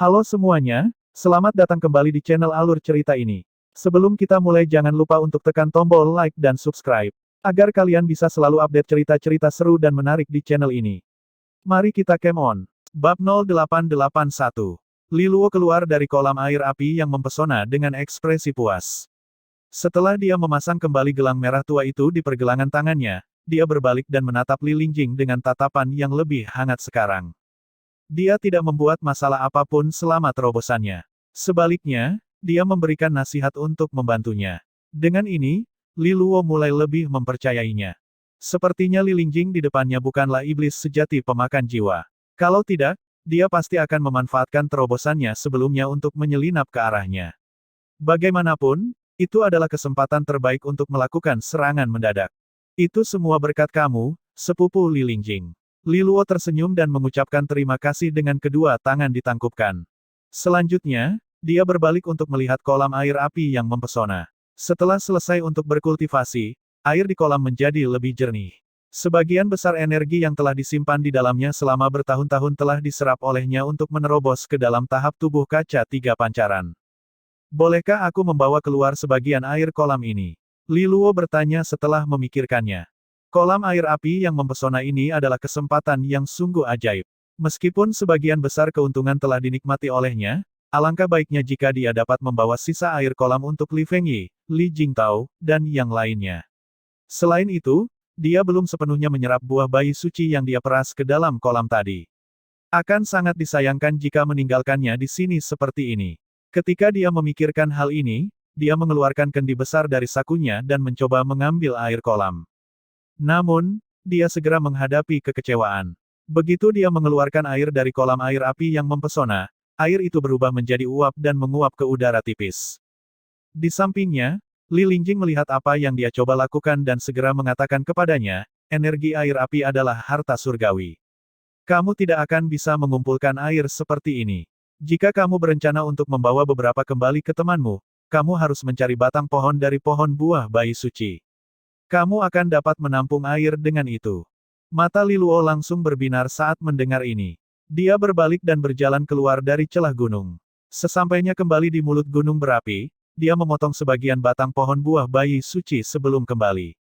Halo semuanya, selamat datang kembali di channel Alur Cerita ini. Sebelum kita mulai jangan lupa untuk tekan tombol like dan subscribe, agar kalian bisa selalu update cerita-cerita seru dan menarik di channel ini. Mari kita game on. Bab 0881. Liluo keluar dari kolam air api yang mempesona dengan ekspresi puas. Setelah dia memasang kembali gelang merah tua itu di pergelangan tangannya, dia berbalik dan menatap Li Lingjing dengan tatapan yang lebih hangat sekarang. Dia tidak membuat masalah apapun selama terobosannya. Sebaliknya, dia memberikan nasihat untuk membantunya. Dengan ini, Li Luo mulai lebih mempercayainya. Sepertinya Li Lingjing di depannya bukanlah iblis sejati pemakan jiwa. Kalau tidak, dia pasti akan memanfaatkan terobosannya sebelumnya untuk menyelinap ke arahnya. Bagaimanapun, itu adalah kesempatan terbaik untuk melakukan serangan mendadak. Itu semua berkat kamu, sepupu Li Lingjing. Li Luo tersenyum dan mengucapkan terima kasih dengan kedua tangan ditangkupkan. Selanjutnya, dia berbalik untuk melihat kolam air api yang mempesona. Setelah selesai untuk berkultivasi, air di kolam menjadi lebih jernih. Sebagian besar energi yang telah disimpan di dalamnya selama bertahun-tahun telah diserap olehnya untuk menerobos ke dalam tahap tubuh kaca tiga pancaran. Bolehkah aku membawa keluar sebagian air kolam ini? Li Luo bertanya setelah memikirkannya. Kolam air api yang mempesona ini adalah kesempatan yang sungguh ajaib. Meskipun sebagian besar keuntungan telah dinikmati olehnya, alangkah baiknya jika dia dapat membawa sisa air kolam untuk Li Fengyi, Li Jingtao, dan yang lainnya. Selain itu, dia belum sepenuhnya menyerap buah bayi suci yang dia peras ke dalam kolam tadi. Akan sangat disayangkan jika meninggalkannya di sini seperti ini. Ketika dia memikirkan hal ini, dia mengeluarkan kendi besar dari sakunya dan mencoba mengambil air kolam. Namun, dia segera menghadapi kekecewaan. Begitu dia mengeluarkan air dari kolam air api yang mempesona, air itu berubah menjadi uap dan menguap ke udara tipis. Di sampingnya, Li Lingjing melihat apa yang dia coba lakukan dan segera mengatakan kepadanya, energi air api adalah harta surgawi. Kamu tidak akan bisa mengumpulkan air seperti ini. Jika kamu berencana untuk membawa beberapa kembali ke temanmu, kamu harus mencari batang pohon dari pohon buah bayi suci. Kamu akan dapat menampung air dengan itu. Mata Li Luo langsung berbinar saat mendengar ini. Dia berbalik dan berjalan keluar dari celah gunung. Sesampainya kembali di mulut gunung berapi, dia memotong sebagian batang pohon buah bayi suci sebelum kembali.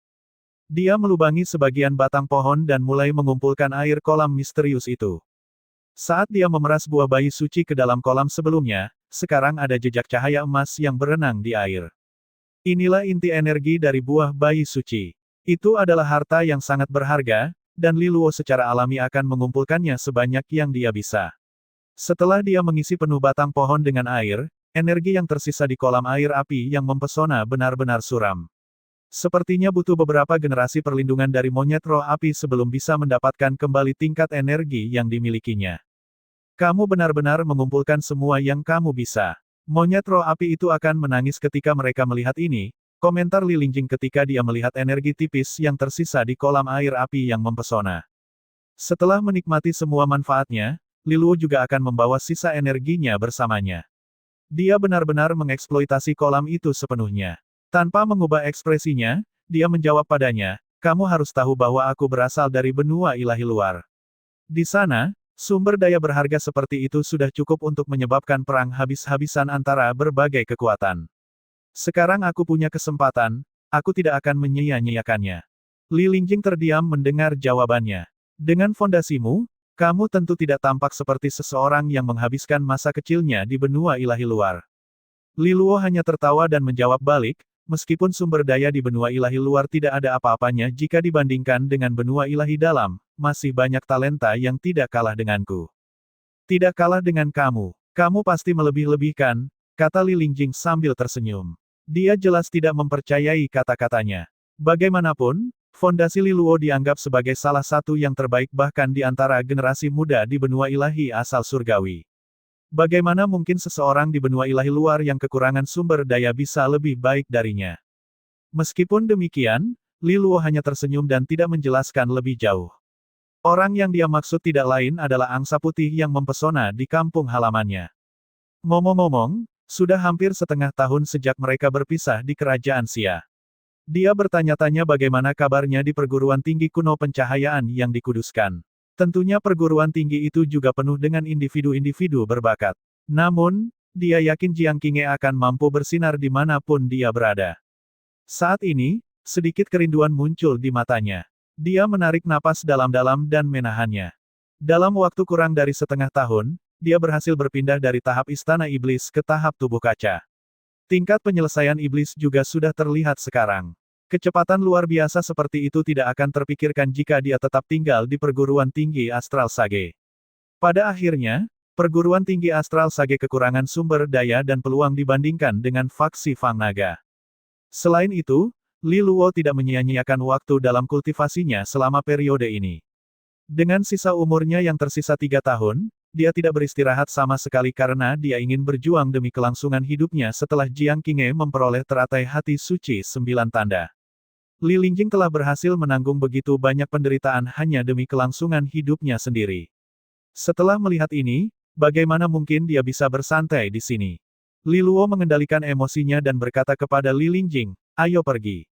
Dia melubangi sebagian batang pohon dan mulai mengumpulkan air kolam misterius itu. Saat dia memeras buah bayi suci ke dalam kolam sebelumnya, sekarang ada jejak cahaya emas yang berenang di air. Inilah inti energi dari buah bayi suci. Itu adalah harta yang sangat berharga, dan Li Luo secara alami akan mengumpulkannya sebanyak yang dia bisa. Setelah dia mengisi penuh batang pohon dengan air, energi yang tersisa di kolam air api yang mempesona benar-benar suram. Sepertinya butuh beberapa generasi perlindungan dari monyet roh api sebelum bisa mendapatkan kembali tingkat energi yang dimilikinya. Kamu benar-benar mengumpulkan semua yang kamu bisa. Monyet roh api itu akan menangis ketika mereka melihat ini, komentar Li Lingjing ketika dia melihat energi tipis yang tersisa di kolam air api yang mempesona. Setelah menikmati semua manfaatnya, Li Luo juga akan membawa sisa energinya bersamanya. Dia benar-benar mengeksploitasi kolam itu sepenuhnya. Tanpa mengubah ekspresinya, dia menjawab padanya, kamu harus tahu bahwa aku berasal dari benua ilahi luar. Di sana, sumber daya berharga seperti itu sudah cukup untuk menyebabkan perang habis-habisan antara berbagai kekuatan. Sekarang aku punya kesempatan, aku tidak akan menyia-nyiakannya. Li Lingjing terdiam mendengar jawabannya. Dengan fondasimu, kamu tentu tidak tampak seperti seseorang yang menghabiskan masa kecilnya di benua ilahi luar. Li Luo hanya tertawa dan menjawab balik, meskipun sumber daya di benua ilahi luar tidak ada apa-apanya jika dibandingkan dengan benua ilahi dalam, masih banyak talenta yang tidak kalah denganku. Tidak kalah dengan kamu. Kamu pasti melebih-lebihkan, kata Li Lingjing sambil tersenyum. Dia jelas tidak mempercayai kata-katanya. Bagaimanapun, fondasi Li Luo dianggap sebagai salah satu yang terbaik bahkan di antara generasi muda di benua ilahi asal surgawi. Bagaimana mungkin seseorang di benua ilahi luar yang kekurangan sumber daya bisa lebih baik darinya? Meskipun demikian, Li Luo hanya tersenyum dan tidak menjelaskan lebih jauh. Orang yang dia maksud tidak lain adalah angsa putih yang mempesona di kampung halamannya. Ngomong-ngomong, sudah hampir setengah tahun sejak mereka berpisah di kerajaan Xia. Dia bertanya-tanya bagaimana kabarnya di perguruan tinggi kuno pencahayaan yang dikuduskan. Tentunya perguruan tinggi itu juga penuh dengan individu-individu berbakat. Namun, dia yakin Jiang Qinghe akan mampu bersinar di manapun dia berada. Saat ini, sedikit kerinduan muncul di matanya. Dia menarik napas dalam-dalam dan menahannya. Dalam waktu kurang dari setengah tahun, dia berhasil berpindah dari tahap istana iblis ke tahap tubuh kaca. Tingkat penyelesaian iblis juga sudah terlihat sekarang. Kecepatan luar biasa seperti itu tidak akan terpikirkan jika dia tetap tinggal di perguruan tinggi Astral Sage. Pada akhirnya, perguruan tinggi Astral Sage kekurangan sumber daya dan peluang dibandingkan dengan faksi Fang Naga. Selain itu, Li Luo tidak menyia-nyiakan waktu dalam kultivasinya selama periode ini. Dengan sisa umurnya yang tersisa 3 tahun, dia tidak beristirahat sama sekali karena dia ingin berjuang demi kelangsungan hidupnya setelah Jiang Qinghe memperoleh teratai hati suci 9 tanda. Li Lingjing telah berhasil menanggung begitu banyak penderitaan hanya demi kelangsungan hidupnya sendiri. Setelah melihat ini, bagaimana mungkin dia bisa bersantai di sini? Li Luo mengendalikan emosinya dan berkata kepada Li Lingjing, "Ayo pergi."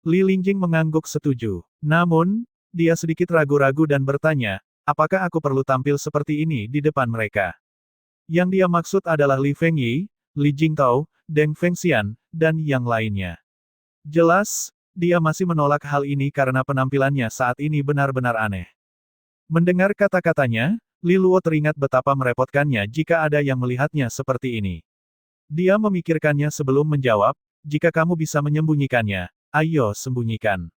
Li Lingjing mengangguk setuju. Namun, dia sedikit ragu-ragu dan bertanya, apakah aku perlu tampil seperti ini di depan mereka? Yang dia maksud adalah Li Fengyi, Li Jingtao, Deng Fengxian, dan yang lainnya. Jelas, dia masih menolak hal ini karena penampilannya saat ini benar-benar aneh. Mendengar kata-katanya, Li Luo teringat betapa merepotkannya jika ada yang melihatnya seperti ini. Dia memikirkannya sebelum menjawab, jika kamu bisa menyembunyikannya, ayo sembunyikan.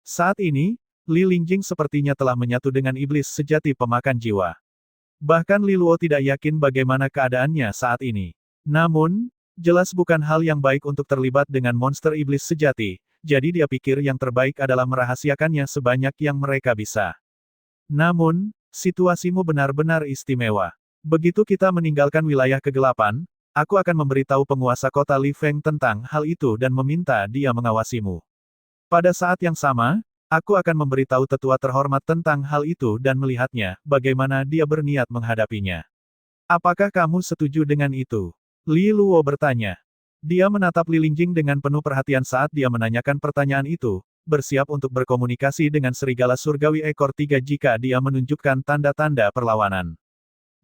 Saat ini, Li Lingjing sepertinya telah menyatu dengan iblis sejati pemakan jiwa. Bahkan Li Luo tidak yakin bagaimana keadaannya saat ini. Namun, jelas bukan hal yang baik untuk terlibat dengan monster iblis sejati, jadi dia pikir yang terbaik adalah merahasiakannya sebanyak yang mereka bisa. Namun, situasimu benar-benar istimewa. Begitu kita meninggalkan wilayah kegelapan, aku akan memberitahu penguasa kota Li Feng tentang hal itu dan meminta dia mengawasimu. Pada saat yang sama, aku akan memberitahu tetua terhormat tentang hal itu dan melihatnya, bagaimana dia berniat menghadapinya. Apakah kamu setuju dengan itu? Li Luo bertanya. Dia menatap Li Lingjing dengan penuh perhatian saat dia menanyakan pertanyaan itu, bersiap untuk berkomunikasi dengan serigala surgawi ekor 3 jika dia menunjukkan tanda-tanda perlawanan.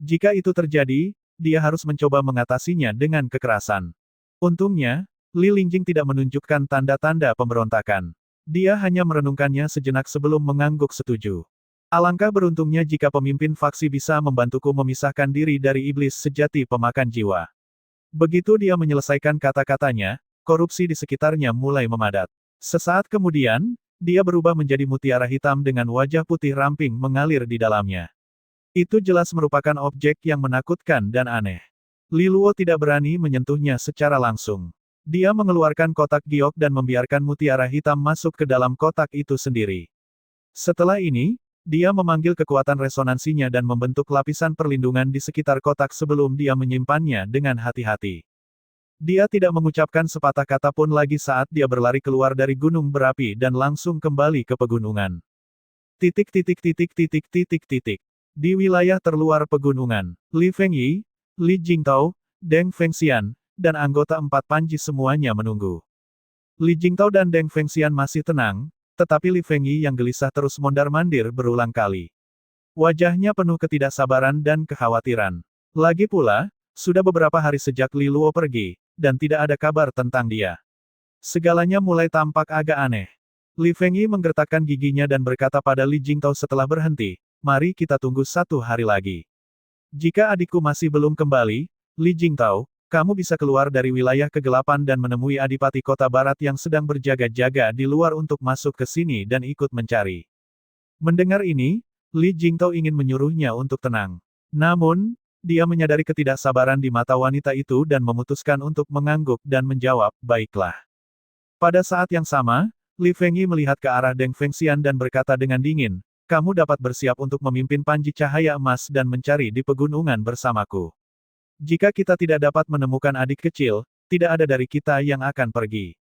Jika itu terjadi, dia harus mencoba mengatasinya dengan kekerasan. Untungnya, Li Lingjing tidak menunjukkan tanda-tanda pemberontakan. Dia hanya merenungkannya sejenak sebelum mengangguk setuju. Alangkah beruntungnya jika pemimpin faksi bisa membantuku memisahkan diri dari iblis sejati pemakan jiwa. Begitu dia menyelesaikan kata-katanya, korupsi di sekitarnya mulai memadat. Sesaat kemudian, dia berubah menjadi mutiara hitam dengan wajah putih ramping mengalir di dalamnya. Itu jelas merupakan objek yang menakutkan dan aneh. Li Luo tidak berani menyentuhnya secara langsung. Dia mengeluarkan kotak giok dan membiarkan mutiara hitam masuk ke dalam kotak itu sendiri. Setelah ini, dia memanggil kekuatan resonansinya dan membentuk lapisan perlindungan di sekitar kotak sebelum dia menyimpannya dengan hati-hati. Dia tidak mengucapkan sepatah kata pun lagi saat dia berlari keluar dari gunung berapi dan langsung kembali ke pegunungan. Di wilayah terluar pegunungan, Li Fengyi, Li Jingtao, Deng Fengxian, dan anggota 4 panji semuanya menunggu. Li Jingtao dan Deng Fengxian masih tenang, tetapi Li Fengyi yang gelisah terus mondar-mandir berulang kali. Wajahnya penuh ketidaksabaran dan kekhawatiran. Lagi pula, sudah beberapa hari sejak Li Luo pergi, dan tidak ada kabar tentang dia. Segalanya mulai tampak agak aneh. Li Fengyi menggertakkan giginya dan berkata pada Li Jingtao setelah berhenti, mari kita tunggu 1 hari lagi. Jika adikku masih belum kembali, Li Jingtao, kamu bisa keluar dari wilayah kegelapan dan menemui Adipati Kota Barat yang sedang berjaga-jaga di luar untuk masuk ke sini dan ikut mencari. Mendengar ini, Li Jingtao ingin menyuruhnya untuk tenang. Namun, dia menyadari ketidaksabaran di mata wanita itu dan memutuskan untuk mengangguk dan menjawab, baiklah. Pada saat yang sama, Li Fengyi melihat ke arah Deng Fengxian dan berkata dengan dingin, kamu dapat bersiap untuk memimpin panji cahaya emas dan mencari di pegunungan bersamaku. Jika kita tidak dapat menemukan adik kecil, tidak ada dari kita yang akan pergi.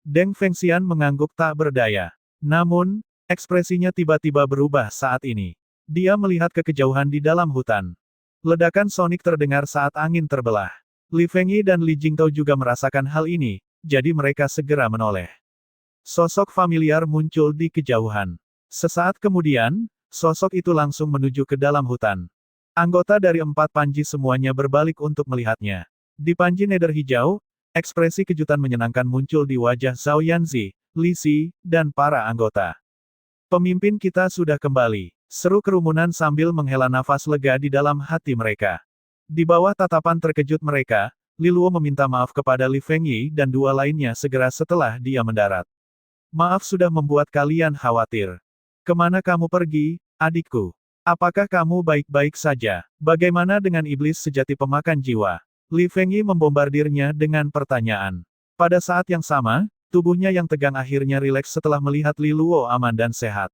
Deng Fengxian mengangguk tak berdaya. Namun, ekspresinya tiba-tiba berubah saat ini. Dia melihat ke kejauhan di dalam hutan. Ledakan sonik terdengar saat angin terbelah. Li Fengyi dan Li Jingtao juga merasakan hal ini, jadi mereka segera menoleh. Sosok familiar muncul di kejauhan. Sesaat kemudian, sosok itu langsung menuju ke dalam hutan. Anggota dari 4 panji semuanya berbalik untuk melihatnya. Di panji nether hijau, ekspresi kejutan menyenangkan muncul di wajah Zhao Yanzi, Li Si, dan para anggota. Pemimpin kita sudah kembali. Seru kerumunan sambil menghela nafas lega di dalam hati mereka. Di bawah tatapan terkejut mereka, Li Luo meminta maaf kepada Li Fengyi dan 2 lainnya segera setelah dia mendarat. Maaf sudah membuat kalian khawatir. Kemana kamu pergi, adikku? Apakah kamu baik-baik saja? Bagaimana dengan iblis sejati pemakan jiwa? Li Fengyi membombardirnya dengan pertanyaan. Pada saat yang sama, tubuhnya yang tegang akhirnya rileks setelah melihat Li Luo aman dan sehat.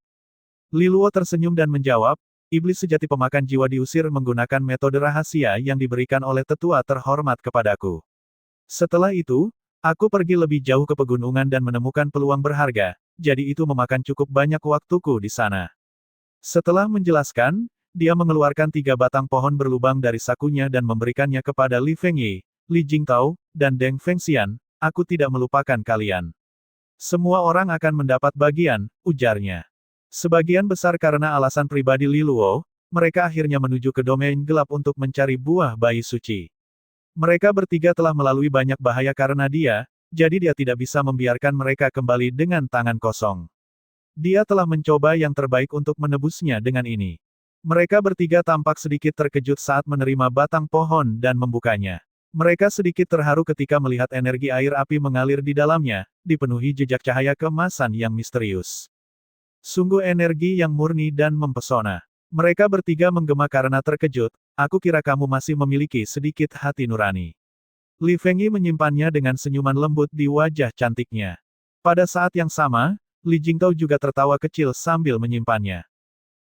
Li Luo tersenyum dan menjawab, iblis sejati pemakan jiwa diusir menggunakan metode rahasia yang diberikan oleh tetua terhormat kepadaku. Setelah itu, aku pergi lebih jauh ke pegunungan dan menemukan peluang berharga, jadi itu memakan cukup banyak waktuku di sana. Setelah menjelaskan, dia mengeluarkan 3 batang pohon berlubang dari sakunya dan memberikannya kepada Li Fengyi, Li Jingtao, dan Deng Fengxian. Aku tidak melupakan kalian. Semua orang akan mendapat bagian, ujarnya. Sebagian besar karena alasan pribadi Li Luo, mereka akhirnya menuju ke domain gelap untuk mencari buah bayi suci. Mereka bertiga telah melalui banyak bahaya karena dia, jadi dia tidak bisa membiarkan mereka kembali dengan tangan kosong. Dia telah mencoba yang terbaik untuk menebusnya dengan ini. Mereka bertiga tampak sedikit terkejut saat menerima batang pohon dan membukanya. Mereka sedikit terharu ketika melihat energi air api mengalir di dalamnya, dipenuhi jejak cahaya keemasan yang misterius. Sungguh energi yang murni dan mempesona. Mereka bertiga menggema karena terkejut, aku kira kamu masih memiliki sedikit hati nurani. Li Fengyi menyimpannya dengan senyuman lembut di wajah cantiknya. Pada saat yang sama, Li Jingtao juga tertawa kecil sambil menyimpannya.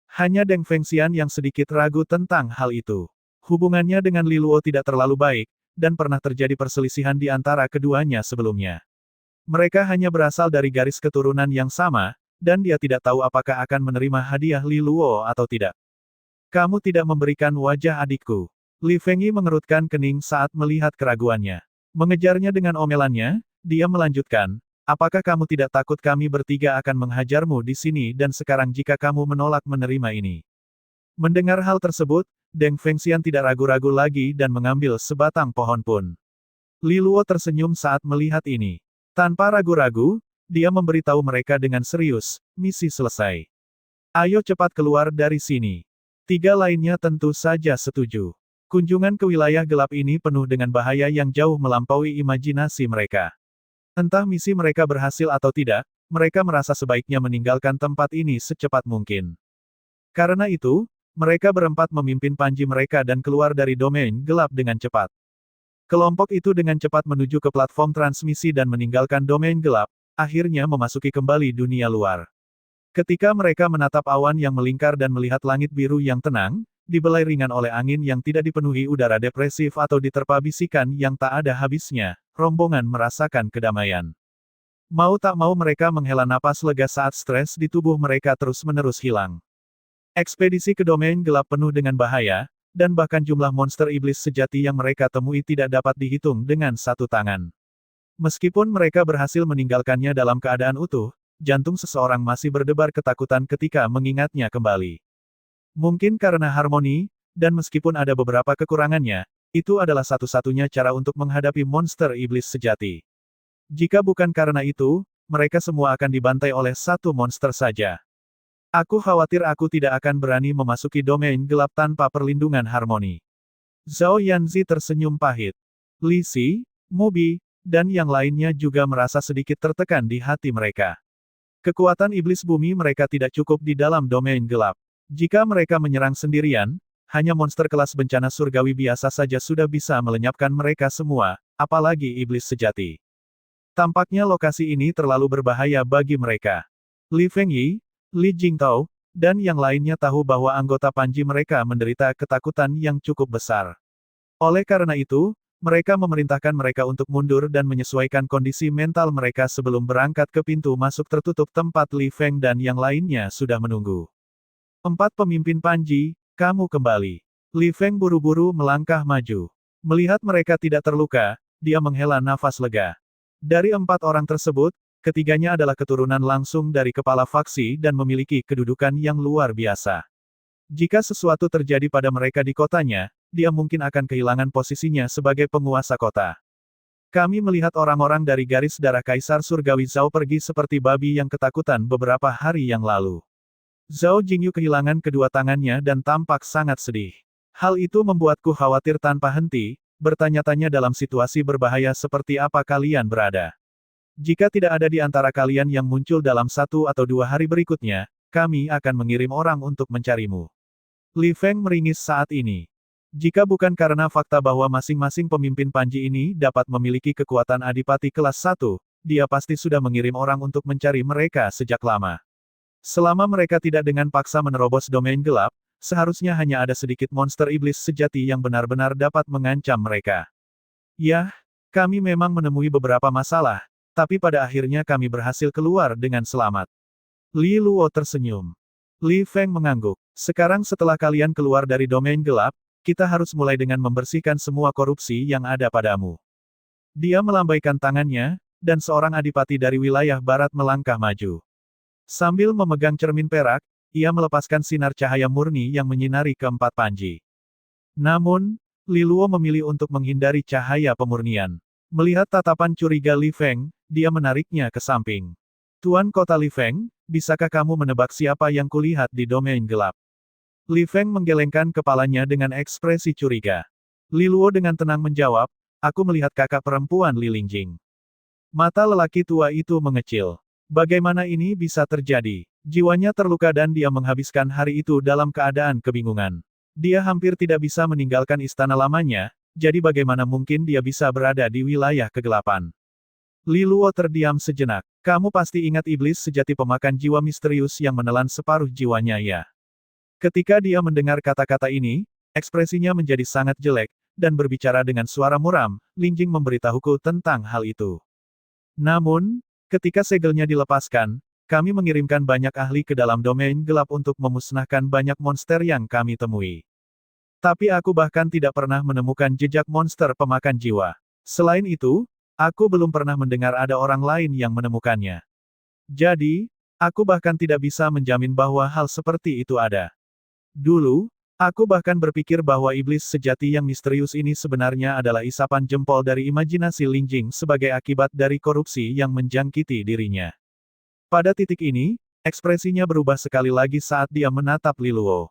Hanya Deng Fengxian yang sedikit ragu tentang hal itu. Hubungannya dengan Li Luo tidak terlalu baik, dan pernah terjadi perselisihan di antara keduanya sebelumnya. Mereka hanya berasal dari garis keturunan yang sama, dan dia tidak tahu apakah akan menerima hadiah Li Luo atau tidak. Kamu tidak memberikan wajah adikku. Li Fengyi mengerutkan kening saat melihat keraguannya. Mengejarnya dengan omelannya, dia melanjutkan, apakah kamu tidak takut kami bertiga akan menghajarmu di sini dan sekarang jika kamu menolak menerima ini? Mendengar hal tersebut, Deng Fengxian tidak ragu-ragu lagi dan mengambil sebatang pohon pun. Li Luo tersenyum saat melihat ini. Tanpa ragu-ragu, dia memberitahu mereka dengan serius, misi selesai. Ayo cepat keluar dari sini. 3 lainnya tentu saja setuju. Kunjungan ke wilayah gelap ini penuh dengan bahaya yang jauh melampaui imajinasi mereka. Entah misi mereka berhasil atau tidak, mereka merasa sebaiknya meninggalkan tempat ini secepat mungkin. Karena itu, mereka berempat memimpin panji mereka dan keluar dari domain gelap dengan cepat. Kelompok itu dengan cepat menuju ke platform transmisi dan meninggalkan domain gelap, akhirnya memasuki kembali dunia luar. Ketika mereka menatap awan yang melingkar dan melihat langit biru yang tenang, dibelai ringan oleh angin yang tidak dipenuhi udara depresif atau diterpa bisikan yang tak ada habisnya, rombongan merasakan kedamaian. Mau tak mau mereka menghela napas lega saat stres di tubuh mereka terus-menerus hilang. Ekspedisi ke domain gelap penuh dengan bahaya, dan bahkan jumlah monster iblis sejati yang mereka temui tidak dapat dihitung dengan satu tangan. Meskipun mereka berhasil meninggalkannya dalam keadaan utuh, jantung seseorang masih berdebar ketakutan ketika mengingatnya kembali. Mungkin karena harmoni, dan meskipun ada beberapa kekurangannya, itu adalah satu-satunya cara untuk menghadapi monster iblis sejati. Jika bukan karena itu, mereka semua akan dibantai oleh satu monster saja. Aku khawatir aku tidak akan berani memasuki domain gelap tanpa perlindungan harmoni. Zhao Yanzi tersenyum pahit. Li Si, Mobi, dan yang lainnya juga merasa sedikit tertekan di hati mereka. Kekuatan iblis bumi mereka tidak cukup di dalam domain gelap. Jika mereka menyerang sendirian, hanya monster kelas bencana surgawi biasa saja sudah bisa melenyapkan mereka semua, apalagi iblis sejati. Tampaknya lokasi ini terlalu berbahaya bagi mereka. Li Fengyi, Li Jingtao, dan yang lainnya tahu bahwa anggota panji mereka menderita ketakutan yang cukup besar. Oleh karena itu, mereka memerintahkan mereka untuk mundur dan menyesuaikan kondisi mental mereka sebelum berangkat ke pintu masuk tertutup tempat Li Feng dan yang lainnya sudah menunggu. 4 pemimpin panji, kamu kembali. Li Feng buru-buru melangkah maju. Melihat mereka tidak terluka, dia menghela nafas lega. Dari 4 orang tersebut, ketiganya adalah keturunan langsung dari kepala faksi dan memiliki kedudukan yang luar biasa. Jika sesuatu terjadi pada mereka di kotanya, dia mungkin akan kehilangan posisinya sebagai penguasa kota. Kami melihat orang-orang dari garis darah Kaisar Surgawi Zhao pergi seperti babi yang ketakutan beberapa hari yang lalu. Zhao Jingyu kehilangan kedua tangannya dan tampak sangat sedih. Hal itu membuatku khawatir tanpa henti, bertanya-tanya dalam situasi berbahaya seperti apa kalian berada. Jika tidak ada di antara kalian yang muncul dalam 1 atau 2 hari berikutnya, kami akan mengirim orang untuk mencarimu. Li Feng meringis saat ini. Jika bukan karena fakta bahwa masing-masing pemimpin Panji ini dapat memiliki kekuatan adipati kelas 1, dia pasti sudah mengirim orang untuk mencari mereka sejak lama. Selama mereka tidak dengan paksa menerobos domain gelap, seharusnya hanya ada sedikit monster iblis sejati yang benar-benar dapat mengancam mereka. Yah, kami memang menemui beberapa masalah, tapi pada akhirnya kami berhasil keluar dengan selamat. Li Luo tersenyum. Li Feng mengangguk. Sekarang setelah kalian keluar dari domain gelap, kita harus mulai dengan membersihkan semua korupsi yang ada padamu. Dia melambaikan tangannya, dan seorang adipati dari wilayah barat melangkah maju. Sambil memegang cermin perak, ia melepaskan sinar cahaya murni yang menyinari keempat panji. Namun, Li Luo memilih untuk menghindari cahaya pemurnian. Melihat tatapan curiga Li Feng, dia menariknya ke samping. Tuan Kota Li Feng, bisakah kamu menebak siapa yang kulihat di domain gelap? Li Feng menggelengkan kepalanya dengan ekspresi curiga. Li Luo dengan tenang menjawab, aku melihat kakak perempuan Li Lingjing. Mata lelaki tua itu mengecil. Bagaimana ini bisa terjadi? Jiwanya terluka dan dia menghabiskan hari itu dalam keadaan kebingungan. Dia hampir tidak bisa meninggalkan istana lamanya, jadi bagaimana mungkin dia bisa berada di wilayah kegelapan? Li Luo terdiam sejenak. Kamu pasti ingat iblis sejati pemakan jiwa misterius yang menelan separuh jiwanya ya. Ketika dia mendengar kata-kata ini, ekspresinya menjadi sangat jelek, dan berbicara dengan suara muram, Lingjing memberitahuku tentang hal itu. Namun, ketika segelnya dilepaskan, kami mengirimkan banyak ahli ke dalam domain gelap untuk memusnahkan banyak monster yang kami temui. Tapi aku bahkan tidak pernah menemukan jejak monster pemakan jiwa. Selain itu, aku belum pernah mendengar ada orang lain yang menemukannya. Jadi, aku bahkan tidak bisa menjamin bahwa hal seperti itu ada. Dulu, aku bahkan berpikir bahwa iblis sejati yang misterius ini sebenarnya adalah isapan jempol dari imajinasi Lingjing sebagai akibat dari korupsi yang menjangkiti dirinya. Pada titik ini, ekspresinya berubah sekali lagi saat dia menatap Li Luo.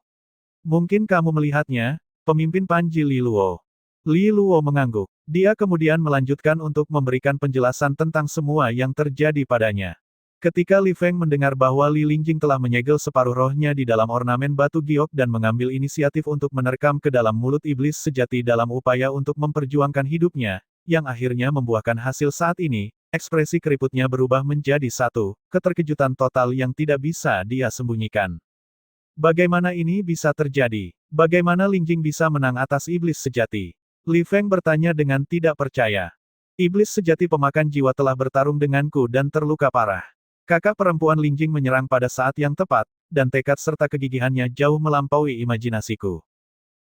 Mungkin kamu melihatnya, pemimpin Panji Li Luo. Li Luo mengangguk. Dia kemudian melanjutkan untuk memberikan penjelasan tentang semua yang terjadi padanya. Ketika Li Feng mendengar bahwa Li Lingjing telah menyegel separuh rohnya di dalam ornamen batu giok dan mengambil inisiatif untuk menerkam ke dalam mulut iblis sejati dalam upaya untuk memperjuangkan hidupnya, yang akhirnya membuahkan hasil saat ini, ekspresi keriputnya berubah menjadi satu keterkejutan total yang tidak bisa dia sembunyikan. Bagaimana ini bisa terjadi? Bagaimana Lingjing bisa menang atas iblis sejati? Li Feng bertanya dengan tidak percaya. Iblis sejati pemakan jiwa telah bertarung denganku dan terluka parah. Kakak perempuan Lingjing menyerang pada saat yang tepat, dan tekad serta kegigihannya jauh melampaui imajinasiku.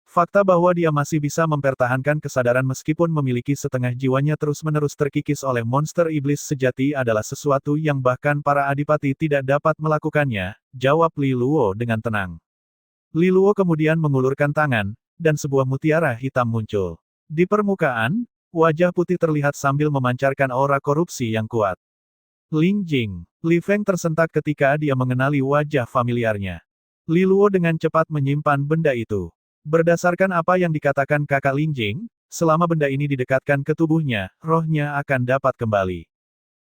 Fakta bahwa dia masih bisa mempertahankan kesadaran meskipun memiliki setengah jiwanya terus-menerus terkikis oleh monster iblis sejati adalah sesuatu yang bahkan para adipati tidak dapat melakukannya, jawab Li Luo dengan tenang. Li Luo kemudian mengulurkan tangan, dan sebuah mutiara hitam muncul. Di permukaan, wajah putih terlihat sambil memancarkan aura korupsi yang kuat. Lingjing. Li Feng tersentak ketika dia mengenali wajah familiarnya. Li Luo dengan cepat menyimpan benda itu. Berdasarkan apa yang dikatakan kakak Lingjing, selama benda ini didekatkan ke tubuhnya, rohnya akan dapat kembali.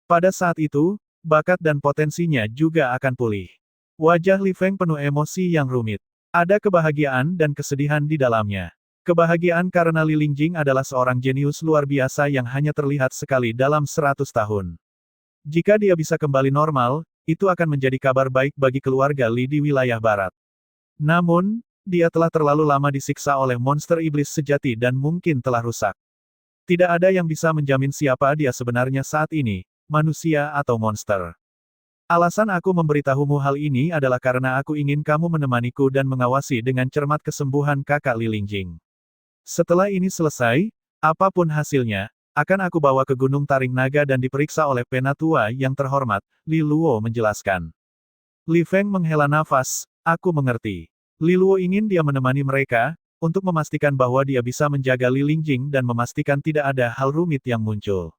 Pada saat itu, bakat dan potensinya juga akan pulih. Wajah Li Feng penuh emosi yang rumit. Ada kebahagiaan dan kesedihan di dalamnya. Kebahagiaan karena Li Lingjing adalah seorang jenius luar biasa yang hanya terlihat sekali dalam 100 tahun. Jika dia bisa kembali normal, itu akan menjadi kabar baik bagi keluarga Li di wilayah barat. Namun, dia telah terlalu lama disiksa oleh monster iblis sejati dan mungkin telah rusak. Tidak ada yang bisa menjamin siapa dia sebenarnya saat ini, manusia atau monster. Alasan aku memberitahumu hal ini adalah karena aku ingin kamu menemaniku dan mengawasi dengan cermat kesembuhan kakak Li Lingjing. Setelah ini selesai, apapun hasilnya, akan aku bawa ke Gunung Taring Naga dan diperiksa oleh penatua yang terhormat, Li Luo menjelaskan. Li Feng menghela nafas, aku mengerti. Li Luo ingin dia menemani mereka, untuk memastikan bahwa dia bisa menjaga Li Lingjing dan memastikan tidak ada hal rumit yang muncul.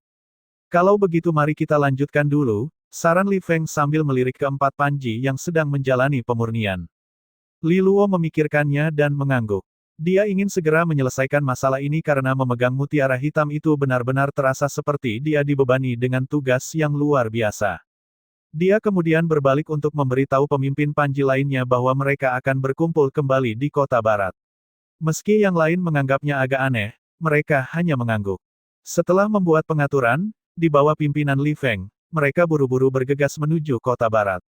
Kalau begitu mari kita lanjutkan dulu, saran Li Feng sambil melirik keempat Panji yang sedang menjalani pemurnian. Li Luo memikirkannya dan mengangguk. Dia ingin segera menyelesaikan masalah ini karena memegang mutiara hitam itu benar-benar terasa seperti dia dibebani dengan tugas yang luar biasa. Dia kemudian berbalik untuk memberitahu pemimpin Panji lainnya bahwa mereka akan berkumpul kembali di kota barat. Meski yang lain menganggapnya agak aneh, mereka hanya mengangguk. Setelah membuat pengaturan, di bawah pimpinan Li Feng, mereka buru-buru bergegas menuju kota barat.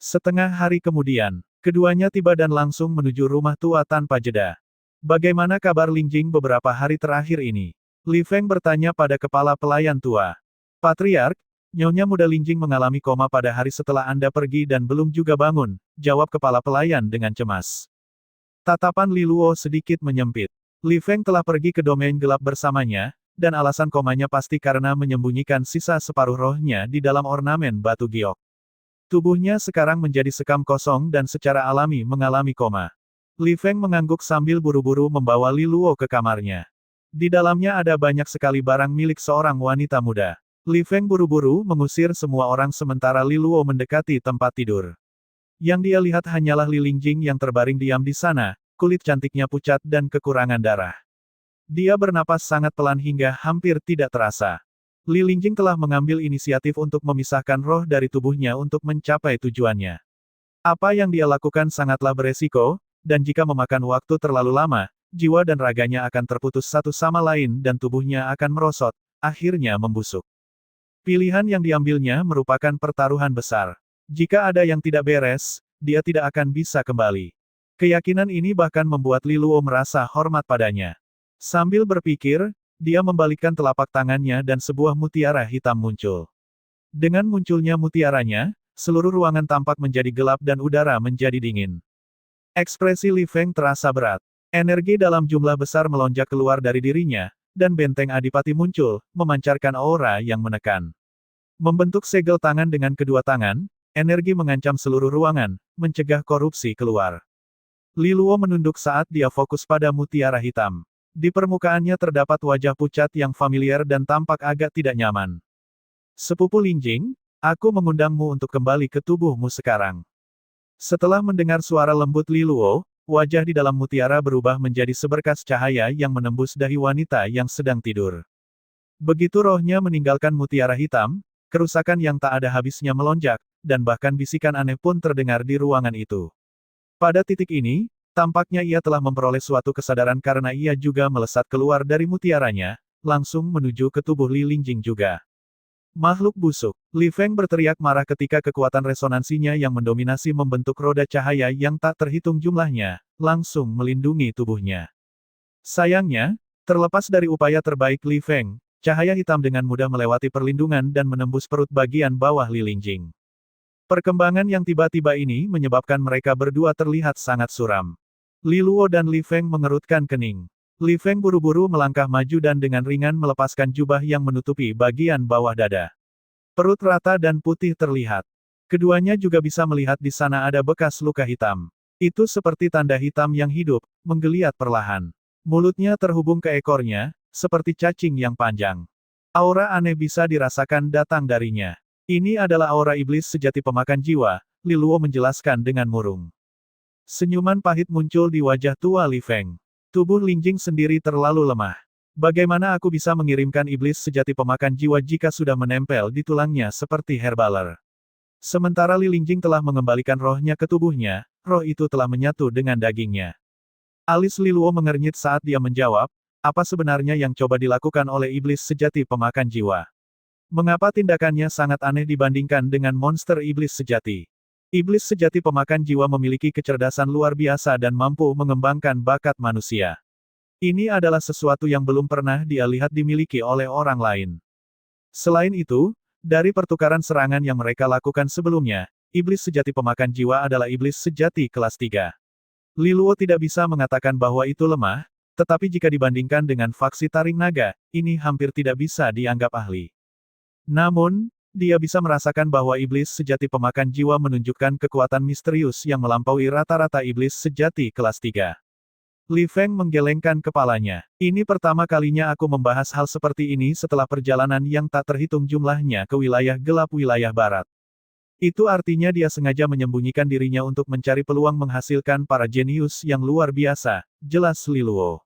Setengah hari kemudian, keduanya tiba dan langsung menuju rumah tua tanpa jeda. Bagaimana kabar Lingjing beberapa hari terakhir ini? Li Feng bertanya pada kepala pelayan tua. Patriark, Nyonya muda Lingjing mengalami koma pada hari setelah Anda pergi dan belum juga bangun, jawab kepala pelayan dengan cemas. Tatapan Li Luo sedikit menyempit. Li Feng telah pergi ke domain gelap bersamanya, dan alasan komanya pasti karena menyembunyikan sisa separuh rohnya di dalam ornamen batu giok. Tubuhnya sekarang menjadi sekam kosong dan secara alami mengalami koma. Li Feng mengangguk sambil buru-buru membawa Li Luo ke kamarnya. Di dalamnya ada banyak sekali barang milik seorang wanita muda. Li Feng buru-buru mengusir semua orang sementara Li Luo mendekati tempat tidur. Yang dia lihat hanyalah Li Lingjing yang terbaring diam di sana, kulit cantiknya pucat dan kekurangan darah. Dia bernapas sangat pelan hingga hampir tidak terasa. Li Lingjing telah mengambil inisiatif untuk memisahkan roh dari tubuhnya untuk mencapai tujuannya. Apa yang dia lakukan sangatlah beresiko, dan jika memakan waktu terlalu lama, jiwa dan raganya akan terputus satu sama lain dan tubuhnya akan merosot, akhirnya membusuk. Pilihan yang diambilnya merupakan pertaruhan besar. Jika ada yang tidak beres, dia tidak akan bisa kembali. Keyakinan ini bahkan membuat Li Luo merasa hormat padanya. Sambil berpikir, dia membalikkan telapak tangannya dan sebuah mutiara hitam muncul. Dengan munculnya mutiaranya, seluruh ruangan tampak menjadi gelap dan udara menjadi dingin. Ekspresi Li Feng terasa berat. Energi dalam jumlah besar melonjak keluar dari dirinya, dan benteng Adipati muncul, memancarkan aura yang menekan. Membentuk segel tangan dengan kedua tangan, energi mengancam seluruh ruangan, mencegah korupsi keluar. Li Luo menunduk saat dia fokus pada mutiara hitam. Di permukaannya terdapat wajah pucat yang familiar dan tampak agak tidak nyaman. Sepupu Lingjing, aku mengundangmu untuk kembali ke tubuhmu sekarang. Setelah mendengar suara lembut Li Luo, wajah di dalam mutiara berubah menjadi seberkas cahaya yang menembus dahi wanita yang sedang tidur. Begitu rohnya meninggalkan mutiara hitam, kerusakan yang tak ada habisnya melonjak, dan bahkan bisikan aneh pun terdengar di ruangan itu. Pada titik ini, tampaknya ia telah memperoleh suatu kesadaran karena ia juga melesat keluar dari mutiaranya, langsung menuju ke tubuh Li Lingjing juga. Makhluk busuk. Li Feng berteriak marah ketika kekuatan resonansinya yang mendominasi membentuk roda cahaya yang tak terhitung jumlahnya, langsung melindungi tubuhnya. Sayangnya, terlepas dari upaya terbaik Li Feng, cahaya hitam dengan mudah melewati perlindungan dan menembus perut bagian bawah Li Lingjing. Perkembangan yang tiba-tiba ini menyebabkan mereka berdua terlihat sangat suram. Li Luo dan Li Feng mengerutkan kening. Li Feng buru-buru melangkah maju dan dengan ringan melepaskan jubah yang menutupi bagian bawah dada. Perut rata dan putih terlihat. Keduanya juga bisa melihat di sana ada bekas luka hitam. Itu seperti tanda hitam yang hidup, menggeliat perlahan. Mulutnya terhubung ke ekornya, seperti cacing yang panjang. Aura aneh bisa dirasakan datang darinya. Ini adalah aura iblis sejati pemakan jiwa, Li Luo menjelaskan dengan murung. Senyuman pahit muncul di wajah tua Li Feng. Tubuh Lingjing sendiri terlalu lemah. Bagaimana aku bisa mengirimkan iblis sejati pemakan jiwa jika sudah menempel di tulangnya seperti herbaler? Sementara Li Lingjing telah mengembalikan rohnya ke tubuhnya, roh itu telah menyatu dengan dagingnya. Alis Li Luo mengernyit saat dia menjawab, apa sebenarnya yang coba dilakukan oleh iblis sejati pemakan jiwa? Mengapa tindakannya sangat aneh dibandingkan dengan monster iblis sejati? Iblis sejati pemakan jiwa memiliki kecerdasan luar biasa dan mampu mengembangkan bakat manusia. Ini adalah sesuatu yang belum pernah dia lihat dimiliki oleh orang lain. Selain itu, dari pertukaran serangan yang mereka lakukan sebelumnya, iblis sejati pemakan jiwa adalah iblis sejati kelas 3. Li Luo tidak bisa mengatakan bahwa itu lemah, tetapi jika dibandingkan dengan faksi taring naga, ini hampir tidak bisa dianggap ahli. Namun, Dia bisa merasakan bahwa iblis sejati pemakan jiwa menunjukkan kekuatan misterius yang melampaui rata-rata iblis sejati kelas 3. Li Feng menggelengkan kepalanya. Ini pertama kalinya aku membahas hal seperti ini setelah perjalanan yang tak terhitung jumlahnya ke wilayah gelap wilayah barat. Itu artinya dia sengaja menyembunyikan dirinya untuk mencari peluang menghasilkan para jenius yang luar biasa, jelas Li Luo.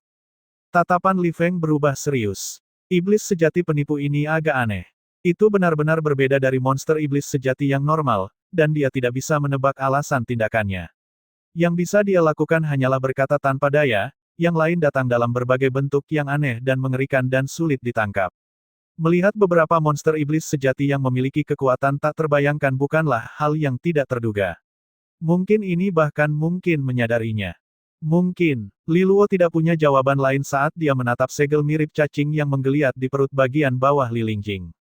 Tatapan Li Feng berubah serius. Iblis sejati penipu ini agak aneh. Itu benar-benar berbeda dari monster iblis sejati yang normal, dan dia tidak bisa menebak alasan tindakannya. Yang bisa dia lakukan hanyalah berkata tanpa daya, yang lain datang dalam berbagai bentuk yang aneh dan mengerikan dan sulit ditangkap. Melihat beberapa monster iblis sejati yang memiliki kekuatan tak terbayangkan bukanlah hal yang tidak terduga. Mungkin ini bahkan mungkin menyadarinya. Mungkin, Li Luo tidak punya jawaban lain saat dia menatap segel mirip cacing yang menggeliat di perut bagian bawah Li Lingjing.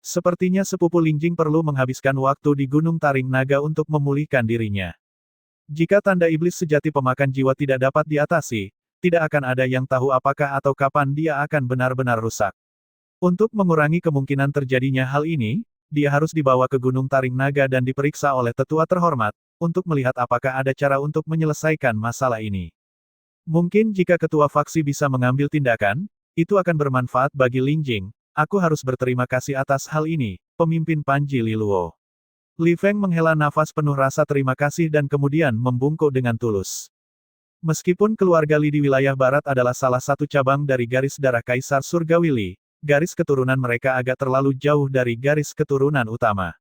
Sepertinya sepupu Lingjing perlu menghabiskan waktu di Gunung Taring Naga untuk memulihkan dirinya. Jika tanda iblis sejati pemakan jiwa tidak dapat diatasi, tidak akan ada yang tahu apakah atau kapan dia akan benar-benar rusak. Untuk mengurangi kemungkinan terjadinya hal ini, dia harus dibawa ke Gunung Taring Naga dan diperiksa oleh tetua terhormat, untuk melihat apakah ada cara untuk menyelesaikan masalah ini. Mungkin jika ketua faksi bisa mengambil tindakan, itu akan bermanfaat bagi Lingjing. Aku harus berterima kasih atas hal ini, pemimpin Panji Li Luo. Li Feng menghela nafas penuh rasa terima kasih dan kemudian membungkuk dengan tulus. Meskipun keluarga Li di wilayah barat adalah salah satu cabang dari garis darah Kaisar Surgawi Li, garis keturunan mereka agak terlalu jauh dari garis keturunan utama.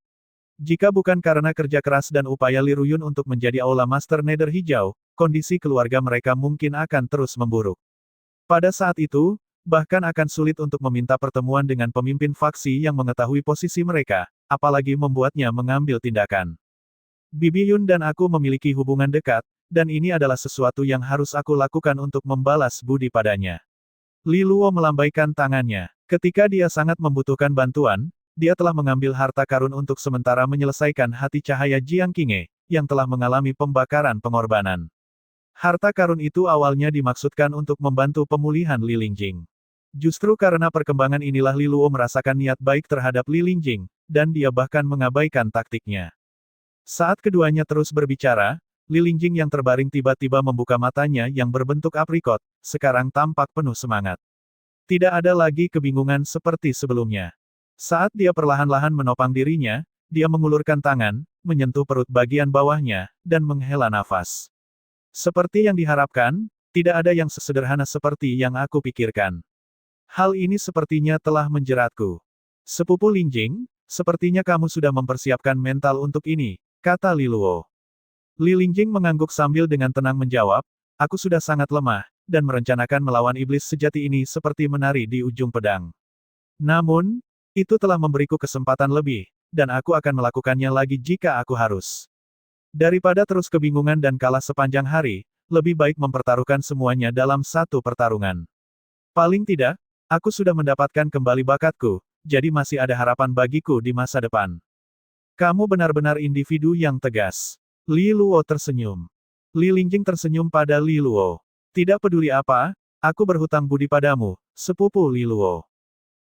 Jika bukan karena kerja keras dan upaya Li Ruyun untuk menjadi Aula Master Nether Hijau, kondisi keluarga mereka mungkin akan terus memburuk. Pada saat itu, bahkan akan sulit untuk meminta pertemuan dengan pemimpin faksi yang mengetahui posisi mereka, apalagi membuatnya mengambil tindakan. Bibi Yun dan aku memiliki hubungan dekat, dan ini adalah sesuatu yang harus aku lakukan untuk membalas budi padanya. Li Luo melambaikan tangannya. Ketika dia sangat membutuhkan bantuan, dia telah mengambil harta karun untuk sementara menyelesaikan hati cahaya Jiang Qinghe, yang telah mengalami pembakaran pengorbanan. Harta karun itu awalnya dimaksudkan untuk membantu pemulihan Li Lingjing. Justru karena perkembangan inilah Li Luo merasakan niat baik terhadap Li Lingjing, dan dia bahkan mengabaikan taktiknya. Saat keduanya terus berbicara, Li Lingjing yang terbaring tiba-tiba membuka matanya yang berbentuk aprikot, sekarang tampak penuh semangat. Tidak ada lagi kebingungan seperti sebelumnya. Saat dia perlahan-lahan menopang dirinya, dia mengulurkan tangan, menyentuh perut bagian bawahnya, dan menghela nafas. Seperti yang diharapkan, tidak ada yang sesederhana seperti yang aku pikirkan. Hal ini sepertinya telah menjeratku. Sepupu Lingjing, sepertinya kamu sudah mempersiapkan mental untuk ini, kata Li Luo. Li Lingjing mengangguk sambil dengan tenang menjawab, aku sudah sangat lemah, dan merencanakan melawan iblis sejati ini seperti menari di ujung pedang. Namun, itu telah memberiku kesempatan lebih, dan aku akan melakukannya lagi jika aku harus. Daripada terus kebingungan dan kalah sepanjang hari, lebih baik mempertaruhkan semuanya dalam satu pertarungan. Paling tidak, aku sudah mendapatkan kembali bakatku, jadi masih ada harapan bagiku di masa depan. Kamu benar-benar individu yang tegas. Li Luo tersenyum. Li Lingjing tersenyum pada Li Luo. Tidak peduli apa, aku berhutang budi padamu, sepupu Li Luo.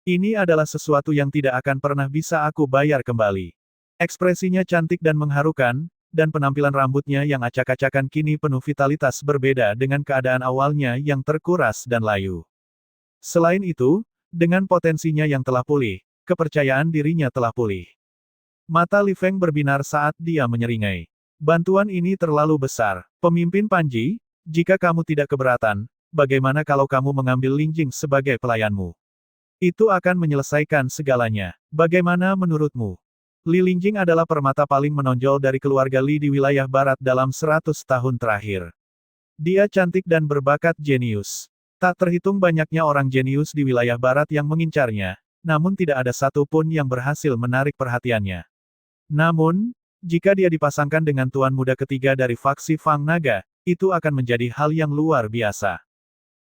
Ini adalah sesuatu yang tidak akan pernah bisa aku bayar kembali. Ekspresinya cantik dan mengharukan, dan penampilan rambutnya yang acak-acakan kini penuh vitalitas berbeda dengan keadaan awalnya yang terkuras dan layu. Selain itu, dengan potensinya yang telah pulih, kepercayaan dirinya telah pulih. Mata Li Feng berbinar saat dia menyeringai. Bantuan ini terlalu besar. Pemimpin Panji, jika kamu tidak keberatan, bagaimana kalau kamu mengambil Lingjing sebagai pelayanmu? Itu akan menyelesaikan segalanya. Bagaimana menurutmu? Li Lingjing adalah permata paling menonjol dari keluarga Li di wilayah barat dalam 100 tahun terakhir. Dia cantik dan berbakat jenius. Tak terhitung banyaknya orang jenius di wilayah barat yang mengincarnya, namun tidak ada satu pun yang berhasil menarik perhatiannya. Namun, jika dia dipasangkan dengan tuan muda ketiga dari faksi Fang Naga, itu akan menjadi hal yang luar biasa.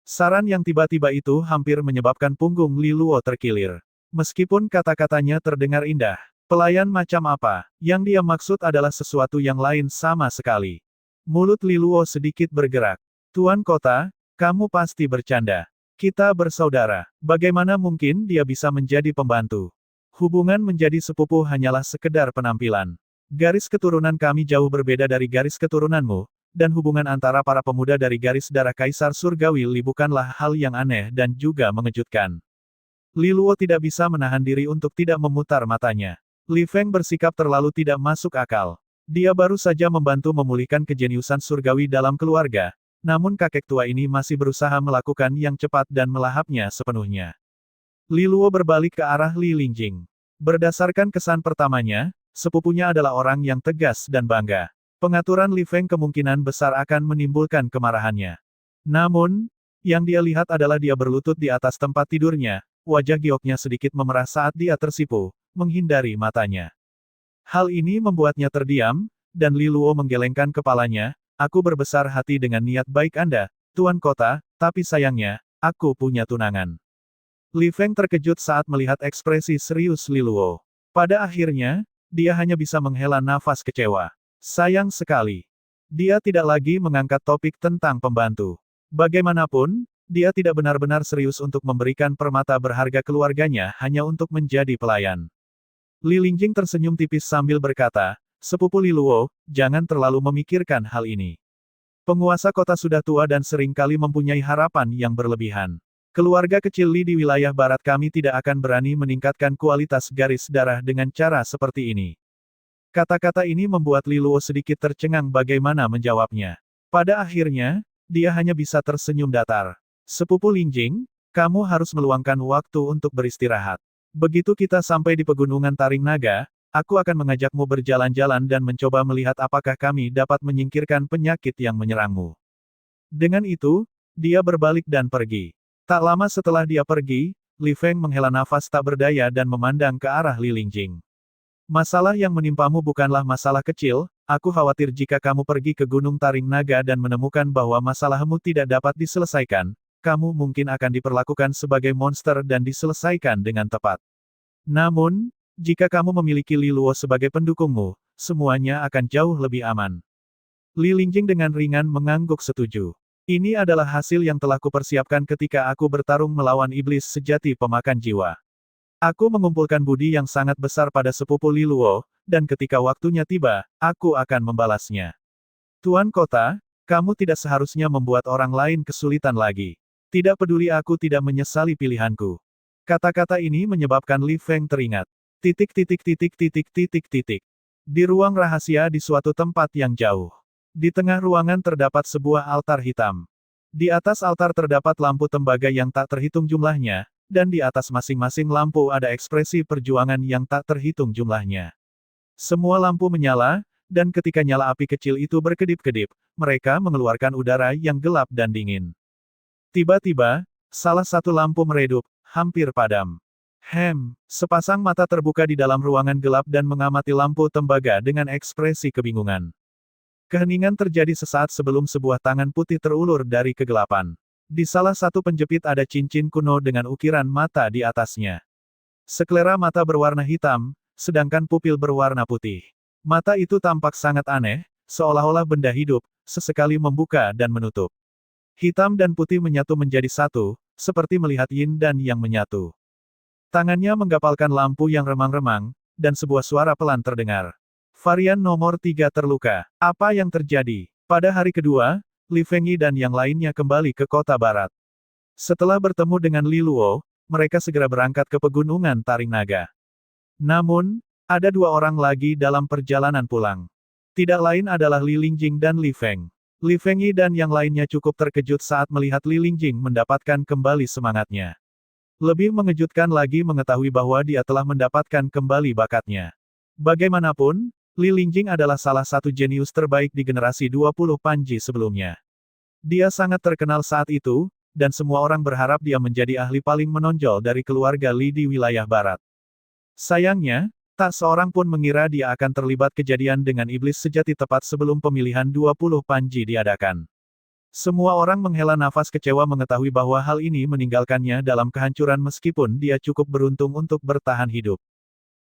Saran yang tiba-tiba itu hampir menyebabkan punggung Li Luo terkilir. Meskipun kata-katanya terdengar indah, pelayan macam apa, yang dia maksud adalah sesuatu yang lain sama sekali. Mulut Li Luo sedikit bergerak. Tuan kota, kamu pasti bercanda. Kita bersaudara. Bagaimana mungkin dia bisa menjadi pembantu? Hubungan menjadi sepupu hanyalah sekedar penampilan. Garis keturunan kami jauh berbeda dari garis keturunanmu, dan hubungan antara para pemuda dari garis darah Kaisar Surgawi Li bukanlah hal yang aneh dan juga mengejutkan. Li Luo tidak bisa menahan diri untuk tidak memutar matanya. Li Feng bersikap terlalu tidak masuk akal. Dia baru saja membantu memulihkan kejeniusan surgawi dalam keluarga, namun kakek tua ini masih berusaha melakukan yang cepat dan melahapnya sepenuhnya. Li Luo berbalik ke arah Li Lingjing. Berdasarkan kesan pertamanya, sepupunya adalah orang yang tegas dan bangga. Pengaturan Li Feng kemungkinan besar akan menimbulkan kemarahannya. Namun, yang dia lihat adalah dia berlutut di atas tempat tidurnya, wajah gioknya sedikit memerah saat dia tersipu, menghindari matanya. Hal ini membuatnya terdiam, dan Li Luo menggelengkan kepalanya, aku berbesar hati dengan niat baik Anda, Tuan Kota, tapi sayangnya, aku punya tunangan. Li Feng terkejut saat melihat ekspresi serius Li Luo. Pada akhirnya, dia hanya bisa menghela nafas kecewa. Sayang sekali. Dia tidak lagi mengangkat topik tentang pembantu. Bagaimanapun, dia tidak benar-benar serius untuk memberikan permata berharga keluarganya hanya untuk menjadi pelayan. Li Lingjing tersenyum tipis sambil berkata, sepupu Li Luo, jangan terlalu memikirkan hal ini. Penguasa kota sudah tua dan seringkali mempunyai harapan yang berlebihan. Keluarga kecil Li di wilayah barat kami tidak akan berani meningkatkan kualitas garis darah dengan cara seperti ini. Kata-kata ini membuat Li Luo sedikit tercengang bagaimana menjawabnya. Pada akhirnya, dia hanya bisa tersenyum datar. Sepupu Lingjing, kamu harus meluangkan waktu untuk beristirahat. Begitu kita sampai di pegunungan Taring Naga, aku akan mengajakmu berjalan-jalan dan mencoba melihat apakah kami dapat menyingkirkan penyakit yang menyerangmu. Dengan itu, dia berbalik dan pergi. Tak lama setelah dia pergi, Li Feng menghela nafas tak berdaya dan memandang ke arah Li Lingjing. Masalah yang menimpamu bukanlah masalah kecil, aku khawatir jika kamu pergi ke Gunung Taring Naga dan menemukan bahwa masalahmu tidak dapat diselesaikan, kamu mungkin akan diperlakukan sebagai monster dan diselesaikan dengan tepat. Namun, jika kamu memiliki Li Luo sebagai pendukungmu, semuanya akan jauh lebih aman. Li Lingjing dengan ringan mengangguk setuju. Ini adalah hasil yang telah kupersiapkan ketika aku bertarung melawan iblis sejati pemakan jiwa. Aku mengumpulkan budi yang sangat besar pada sepupu Li Luo, dan ketika waktunya tiba, aku akan membalasnya. Tuan Kota, kamu tidak seharusnya membuat orang lain kesulitan lagi. Tidak peduli aku tidak menyesali pilihanku. Kata-kata ini menyebabkan Li Feng teringat. Di ruang rahasia di suatu tempat yang jauh. Di tengah ruangan terdapat sebuah altar hitam. Di atas altar terdapat lampu tembaga yang tak terhitung jumlahnya, dan di atas masing-masing lampu ada ekspresi perjuangan yang tak terhitung jumlahnya. Semua lampu menyala, dan ketika nyala api kecil itu berkedip-kedip, mereka mengeluarkan udara yang gelap dan dingin. Tiba-tiba, salah satu lampu meredup, hampir padam. Sepasang mata terbuka di dalam ruangan gelap dan mengamati lampu tembaga dengan ekspresi kebingungan. Keheningan terjadi sesaat sebelum sebuah tangan putih terulur dari kegelapan. Di salah satu penjepit ada cincin kuno dengan ukiran mata di atasnya. Sekelera mata berwarna hitam, sedangkan pupil berwarna putih. Mata itu tampak sangat aneh, seolah-olah benda hidup, sesekali membuka dan menutup. Hitam dan putih menyatu menjadi satu, seperti melihat yin dan yang menyatu. Tangannya menggapalkan lampu yang remang-remang, dan sebuah suara pelan terdengar. Varian nomor 3 terluka. Apa yang terjadi? Pada hari kedua, Li Fengyi dan yang lainnya kembali ke kota barat. Setelah bertemu dengan Li Luo, mereka segera berangkat ke pegunungan Taring Naga. Namun, ada dua orang lagi dalam perjalanan pulang. Tidak lain adalah Li Lingjing dan Li Feng. Li Fengyi dan yang lainnya cukup terkejut saat melihat Li Lingjing mendapatkan kembali semangatnya. Lebih mengejutkan lagi mengetahui bahwa dia telah mendapatkan kembali bakatnya. Bagaimanapun, Li Lingjing adalah salah satu jenius terbaik di generasi 20 Panji sebelumnya. Dia sangat terkenal saat itu, dan semua orang berharap dia menjadi ahli paling menonjol dari keluarga Li di wilayah barat. Sayangnya, tak seorang pun mengira dia akan terlibat kejadian dengan iblis sejati tepat sebelum pemilihan 20 Panji diadakan. Semua orang menghela nafas kecewa mengetahui bahwa hal ini meninggalkannya dalam kehancuran meskipun dia cukup beruntung untuk bertahan hidup.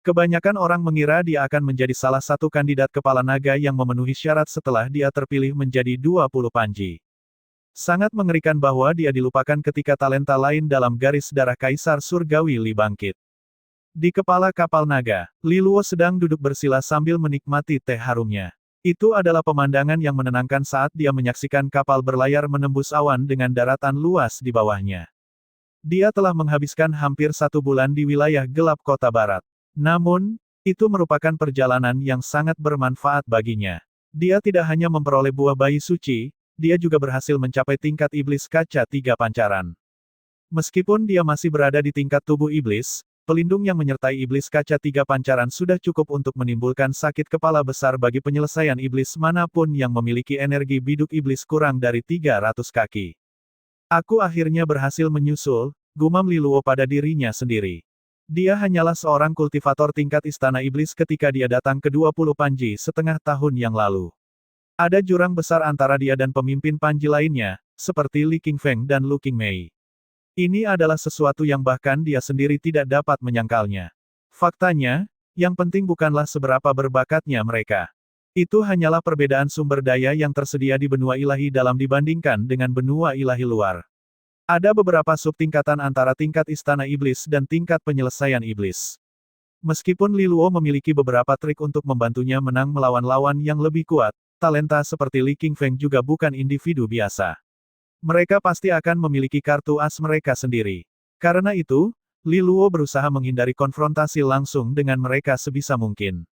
Kebanyakan orang mengira dia akan menjadi salah satu kandidat kepala naga yang memenuhi syarat setelah dia terpilih menjadi 20 Panji. Sangat mengerikan bahwa dia dilupakan ketika talenta lain dalam garis darah Kaisar Surgawi Li bangkit. Di kepala kapal naga, Li Luo sedang duduk bersila sambil menikmati teh harumnya. Itu adalah pemandangan yang menenangkan saat dia menyaksikan kapal berlayar menembus awan dengan daratan luas di bawahnya. Dia telah menghabiskan hampir 1 bulan di wilayah gelap kota barat. Namun, itu merupakan perjalanan yang sangat bermanfaat baginya. Dia tidak hanya memperoleh buah bayi suci, dia juga berhasil mencapai tingkat iblis kaca 3 pancaran. Meskipun dia masih berada di tingkat tubuh iblis, pelindung yang menyertai iblis kaca 3 pancaran sudah cukup untuk menimbulkan sakit kepala besar bagi penyelesaian iblis manapun yang memiliki energi biduk iblis kurang dari 300 kaki. Aku akhirnya berhasil menyusul, gumam Li Luo pada dirinya sendiri. Dia hanyalah seorang kultivator tingkat istana iblis ketika dia datang ke 20 Panji setengah tahun yang lalu. Ada jurang besar antara dia dan pemimpin Panji lainnya, seperti Li Qingfeng dan Lu Qingmei. Ini adalah sesuatu yang bahkan dia sendiri tidak dapat menyangkalnya. Faktanya, yang penting bukanlah seberapa berbakatnya mereka. Itu hanyalah perbedaan sumber daya yang tersedia di benua ilahi dalam dibandingkan dengan benua ilahi luar. Ada beberapa subtingkatan antara tingkat istana iblis dan tingkat penyelesaian iblis. Meskipun Li Luo memiliki beberapa trik untuk membantunya menang melawan lawan yang lebih kuat, talenta seperti Li Qingfeng juga bukan individu biasa. Mereka pasti akan memiliki kartu as mereka sendiri. Karena itu, Li Luo berusaha menghindari konfrontasi langsung dengan mereka sebisa mungkin.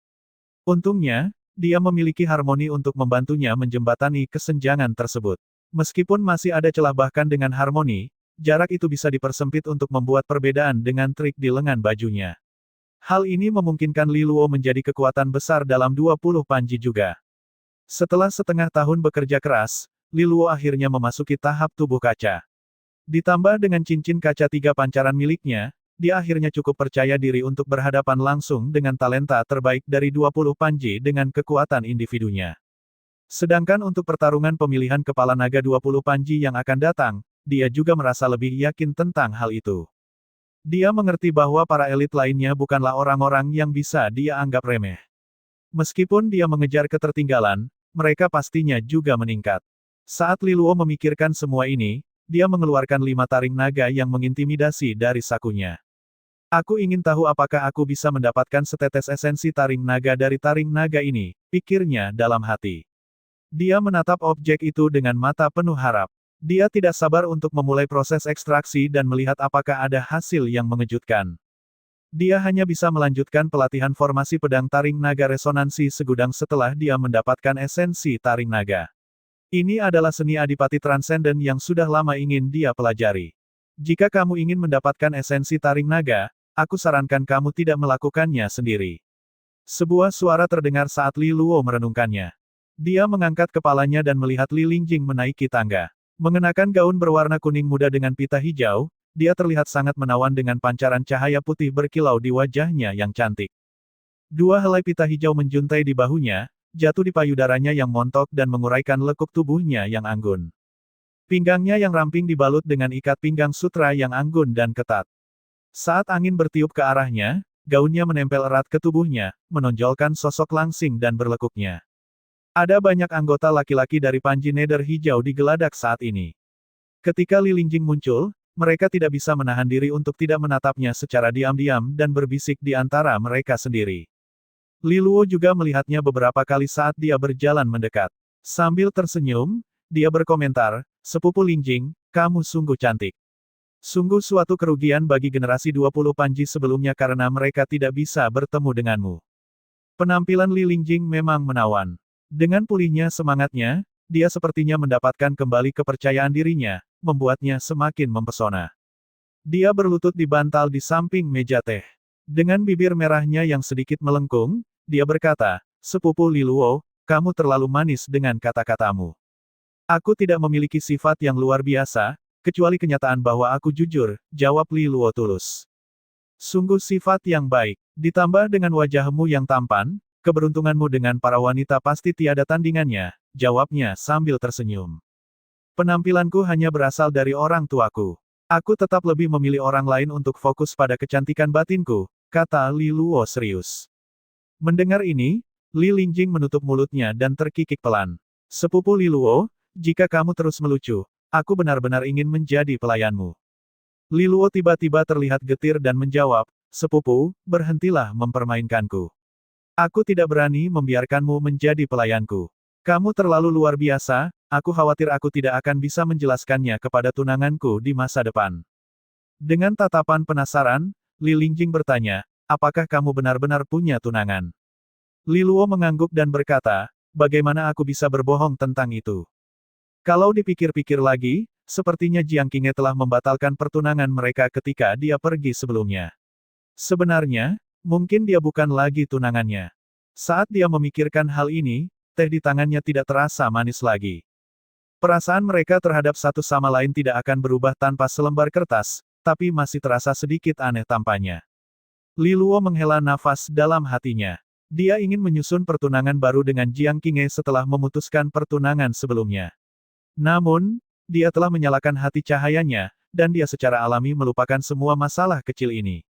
Untungnya, dia memiliki harmoni untuk membantunya menjembatani kesenjangan tersebut. Meskipun masih ada celah bahkan dengan harmoni, jarak itu bisa dipersempit untuk membuat perbedaan dengan trik di lengan bajunya. Hal ini memungkinkan Li Luo menjadi kekuatan besar dalam 20 Panji juga. Setelah setengah tahun bekerja keras, Li Luo akhirnya memasuki tahap tubuh kaca. Ditambah dengan cincin kaca 3 pancaran miliknya, dia akhirnya cukup percaya diri untuk berhadapan langsung dengan talenta terbaik dari 20 Panji dengan kekuatan individunya. Sedangkan untuk pertarungan pemilihan kepala naga 20 Panji yang akan datang, dia juga merasa lebih yakin tentang hal itu. Dia mengerti bahwa para elit lainnya bukanlah orang-orang yang bisa dia anggap remeh. Meskipun dia mengejar ketertinggalan, mereka pastinya juga meningkat. Saat Li Luo memikirkan semua ini, dia mengeluarkan 5 taring naga yang mengintimidasi dari sakunya. Aku ingin tahu apakah aku bisa mendapatkan setetes esensi taring naga dari taring naga ini, pikirnya dalam hati. Dia menatap objek itu dengan mata penuh harap. Dia tidak sabar untuk memulai proses ekstraksi dan melihat apakah ada hasil yang mengejutkan. Dia hanya bisa melanjutkan pelatihan formasi pedang taring naga resonansi segudang setelah dia mendapatkan esensi taring naga. Ini adalah seni adipati transenden yang sudah lama ingin dia pelajari. Jika kamu ingin mendapatkan esensi taring naga, aku sarankan kamu tidak melakukannya sendiri. Sebuah suara terdengar saat Li Luo merenungkannya. Dia mengangkat kepalanya dan melihat Li Lingjing menaiki tangga. Mengenakan gaun berwarna kuning muda dengan pita hijau, dia terlihat sangat menawan dengan pancaran cahaya putih berkilau di wajahnya yang cantik. 2 helai pita hijau menjuntai di bahunya, jatuh di payudaranya yang montok dan menguraikan lekuk tubuhnya yang anggun. Pinggangnya yang ramping dibalut dengan ikat pinggang sutra yang anggun dan ketat. Saat angin bertiup ke arahnya, gaunnya menempel erat ke tubuhnya, menonjolkan sosok langsing dan berlekuknya. Ada banyak anggota laki-laki dari Panji Nether Hijau di geladak saat ini. Ketika Li Lingjing muncul, mereka tidak bisa menahan diri untuk tidak menatapnya secara diam-diam dan berbisik di antara mereka sendiri. Li Luo juga melihatnya beberapa kali saat dia berjalan mendekat. Sambil tersenyum, dia berkomentar, "Sepupu Lingjing, kamu sungguh cantik. Sungguh suatu kerugian bagi generasi 20 Panji sebelumnya karena mereka tidak bisa bertemu denganmu." Penampilan Li Lingjing memang menawan. Dengan pulihnya semangatnya, dia sepertinya mendapatkan kembali kepercayaan dirinya, membuatnya semakin mempesona. Dia berlutut di bantal di samping meja teh. Dengan bibir merahnya yang sedikit melengkung, dia berkata, "Sepupu Li Luo, kamu terlalu manis dengan kata-katamu. Aku tidak memiliki sifat yang luar biasa, kecuali kenyataan bahwa aku jujur," jawab Li Luo tulus. "Sungguh sifat yang baik, ditambah dengan wajahmu yang tampan, keberuntunganmu dengan para wanita pasti tiada tandingannya," jawabnya sambil tersenyum. "Penampilanku hanya berasal dari orang tuaku. Aku tetap lebih memilih orang lain untuk fokus pada kecantikan batinku," kata Li Luo serius. Mendengar ini, Li Lingjing menutup mulutnya dan terkikik pelan. "Sepupu Li Luo, jika kamu terus melucu, aku benar-benar ingin menjadi pelayanmu." Li Luo tiba-tiba terlihat getir dan menjawab, sepupu, berhentilah mempermainkanku. Aku tidak berani membiarkanmu menjadi pelayanku. Kamu terlalu luar biasa, aku khawatir aku tidak akan bisa menjelaskannya kepada tunanganku di masa depan. Dengan tatapan penasaran, Li Lingjing bertanya, apakah kamu benar-benar punya tunangan? Li Luo mengangguk dan berkata, bagaimana aku bisa berbohong tentang itu? Kalau dipikir-pikir lagi, sepertinya Jiang Qinghe telah membatalkan pertunangan mereka ketika dia pergi sebelumnya. Sebenarnya, mungkin dia bukan lagi tunangannya. Saat dia memikirkan hal ini, teh di tangannya tidak terasa manis lagi. Perasaan mereka terhadap satu sama lain tidak akan berubah tanpa selembar kertas, tapi masih terasa sedikit aneh tampaknya. Li Luo menghela nafas dalam hatinya. Dia ingin menyusun pertunangan baru dengan Jiang Qinghe setelah memutuskan pertunangan sebelumnya. Namun, dia telah menyalakan hati cahayanya, dan dia secara alami melupakan semua masalah kecil ini.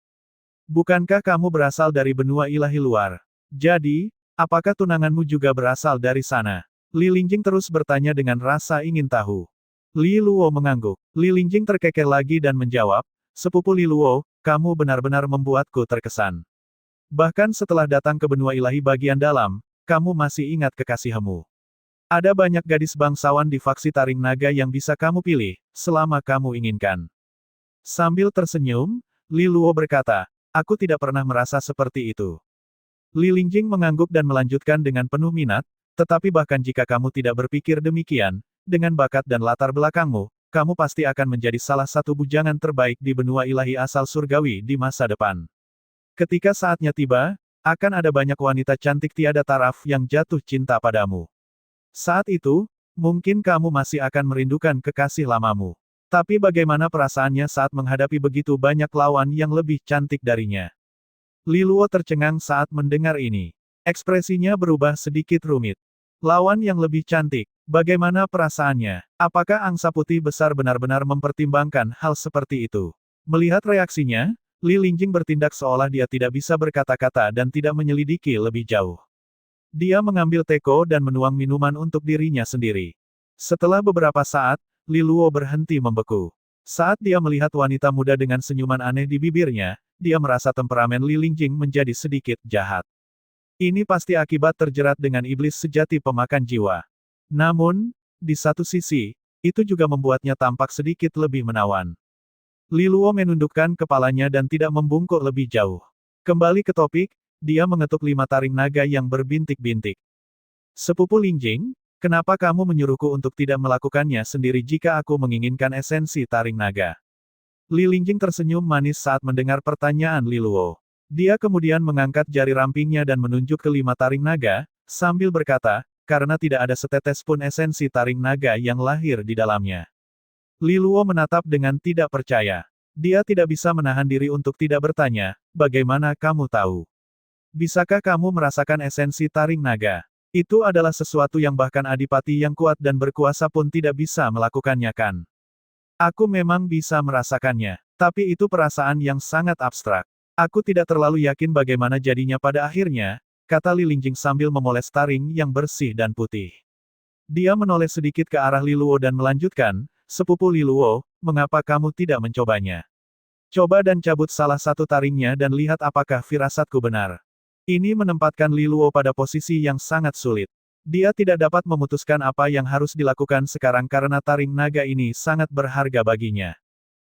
Bukankah kamu berasal dari benua ilahi luar? Jadi, apakah tunanganmu juga berasal dari sana? Li Lingjing terus bertanya dengan rasa ingin tahu. Li Luo mengangguk. Li Lingjing terkekeh lagi dan menjawab, sepupu Li Luo, kamu benar-benar membuatku terkesan. Bahkan setelah datang ke benua ilahi bagian dalam, kamu masih ingat kekasihmu. Ada banyak gadis bangsawan di faksi Taring Naga yang bisa kamu pilih, selama kamu inginkan. Sambil tersenyum, Li Luo berkata, aku tidak pernah merasa seperti itu. Li Lingjing mengangguk dan melanjutkan dengan penuh minat, tetapi bahkan jika kamu tidak berpikir demikian, dengan bakat dan latar belakangmu, kamu pasti akan menjadi salah satu bujangan terbaik di benua ilahi asal surgawi di masa depan. Ketika saatnya tiba, akan ada banyak wanita cantik tiada taraf yang jatuh cinta padamu. Saat itu, mungkin kamu masih akan merindukan kekasih lamamu. Tapi bagaimana perasaannya saat menghadapi begitu banyak lawan yang lebih cantik darinya? Li Luo tercengang saat mendengar ini. Ekspresinya berubah sedikit rumit. Lawan yang lebih cantik, bagaimana perasaannya? Apakah angsa putih besar benar-benar mempertimbangkan hal seperti itu? Melihat reaksinya, Li Lingjing bertindak seolah dia tidak bisa berkata-kata dan tidak menyelidiki lebih jauh. Dia mengambil teko dan menuang minuman untuk dirinya sendiri. Setelah beberapa saat, Li Luo berhenti membeku. Saat dia melihat wanita muda dengan senyuman aneh di bibirnya, dia merasa temperamen Li Lingjing menjadi sedikit jahat. Ini pasti akibat terjerat dengan iblis sejati pemakan jiwa. Namun, di satu sisi, itu juga membuatnya tampak sedikit lebih menawan. Li Luo menundukkan kepalanya dan tidak membungkuk lebih jauh. Kembali ke topik, dia mengetuk 5 taring naga yang berbintik-bintik. Sepupu Lingjing, kenapa kamu menyuruhku untuk tidak melakukannya sendiri jika aku menginginkan esensi taring naga? Li Lingjing tersenyum manis saat mendengar pertanyaan Li Luo. Dia kemudian mengangkat jari rampingnya dan menunjuk ke 5 taring naga, sambil berkata, karena tidak ada setetes pun esensi taring naga yang lahir di dalamnya. Li Luo menatap dengan tidak percaya. Dia tidak bisa menahan diri untuk tidak bertanya, bagaimana kamu tahu? Bisakah kamu merasakan esensi taring naga? Itu adalah sesuatu yang bahkan adipati yang kuat dan berkuasa pun tidak bisa melakukannya kan? Aku memang bisa merasakannya, tapi itu perasaan yang sangat abstrak. Aku tidak terlalu yakin bagaimana jadinya pada akhirnya, kata Li Lingjing sambil memoles taring yang bersih dan putih. Dia menoleh sedikit ke arah Li Luo dan melanjutkan, sepupu Li Luo, mengapa kamu tidak mencobanya? Coba dan cabut salah satu taringnya dan lihat apakah firasatku benar. Ini menempatkan Li Luo pada posisi yang sangat sulit. Dia tidak dapat memutuskan apa yang harus dilakukan sekarang karena taring naga ini sangat berharga baginya.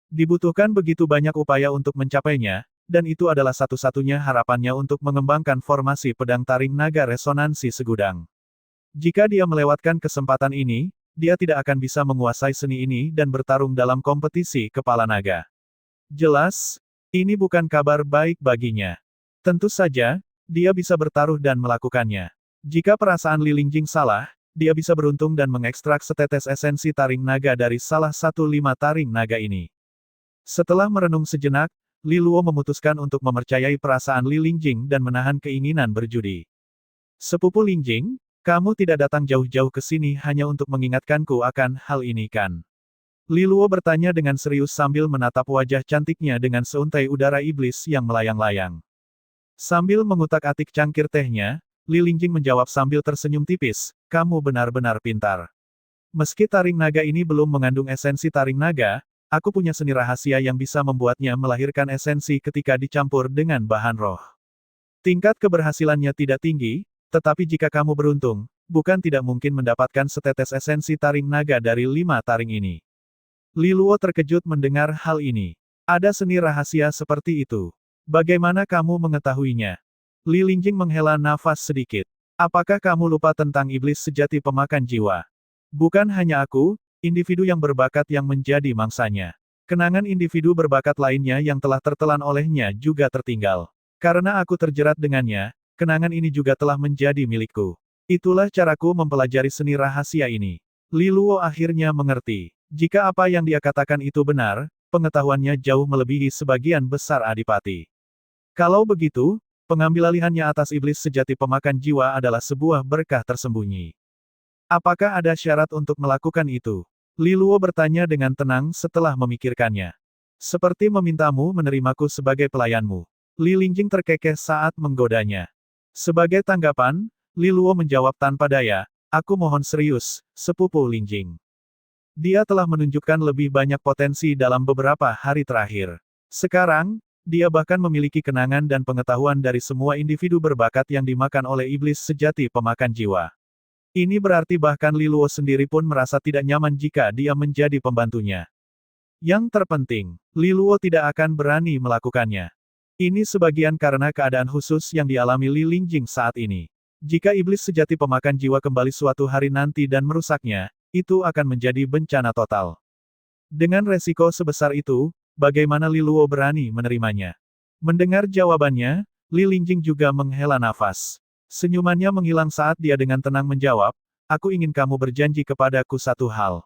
Dibutuhkan begitu banyak upaya untuk mencapainya, dan itu adalah satu-satunya harapannya untuk mengembangkan formasi pedang taring naga resonansi segudang. Jika dia melewatkan kesempatan ini, dia tidak akan bisa menguasai seni ini dan bertarung dalam kompetisi kepala naga. Jelas, ini bukan kabar baik baginya. Tentu saja, dia bisa bertaruh dan melakukannya. Jika perasaan Li Lingjing salah, dia bisa beruntung dan mengekstrak setetes esensi taring naga dari salah satu 5 taring naga ini. Setelah merenung sejenak, Li Luo memutuskan untuk mempercayai perasaan Li Lingjing dan menahan keinginan berjudi. Sepupu Lingjing, kamu tidak datang jauh-jauh ke sini hanya untuk mengingatkanku akan hal ini kan? Li Luo bertanya dengan serius sambil menatap wajah cantiknya dengan seuntai udara iblis yang melayang-layang. Sambil mengutak-atik cangkir tehnya, Li Lingjing menjawab sambil tersenyum tipis, kamu benar-benar pintar. Meski taring naga ini belum mengandung esensi taring naga, aku punya seni rahasia yang bisa membuatnya melahirkan esensi ketika dicampur dengan bahan roh. Tingkat keberhasilannya tidak tinggi, tetapi jika kamu beruntung, bukan tidak mungkin mendapatkan setetes esensi taring naga dari 5 taring ini. Li Luo terkejut mendengar hal ini. Ada seni rahasia seperti itu. Bagaimana kamu mengetahuinya? Li Lingjing menghela nafas sedikit. Apakah kamu lupa tentang iblis sejati pemakan jiwa? Bukan hanya aku, individu yang berbakat yang menjadi mangsanya. Kenangan individu berbakat lainnya yang telah tertelan olehnya juga tertinggal. Karena aku terjerat dengannya, kenangan ini juga telah menjadi milikku. Itulah caraku mempelajari seni rahasia ini. Li Luo akhirnya mengerti. Jika apa yang dia katakan itu benar, pengetahuannya jauh melebihi sebagian besar adipati. Kalau begitu, pengambil alihannya atas iblis sejati pemakan jiwa adalah sebuah berkah tersembunyi. Apakah ada syarat untuk melakukan itu? Li Luo bertanya dengan tenang setelah memikirkannya. Seperti memintamu menerimaku sebagai pelayanmu. Li Lingjing terkekeh saat menggodanya. Sebagai tanggapan, Li Luo menjawab tanpa daya, aku mohon serius, sepupu Lingjing. Dia telah menunjukkan lebih banyak potensi dalam beberapa hari terakhir. Sekarang, dia bahkan memiliki kenangan dan pengetahuan dari semua individu berbakat yang dimakan oleh iblis sejati pemakan jiwa. Ini berarti bahkan Li Luo sendiri pun merasa tidak nyaman jika dia menjadi pembantunya. Yang terpenting, Li Luo tidak akan berani melakukannya. Ini sebagian karena keadaan khusus yang dialami Li Lingjing saat ini. Jika iblis sejati pemakan jiwa kembali suatu hari nanti dan merusaknya, itu akan menjadi bencana total. Dengan resiko sebesar itu, bagaimana Li Luo berani menerimanya? Mendengar jawabannya, Li Lingjing juga menghela nafas. Senyumannya menghilang saat dia dengan tenang menjawab, aku ingin kamu berjanji kepadaku satu hal.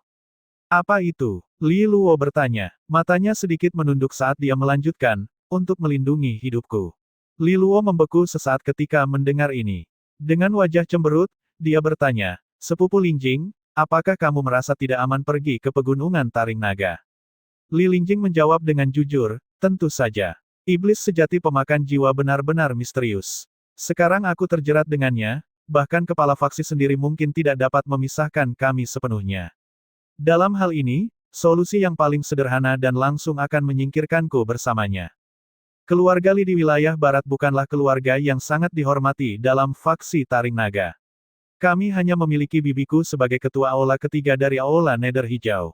Apa itu? Li Luo bertanya. Matanya sedikit menunduk saat dia melanjutkan, untuk melindungi hidupku. Li Luo membeku sesaat ketika mendengar ini. Dengan wajah cemberut, dia bertanya, sepupu Lingjing, apakah kamu merasa tidak aman pergi ke pegunungan Taring Naga? Li Lingjing menjawab dengan jujur, tentu saja. Iblis sejati pemakan jiwa benar-benar misterius. Sekarang aku terjerat dengannya, bahkan kepala faksi sendiri mungkin tidak dapat memisahkan kami sepenuhnya. Dalam hal ini, solusi yang paling sederhana dan langsung akan menyingkirkanku bersamanya. Keluarga Li di wilayah barat bukanlah keluarga yang sangat dihormati dalam faksi Taring Naga. Kami hanya memiliki bibiku sebagai ketua aula ketiga dari aula Nether Hijau.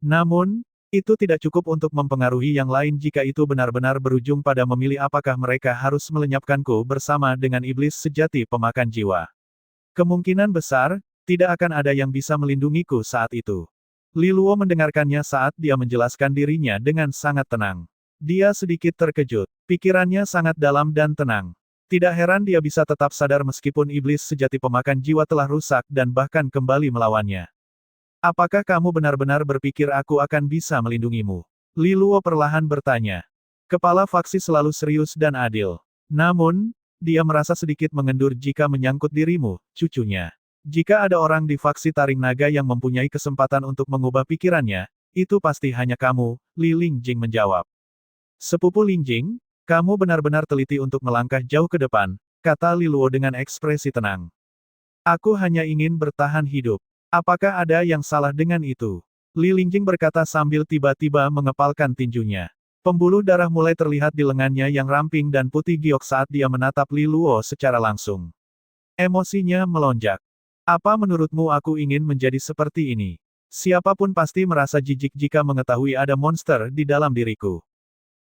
Namun, itu tidak cukup untuk mempengaruhi yang lain jika itu benar-benar berujung pada memilih apakah mereka harus melenyapkanku bersama dengan iblis sejati pemakan jiwa. Kemungkinan besar, tidak akan ada yang bisa melindungiku saat itu. Li Luo mendengarkannya saat dia menjelaskan dirinya dengan sangat tenang. Dia sedikit terkejut. Pikirannya sangat dalam dan tenang. Tidak heran dia bisa tetap sadar meskipun iblis sejati pemakan jiwa telah rusak dan bahkan kembali melawannya. Apakah kamu benar-benar berpikir aku akan bisa melindungimu? Li Luo perlahan bertanya. Kepala faksi selalu serius dan adil. Namun, dia merasa sedikit mengendur jika menyangkut dirimu, cucunya. Jika ada orang di faksi Taring Naga yang mempunyai kesempatan untuk mengubah pikirannya, itu pasti hanya kamu, Li Lingjing menjawab. Sepupu Lingjing, kamu benar-benar teliti untuk melangkah jauh ke depan, kata Li Luo dengan ekspresi tenang. Aku hanya ingin bertahan hidup. Apakah ada yang salah dengan itu? Li Lingjing berkata sambil tiba-tiba mengepalkan tinjunya. Pembuluh darah mulai terlihat di lengannya yang ramping dan putih giok saat dia menatap Li Luo secara langsung. Emosinya melonjak. Apa menurutmu aku ingin menjadi seperti ini? Siapapun pasti merasa jijik jika mengetahui ada monster di dalam diriku.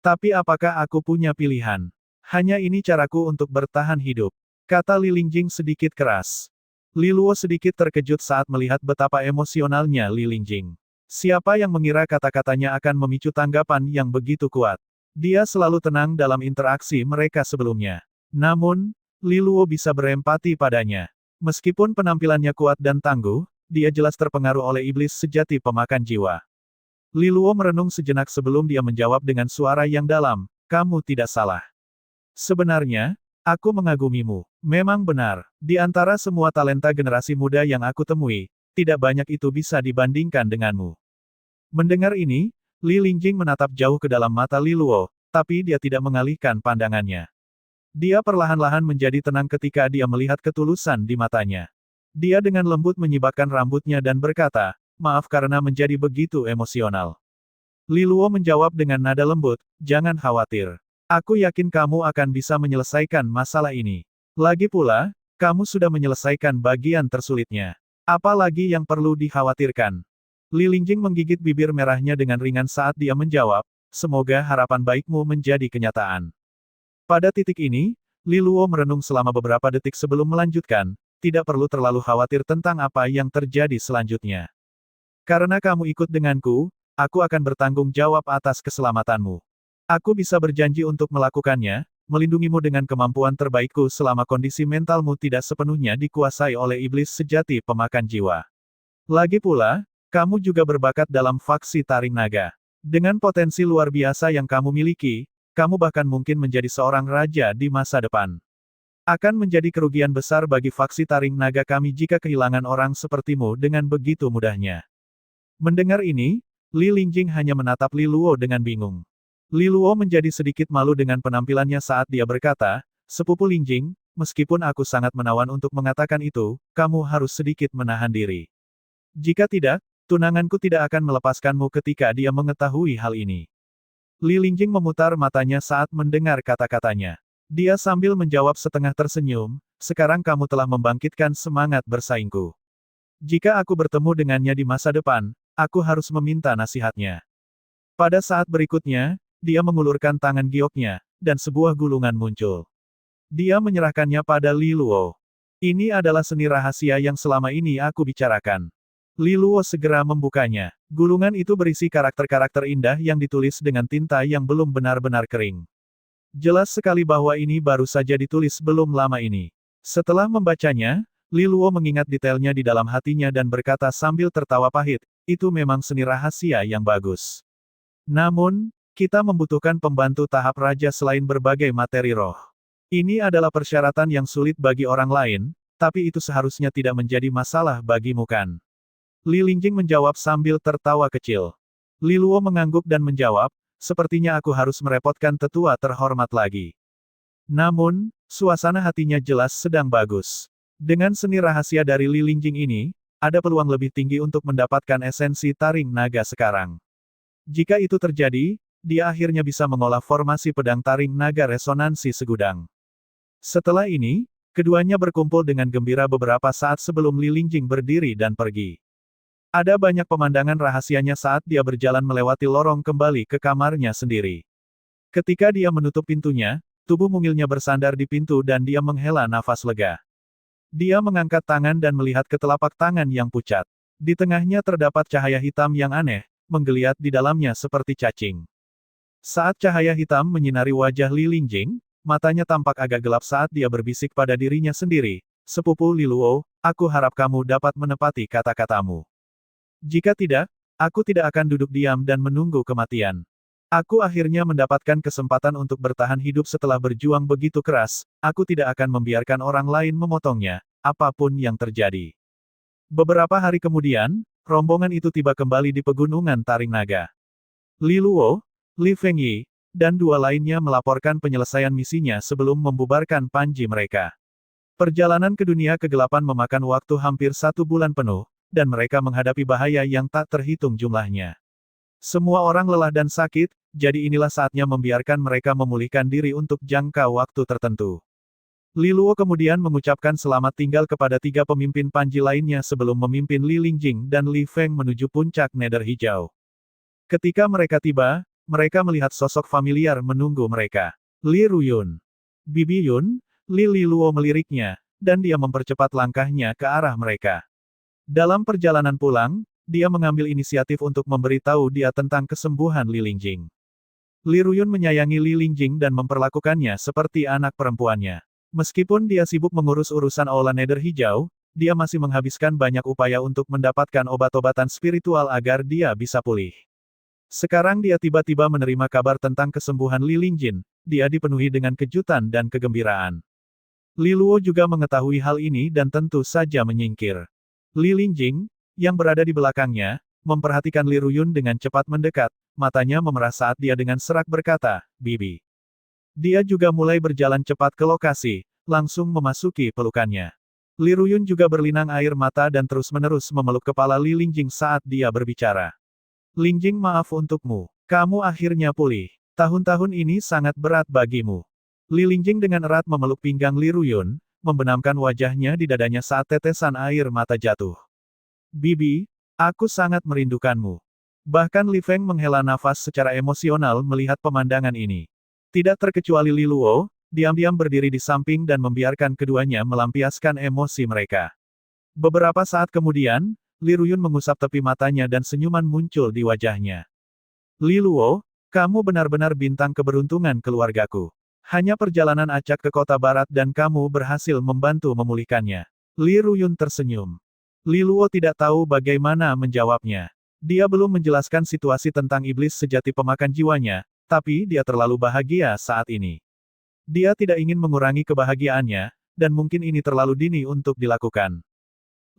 Tapi apakah aku punya pilihan? Hanya ini caraku untuk bertahan hidup, kata Li Lingjing sedikit keras. Li Luo sedikit terkejut saat melihat betapa emosionalnya Li Lingjing. Siapa yang mengira kata-katanya akan memicu tanggapan yang begitu kuat? Dia selalu tenang dalam interaksi mereka sebelumnya. Namun, Li Luo bisa berempati padanya. Meskipun penampilannya kuat dan tangguh, dia jelas terpengaruh oleh iblis sejati pemakan jiwa. Li Luo merenung sejenak sebelum dia menjawab dengan suara yang dalam, kamu tidak salah. Sebenarnya, aku mengagumimu. Memang benar, di antara semua talenta generasi muda yang aku temui, tidak banyak itu bisa dibandingkan denganmu. Mendengar ini, Li Lingjing menatap jauh ke dalam mata Li Luo, tapi dia tidak mengalihkan pandangannya. Dia perlahan-lahan menjadi tenang ketika dia melihat ketulusan di matanya. Dia dengan lembut menyibakkan rambutnya dan berkata, maaf karena menjadi begitu emosional. Li Luo menjawab dengan nada lembut, jangan khawatir. Aku yakin kamu akan bisa menyelesaikan masalah ini. Lagi pula, kamu sudah menyelesaikan bagian tersulitnya. Apa lagi yang perlu dikhawatirkan? Li Lingjing menggigit bibir merahnya dengan ringan saat dia menjawab, semoga harapan baikmu menjadi kenyataan. Pada titik ini, Li Luo merenung selama beberapa detik sebelum melanjutkan, tidak perlu terlalu khawatir tentang apa yang terjadi selanjutnya. Karena kamu ikut denganku, aku akan bertanggung jawab atas keselamatanmu. Aku bisa berjanji untuk melakukannya, melindungimu dengan kemampuan terbaikku selama kondisi mentalmu tidak sepenuhnya dikuasai oleh iblis sejati pemakan jiwa. Lagi pula, kamu juga berbakat dalam faksi Taring Naga. Dengan potensi luar biasa yang kamu miliki, kamu bahkan mungkin menjadi seorang raja di masa depan. Akan menjadi kerugian besar bagi faksi Taring Naga kami jika kehilangan orang sepertimu dengan begitu mudahnya. Mendengar ini, Li Lingjing hanya menatap Li Luo dengan bingung. Li Luo menjadi sedikit malu dengan penampilannya saat dia berkata, Sepupu Lingjing, meskipun aku sangat menawan untuk mengatakan itu, kamu harus sedikit menahan diri. Jika tidak, tunanganku tidak akan melepaskanmu ketika dia mengetahui hal ini. Li Lingjing memutar matanya saat mendengar kata-katanya. Dia sambil menjawab setengah tersenyum, sekarang kamu telah membangkitkan semangat bersaingku. Jika aku bertemu dengannya di masa depan, aku harus meminta nasihatnya. Pada saat berikutnya, dia mengulurkan tangan gioknya, dan sebuah gulungan muncul. Dia menyerahkannya pada Li Luo. Ini adalah seni rahasia yang selama ini aku bicarakan. Li Luo segera membukanya. Gulungan itu berisi karakter-karakter indah yang ditulis dengan tinta yang belum benar-benar kering. Jelas sekali bahwa ini baru saja ditulis belum lama ini. Setelah membacanya, Li Luo mengingat detailnya di dalam hatinya dan berkata sambil tertawa pahit, itu memang seni rahasia yang bagus. Namun, kita membutuhkan pembantu tahap raja selain berbagai materi roh. Ini adalah persyaratan yang sulit bagi orang lain, tapi itu seharusnya tidak menjadi masalah bagimu kan? Li Lingjing menjawab sambil tertawa kecil. Li Luo mengangguk dan menjawab, sepertinya aku harus merepotkan tetua terhormat lagi. Namun, suasana hatinya jelas sedang bagus. Dengan seni rahasia dari Li Lingjing ini, ada peluang lebih tinggi untuk mendapatkan esensi Taring Naga sekarang. Jika itu terjadi, dia akhirnya bisa mengolah formasi pedang Taring Naga resonansi segudang. Setelah ini, keduanya berkumpul dengan gembira beberapa saat sebelum Li Lingjing berdiri dan pergi. Ada banyak pemandangan rahasianya saat dia berjalan melewati lorong kembali ke kamarnya sendiri. Ketika dia menutup pintunya, tubuh mungilnya bersandar di pintu dan dia menghela nafas lega. Dia mengangkat tangan dan melihat ke telapak tangan yang pucat. Di tengahnya terdapat cahaya hitam yang aneh, menggeliat di dalamnya seperti cacing. Saat cahaya hitam menyinari wajah Li Lingjing, matanya tampak agak gelap saat dia berbisik pada dirinya sendiri, Sepupu Li Luo, aku harap kamu dapat menepati kata-katamu. Jika tidak, aku tidak akan duduk diam dan menunggu kematian. Aku akhirnya mendapatkan kesempatan untuk bertahan hidup setelah berjuang begitu keras, aku tidak akan membiarkan orang lain memotongnya, apapun yang terjadi. Beberapa hari kemudian, rombongan itu tiba kembali di pegunungan Taring Naga. Li Luo, Li Fengyi, dan dua lainnya melaporkan penyelesaian misinya sebelum membubarkan panji mereka. Perjalanan ke dunia kegelapan memakan waktu hampir 1 bulan penuh, dan mereka menghadapi bahaya yang tak terhitung jumlahnya. Semua orang lelah dan sakit, jadi inilah saatnya membiarkan mereka memulihkan diri untuk jangka waktu tertentu. Li Luo kemudian mengucapkan selamat tinggal kepada 3 pemimpin panji lainnya sebelum memimpin Li Lingjing dan Li Feng menuju puncak Nether Hijau. Ketika mereka tiba, mereka melihat sosok familiar menunggu mereka. Li Ruyun. Bibi Yun, Li Luo meliriknya, dan dia mempercepat langkahnya ke arah mereka. Dalam perjalanan pulang, dia mengambil inisiatif untuk memberitahu dia tentang kesembuhan Li Lingjing. Li Ruyun menyayangi Li Lingjing dan memperlakukannya seperti anak perempuannya. Meskipun dia sibuk mengurus urusan Aula Nether Hijau, dia masih menghabiskan banyak upaya untuk mendapatkan obat-obatan spiritual agar dia bisa pulih. Sekarang dia tiba-tiba menerima kabar tentang kesembuhan Li Lingjing, dia dipenuhi dengan kejutan dan kegembiraan. Li Luo juga mengetahui hal ini dan tentu saja menyingkir. Li Lingjing, yang berada di belakangnya, memperhatikan Li Ruyun dengan cepat mendekat, matanya memerah saat dia dengan serak berkata, Bibi. Dia juga mulai berjalan cepat ke lokasi, langsung memasuki pelukannya. Li Ruyun juga berlinang air mata dan terus-menerus memeluk kepala Li Lingjing saat dia berbicara. Lingjing, maaf untukmu. Kamu akhirnya pulih. Tahun-tahun ini sangat berat bagimu. Li Lingjing dengan erat memeluk pinggang Li Ruyun, membenamkan wajahnya di dadanya saat tetesan air mata jatuh. Bibi, aku sangat merindukanmu. Bahkan Li Feng menghela nafas secara emosional melihat pemandangan ini. Tidak terkecuali Li Luo, diam-diam berdiri di samping dan membiarkan keduanya melampiaskan emosi mereka. Beberapa saat kemudian, Li Ruyun mengusap tepi matanya dan senyuman muncul di wajahnya. Li Luo, kamu benar-benar bintang keberuntungan keluargaku. Hanya perjalanan acak ke kota barat dan kamu berhasil membantu memulihkannya. Li Ruyun tersenyum. Li Luo tidak tahu bagaimana menjawabnya. Dia belum menjelaskan situasi tentang iblis sejati pemakan jiwanya, tapi dia terlalu bahagia saat ini. Dia tidak ingin mengurangi kebahagiaannya, dan mungkin ini terlalu dini untuk dilakukan.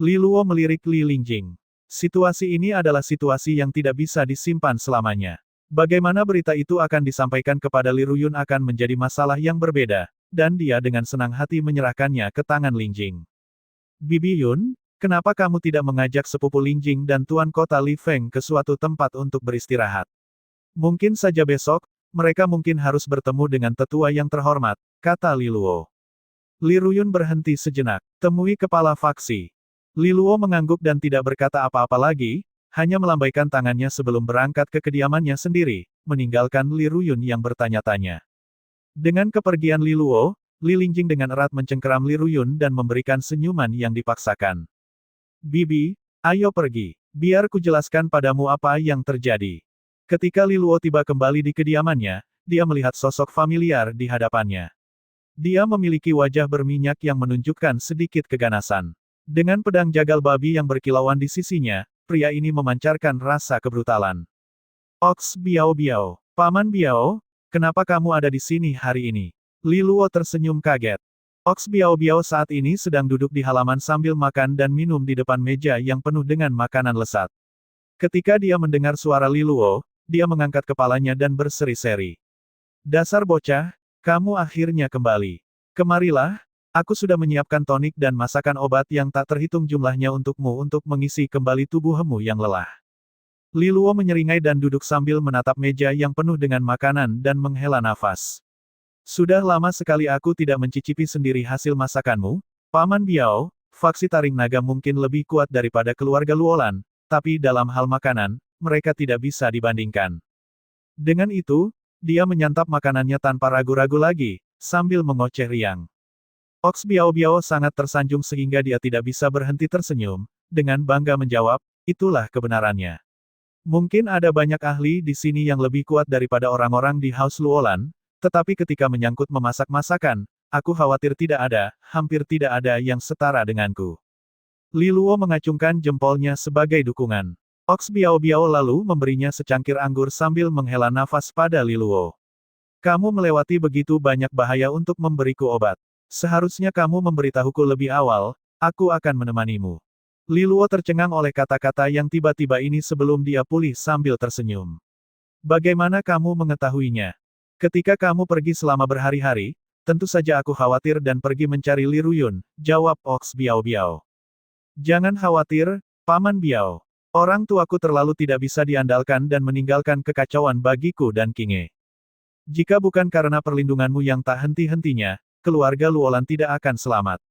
Li Luo melirik Li Lingjing. Situasi ini adalah situasi yang tidak bisa disimpan selamanya. Bagaimana berita itu akan disampaikan kepada Li Ruyun akan menjadi masalah yang berbeda, dan dia dengan senang hati menyerahkannya ke tangan Lingjing. Bibi Yun, kenapa kamu tidak mengajak sepupu Lingjing dan tuan kota Li Feng ke suatu tempat untuk beristirahat? Mungkin saja besok, mereka mungkin harus bertemu dengan tetua yang terhormat, kata Li Luo. Li Ruyun berhenti sejenak, temui kepala faksi. Li Luo mengangguk dan tidak berkata apa-apa lagi, hanya melambaikan tangannya sebelum berangkat ke kediamannya sendiri, meninggalkan Li Ruyun yang bertanya-tanya. Dengan kepergian Li Luo, Li Lingjing dengan erat mencengkeram Li Ruyun dan memberikan senyuman yang dipaksakan. Bibi, ayo pergi. Biar kujelaskan padamu apa yang terjadi. Ketika Li Luo tiba kembali di kediamannya, dia melihat sosok familiar di hadapannya. Dia memiliki wajah berminyak yang menunjukkan sedikit keganasan. Dengan pedang jagal babi yang berkilauan di sisinya, pria ini memancarkan rasa kebrutalan. Ox Biao Biao, Paman Biao, kenapa kamu ada di sini hari ini? Li Luo tersenyum kaget. Ox Biao Biao saat ini sedang duduk di halaman sambil makan dan minum di depan meja yang penuh dengan makanan lesat. Ketika dia mendengar suara Li Luo, dia mengangkat kepalanya dan berseri-seri. Dasar bocah, kamu akhirnya kembali. Kemarilah, aku sudah menyiapkan tonik dan masakan obat yang tak terhitung jumlahnya untukmu untuk mengisi kembali tubuhmu yang lelah. Li Luo menyeringai dan duduk sambil menatap meja yang penuh dengan makanan dan menghela nafas. Sudah lama sekali aku tidak mencicipi sendiri hasil masakanmu, Paman Biao. Faksi Taring Naga mungkin lebih kuat daripada keluarga Luolan, tapi dalam hal makanan, mereka tidak bisa dibandingkan. Dengan itu, dia menyantap makanannya tanpa ragu-ragu lagi, sambil mengoceh riang. Ox Biao Biao sangat tersanjung sehingga dia tidak bisa berhenti tersenyum, dengan bangga menjawab, itulah kebenarannya. Mungkin ada banyak ahli di sini yang lebih kuat daripada orang-orang di House Luolan, tetapi ketika menyangkut memasak masakan, aku khawatir hampir tidak ada yang setara denganku. Li Luo mengacungkan jempolnya sebagai dukungan. Ox Biao Biao lalu memberinya secangkir anggur sambil menghela nafas pada Li Luo. Kamu melewati begitu banyak bahaya untuk memberiku obat. Seharusnya kamu memberitahuku lebih awal, aku akan menemanimu. Li Luo tercengang oleh kata-kata yang tiba-tiba ini sebelum dia pulih sambil tersenyum. Bagaimana kamu mengetahuinya? Ketika kamu pergi selama berhari-hari, tentu saja aku khawatir dan pergi mencari Li Ruyun, jawab Ox Biao Biao. Jangan khawatir, Paman Biao. Orang tuaku terlalu tidak bisa diandalkan dan meninggalkan kekacauan bagiku dan Kinge. Jika bukan karena perlindunganmu yang tak henti-hentinya, keluarga Luolan tidak akan selamat.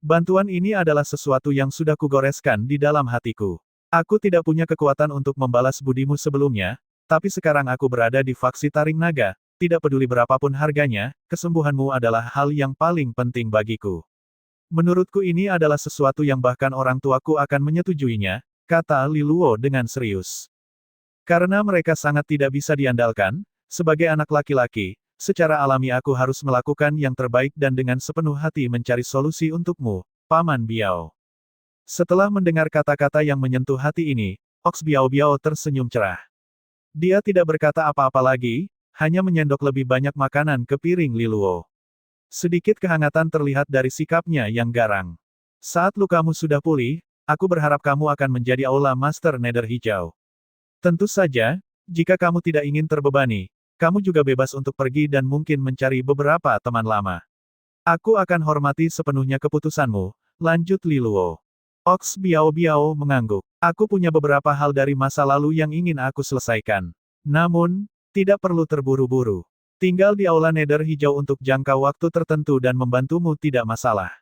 Bantuan ini adalah sesuatu yang sudah kugoreskan di dalam hatiku. Aku tidak punya kekuatan untuk membalas budimu sebelumnya, tapi sekarang aku berada di faksi Taring Naga, tidak peduli berapapun harganya, kesembuhanmu adalah hal yang paling penting bagiku. Menurutku ini adalah sesuatu yang bahkan orang tuaku akan menyetujuinya, kata Li Luo dengan serius. Karena mereka sangat tidak bisa diandalkan, sebagai anak laki-laki, secara alami aku harus melakukan yang terbaik dan dengan sepenuh hati mencari solusi untukmu, Paman Biao. Setelah mendengar kata-kata yang menyentuh hati ini, Ox Biao Biao tersenyum cerah. Dia tidak berkata apa-apa lagi, hanya menyendok lebih banyak makanan ke piring Li Luo. Sedikit kehangatan terlihat dari sikapnya yang garang. Saat lukamu sudah pulih, aku berharap kamu akan menjadi Aula Master Nether Hijau. Tentu saja, jika kamu tidak ingin terbebani, kamu juga bebas untuk pergi dan mungkin mencari beberapa teman lama. Aku akan hormati sepenuhnya keputusanmu, lanjut Li Luo. Ox Biao Biao mengangguk. Aku punya beberapa hal dari masa lalu yang ingin aku selesaikan. Namun, tidak perlu terburu-buru. Tinggal di Aula Nether Hijau untuk jangka waktu tertentu dan membantumu tidak masalah.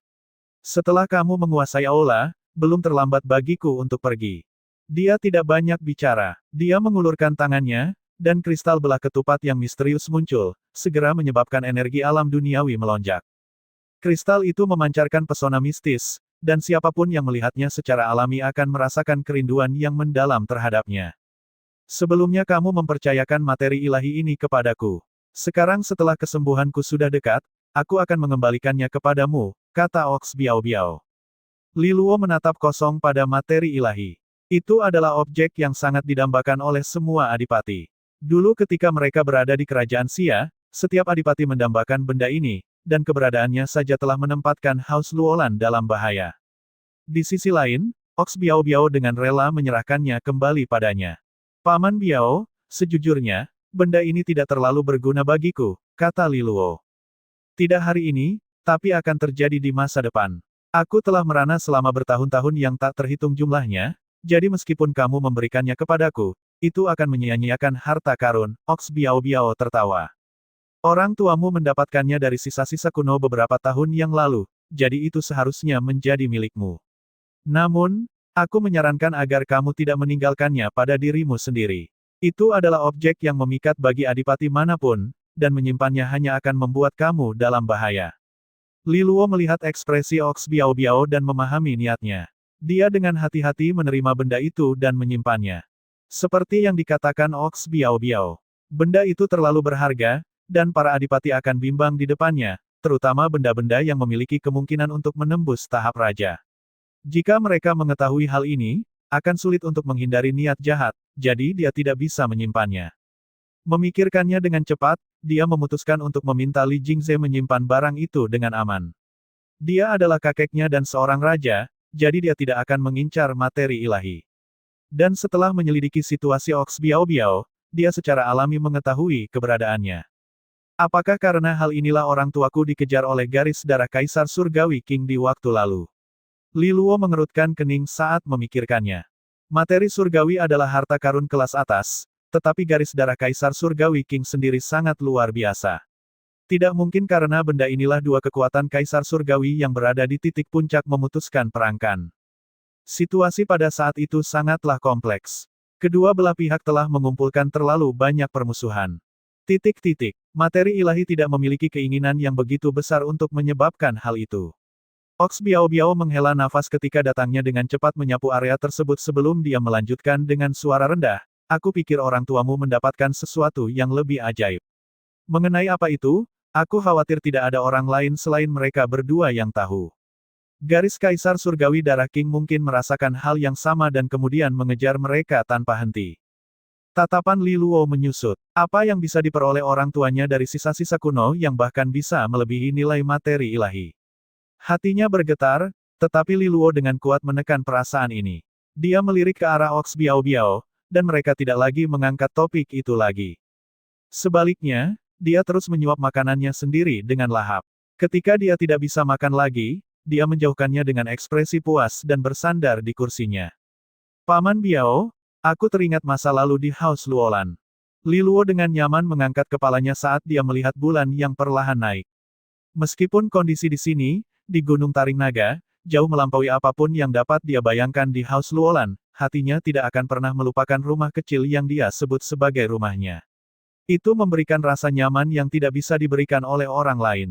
Setelah kamu menguasai Aula, belum terlambat bagiku untuk pergi. Dia tidak banyak bicara. Dia mengulurkan tangannya, dan kristal belah ketupat yang misterius muncul, segera menyebabkan energi alam duniawi melonjak. Kristal itu memancarkan pesona mistis, dan siapapun yang melihatnya secara alami akan merasakan kerinduan yang mendalam terhadapnya. Sebelumnya kamu mempercayakan materi ilahi ini kepadaku. Sekarang setelah kesembuhanku sudah dekat, aku akan mengembalikannya kepadamu, kata Ox Biao Biao. Li Luo menatap kosong pada materi ilahi. Itu adalah objek yang sangat didambakan oleh semua adipati. Dulu ketika mereka berada di kerajaan Xia, setiap adipati mendambakan benda ini, dan keberadaannya saja telah menempatkan House Luolan dalam bahaya. Di sisi lain, Ox Biao Biao dengan rela menyerahkannya kembali padanya. Paman Biao, sejujurnya, benda ini tidak terlalu berguna bagiku, kata Li Luo. Tidak hari ini, tapi akan terjadi di masa depan. Aku telah merana selama bertahun-tahun yang tak terhitung jumlahnya, jadi meskipun kamu memberikannya kepadaku, itu akan menyia-nyiakan harta karun, Ox Biao Biao tertawa. Orang tuamu mendapatkannya dari sisa-sisa kuno beberapa tahun yang lalu, jadi itu seharusnya menjadi milikmu. Namun, aku menyarankan agar kamu tidak meninggalkannya pada dirimu sendiri. Itu adalah objek yang memikat bagi adipati manapun, dan menyimpannya hanya akan membuat kamu dalam bahaya. Li Luo melihat ekspresi Ox Biao Biao dan memahami niatnya. Dia dengan hati-hati menerima benda itu dan menyimpannya. Seperti yang dikatakan Ox Biao Biao. Benda itu terlalu berharga, dan para adipati akan bimbang di depannya, terutama benda-benda yang memiliki kemungkinan untuk menembus tahap raja. Jika mereka mengetahui hal ini, akan sulit untuk menghindari niat jahat, jadi dia tidak bisa menyimpannya. Memikirkannya dengan cepat, dia memutuskan untuk meminta Li Jingze menyimpan barang itu dengan aman. Dia adalah kakeknya dan seorang raja, jadi dia tidak akan mengincar materi ilahi. Dan setelah menyelidiki situasi Ox Biao Biao, dia secara alami mengetahui keberadaannya. Apakah karena hal inilah orang tuaku dikejar oleh garis darah Kaisar Surgawi King di waktu lalu? Li Luo mengerutkan kening saat memikirkannya. Materi surgawi adalah harta karun kelas atas, tetapi garis darah Kaisar Surgawi King sendiri sangat luar biasa. Tidak mungkin karena benda inilah dua kekuatan Kaisar Surgawi yang berada di titik puncak memutuskan perangkan. Situasi pada saat itu sangatlah kompleks. Kedua belah pihak telah mengumpulkan terlalu banyak permusuhan. Materi ilahi tidak memiliki keinginan yang begitu besar untuk menyebabkan hal itu. Ox Biao Biao menghela nafas ketika datangnya dengan cepat menyapu area tersebut sebelum dia melanjutkan dengan suara rendah. Aku pikir orang tuamu mendapatkan sesuatu yang lebih ajaib. Mengenai apa itu, aku khawatir tidak ada orang lain selain mereka berdua yang tahu. Garis Kaisar Surgawi Darah King mungkin merasakan hal yang sama dan kemudian mengejar mereka tanpa henti. Tatapan Li Luo menyusut. Apa yang bisa diperoleh orang tuanya dari sisa-sisa kuno yang bahkan bisa melebihi nilai materi ilahi. Hatinya bergetar, tetapi Li Luo dengan kuat menekan perasaan ini. Dia melirik ke arah Ox Biao Biao, dan mereka tidak lagi mengangkat topik itu lagi. Sebaliknya, dia terus menyuap makanannya sendiri dengan lahap. Ketika dia tidak bisa makan lagi, dia menjauhkannya dengan ekspresi puas dan bersandar di kursinya. Paman Biao, aku teringat masa lalu di House Luolan. Li Luo dengan nyaman mengangkat kepalanya saat dia melihat bulan yang perlahan naik. Meskipun kondisi di sini, di Gunung Taring Naga, jauh melampaui apapun yang dapat dia bayangkan di House Luolan, hatinya tidak akan pernah melupakan rumah kecil yang dia sebut sebagai rumahnya. Itu memberikan rasa nyaman yang tidak bisa diberikan oleh orang lain.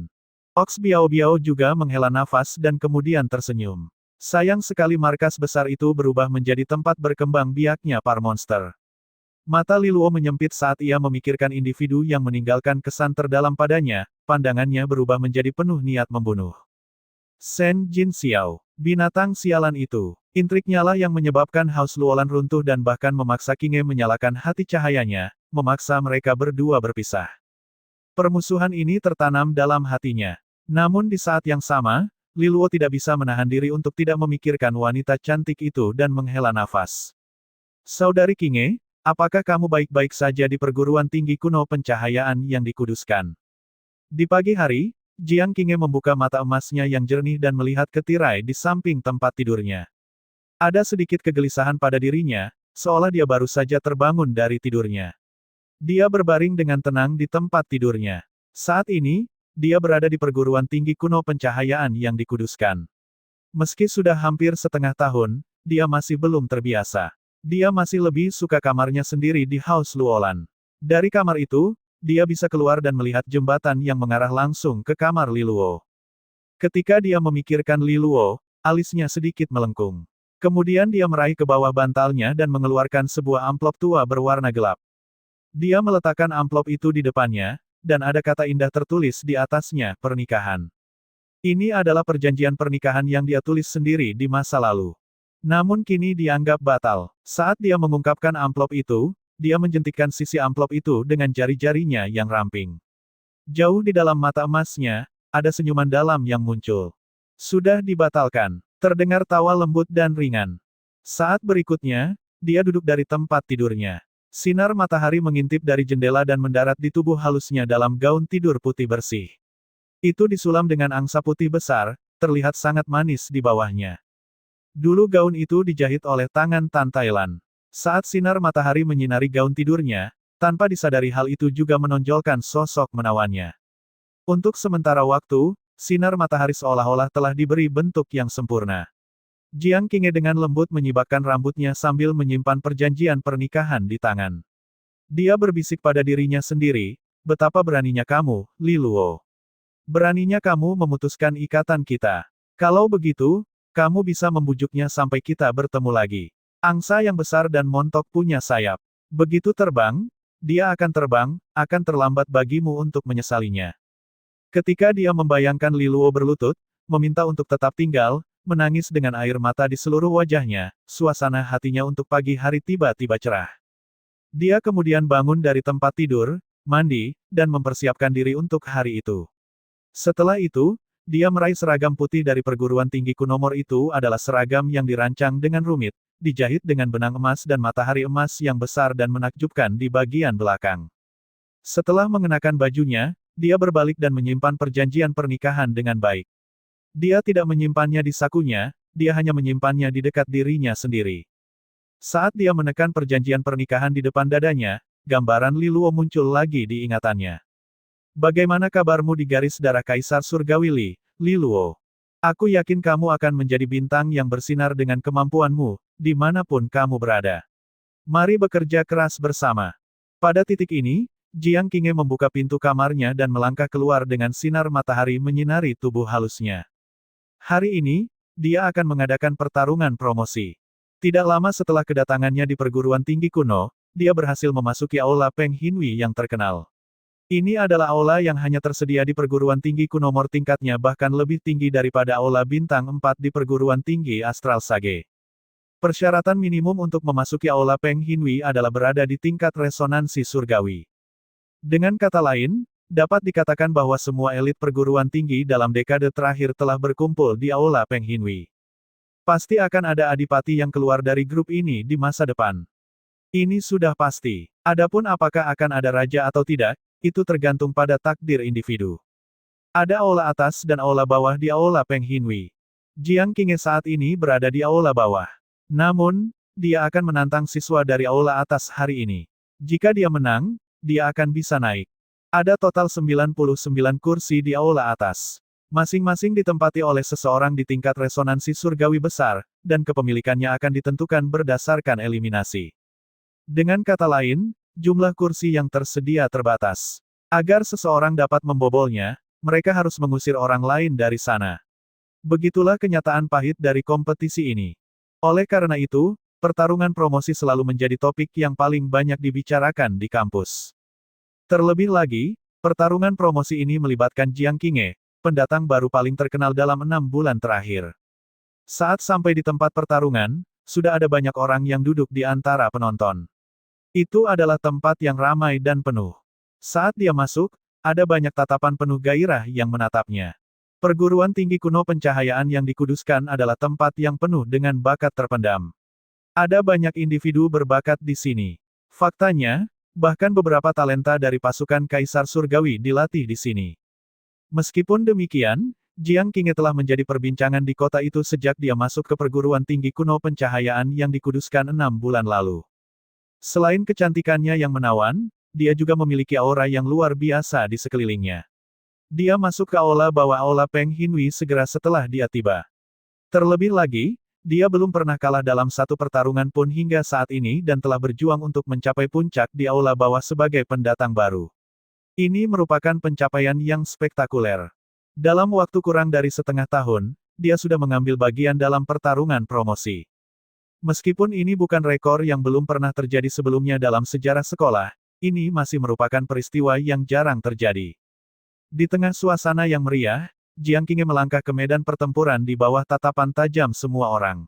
Ox Biao Biao juga menghela nafas dan kemudian tersenyum. Sayang sekali markas besar itu berubah menjadi tempat berkembang biaknya para monster. Mata Li Luo menyempit saat ia memikirkan individu yang meninggalkan kesan terdalam padanya, pandangannya berubah menjadi penuh niat membunuh. Shen Jin Xiao, binatang sialan itu. Intriknya lah yang menyebabkan House Luolan runtuh dan bahkan memaksa Kinge menyalakan hati cahayanya, memaksa mereka berdua berpisah. Permusuhan ini tertanam dalam hatinya. Namun di saat yang sama, Li Luo tidak bisa menahan diri untuk tidak memikirkan wanita cantik itu dan menghela nafas. Saudari Kinge, apakah kamu baik-baik saja di perguruan tinggi kuno pencahayaan yang dikuduskan? Di pagi hari, Jiang Kinge membuka mata emasnya yang jernih dan melihat ke tirai di samping tempat tidurnya. Ada sedikit kegelisahan pada dirinya, seolah dia baru saja terbangun dari tidurnya. Dia berbaring dengan tenang di tempat tidurnya. Saat ini, dia berada di perguruan tinggi kuno pencahayaan yang dikuduskan. Meski sudah hampir setengah tahun, dia masih belum terbiasa. Dia masih lebih suka kamarnya sendiri di Haus Luolan. Dari kamar itu, dia bisa keluar dan melihat jembatan yang mengarah langsung ke kamar Liluo. Ketika dia memikirkan Liluo, alisnya sedikit melengkung. Kemudian dia meraih ke bawah bantalnya dan mengeluarkan sebuah amplop tua berwarna gelap. Dia meletakkan amplop itu di depannya, dan ada kata indah tertulis di atasnya, pernikahan. Ini adalah perjanjian pernikahan yang dia tulis sendiri di masa lalu. Namun kini dianggap batal. Saat dia mengungkapkan amplop itu, dia menjentikkan sisi amplop itu dengan jari-jarinya yang ramping. Jauh di dalam mata emasnya, ada senyuman dalam yang muncul. Sudah dibatalkan. Terdengar tawa lembut dan ringan. Saat berikutnya, dia duduk dari tempat tidurnya. Sinar matahari mengintip dari jendela dan mendarat di tubuh halusnya dalam gaun tidur putih bersih. Itu disulam dengan angsa putih besar, terlihat sangat manis di bawahnya. Dulu gaun itu dijahit oleh tangan Tan Thailand. Saat sinar matahari menyinari gaun tidurnya, tanpa disadari hal itu juga menonjolkan sosok menawannya. Untuk sementara waktu, sinar matahari seolah-olah telah diberi bentuk yang sempurna. Jiang Qinghe dengan lembut menyibakkan rambutnya sambil menyimpan perjanjian pernikahan di tangan. Dia berbisik pada dirinya sendiri, betapa beraninya kamu, Li Luo. Beraninya kamu memutuskan ikatan kita. Kalau begitu, kamu bisa membujuknya sampai kita bertemu lagi. Angsa yang besar dan montok punya sayap. Begitu terbang, dia akan terlambat bagimu untuk menyesalinya. Ketika dia membayangkan Li Luo berlutut, meminta untuk tetap tinggal, menangis dengan air mata di seluruh wajahnya, suasana hatinya untuk pagi hari tiba-tiba cerah. Dia kemudian bangun dari tempat tidur, mandi, dan mempersiapkan diri untuk hari itu. Setelah itu, dia meraih seragam putih dari perguruan tinggi Kunomor. Itu adalah seragam yang dirancang dengan rumit, dijahit dengan benang emas dan matahari emas yang besar dan menakjubkan di bagian belakang. Setelah mengenakan bajunya, dia berbalik dan menyimpan perjanjian pernikahan dengan baik. Dia tidak menyimpannya di sakunya, dia hanya menyimpannya di dekat dirinya sendiri. Saat dia menekan perjanjian pernikahan di depan dadanya, gambaran Li Luo muncul lagi di ingatannya. Bagaimana kabarmu di garis darah Kaisar Surgawi Li Luo? Aku yakin kamu akan menjadi bintang yang bersinar dengan kemampuanmu, dimanapun kamu berada. Mari bekerja keras bersama. Pada titik ini, Jiang Qinghe membuka pintu kamarnya dan melangkah keluar dengan sinar matahari menyinari tubuh halusnya. Hari ini, dia akan mengadakan pertarungan promosi. Tidak lama setelah kedatangannya di perguruan tinggi kuno, dia berhasil memasuki aula Peng Hinwi yang terkenal. Ini adalah aula yang hanya tersedia di perguruan tinggi Kunomor, tingkatnya bahkan lebih tinggi daripada aula bintang 4 di perguruan tinggi Astral Sage. Persyaratan minimum untuk memasuki aula Peng Hinwi adalah berada di tingkat resonansi surgawi. Dengan kata lain, dapat dikatakan bahwa semua elit perguruan tinggi dalam dekade terakhir telah berkumpul di aula Peng Hinwi. Pasti akan ada adipati yang keluar dari grup ini di masa depan. Ini sudah pasti. Adapun apakah akan ada raja atau tidak, itu tergantung pada takdir individu. Ada aula atas dan aula bawah di aula Peng Hinwi. Jiang Qinghe saat ini berada di aula bawah. Namun, dia akan menantang siswa dari aula atas hari ini. Jika dia menang, dia akan bisa naik. Ada total 99 kursi di aula atas. Masing-masing ditempati oleh seseorang di tingkat resonansi surgawi besar, dan kepemilikannya akan ditentukan berdasarkan eliminasi. Dengan kata lain, jumlah kursi yang tersedia terbatas. Agar seseorang dapat membobolnya, mereka harus mengusir orang lain dari sana. Begitulah kenyataan pahit dari kompetisi ini. Oleh karena itu, pertarungan promosi selalu menjadi topik yang paling banyak dibicarakan di kampus. Terlebih lagi, pertarungan promosi ini melibatkan Jiang Qinghe, pendatang baru paling terkenal dalam 6 bulan terakhir. Saat sampai di tempat pertarungan, sudah ada banyak orang yang duduk di antara penonton. Itu adalah tempat yang ramai dan penuh. Saat dia masuk, ada banyak tatapan penuh gairah yang menatapnya. Perguruan tinggi kuno pencahayaan yang dikuduskan adalah tempat yang penuh dengan bakat terpendam. Ada banyak individu berbakat di sini. Faktanya, bahkan beberapa talenta dari pasukan Kaisar Surgawi dilatih di sini. Meskipun demikian, Jiang Qinghe telah menjadi perbincangan di kota itu sejak dia masuk ke perguruan tinggi kuno pencahayaan yang dikuduskan 6 bulan lalu. Selain kecantikannya yang menawan, dia juga memiliki aura yang luar biasa di sekelilingnya. Dia masuk ke aula bawah aula Peng Hinui segera setelah dia tiba. Terlebih lagi, dia belum pernah kalah dalam satu pertarungan pun hingga saat ini dan telah berjuang untuk mencapai puncak di aula bawah sebagai pendatang baru. Ini merupakan pencapaian yang spektakuler. Dalam waktu kurang dari setengah tahun, dia sudah mengambil bagian dalam pertarungan promosi. Meskipun ini bukan rekor yang belum pernah terjadi sebelumnya dalam sejarah sekolah, ini masih merupakan peristiwa yang jarang terjadi. Di tengah suasana yang meriah, Jiang Qinghe melangkah ke medan pertempuran di bawah tatapan tajam semua orang.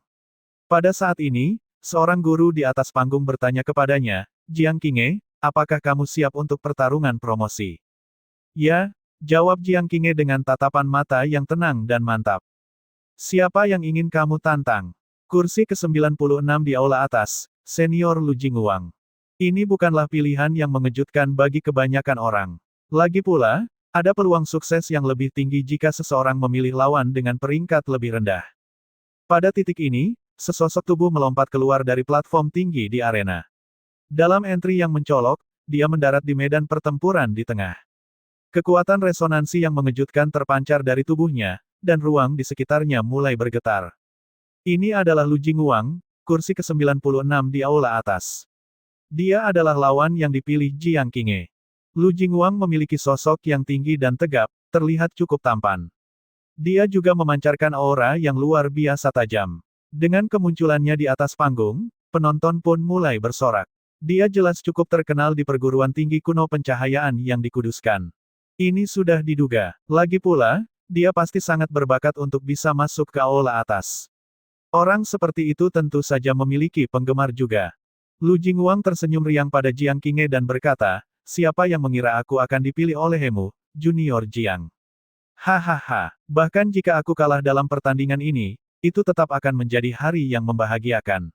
Pada saat ini, seorang guru di atas panggung bertanya kepadanya, "Jiang Qinghe, apakah kamu siap untuk pertarungan promosi?" "Ya," jawab Jiang Qinghe dengan tatapan mata yang tenang dan mantap. "Siapa yang ingin kamu tantang?" Kursi ke-96 di aula atas, Senior Lu Jingguang. Ini bukanlah pilihan yang mengejutkan bagi kebanyakan orang. Lagi pula, ada peluang sukses yang lebih tinggi jika seseorang memilih lawan dengan peringkat lebih rendah. Pada titik ini, sesosok tubuh melompat keluar dari platform tinggi di arena. Dalam entry yang mencolok, dia mendarat di medan pertempuran di tengah. Kekuatan resonansi yang mengejutkan terpancar dari tubuhnya, dan ruang di sekitarnya mulai bergetar. Ini adalah Lu Jingguang, kursi ke-96 di aula atas. Dia adalah lawan yang dipilih Jiang Qinghe. Lu Jingguang memiliki sosok yang tinggi dan tegap, terlihat cukup tampan. Dia juga memancarkan aura yang luar biasa tajam. Dengan kemunculannya di atas panggung, penonton pun mulai bersorak. Dia jelas cukup terkenal di perguruan tinggi kuno pencahayaan yang dikuduskan. Ini sudah diduga. Lagi pula, dia pasti sangat berbakat untuk bisa masuk ke aula atas. Orang seperti itu tentu saja memiliki penggemar juga. Lu Jingguang tersenyum riang pada Jiang Qinghe dan berkata, "Siapa yang mengira aku akan dipilih olehmu, Junior Jiang? Hahaha, bahkan jika aku kalah dalam pertandingan ini, itu tetap akan menjadi hari yang membahagiakan."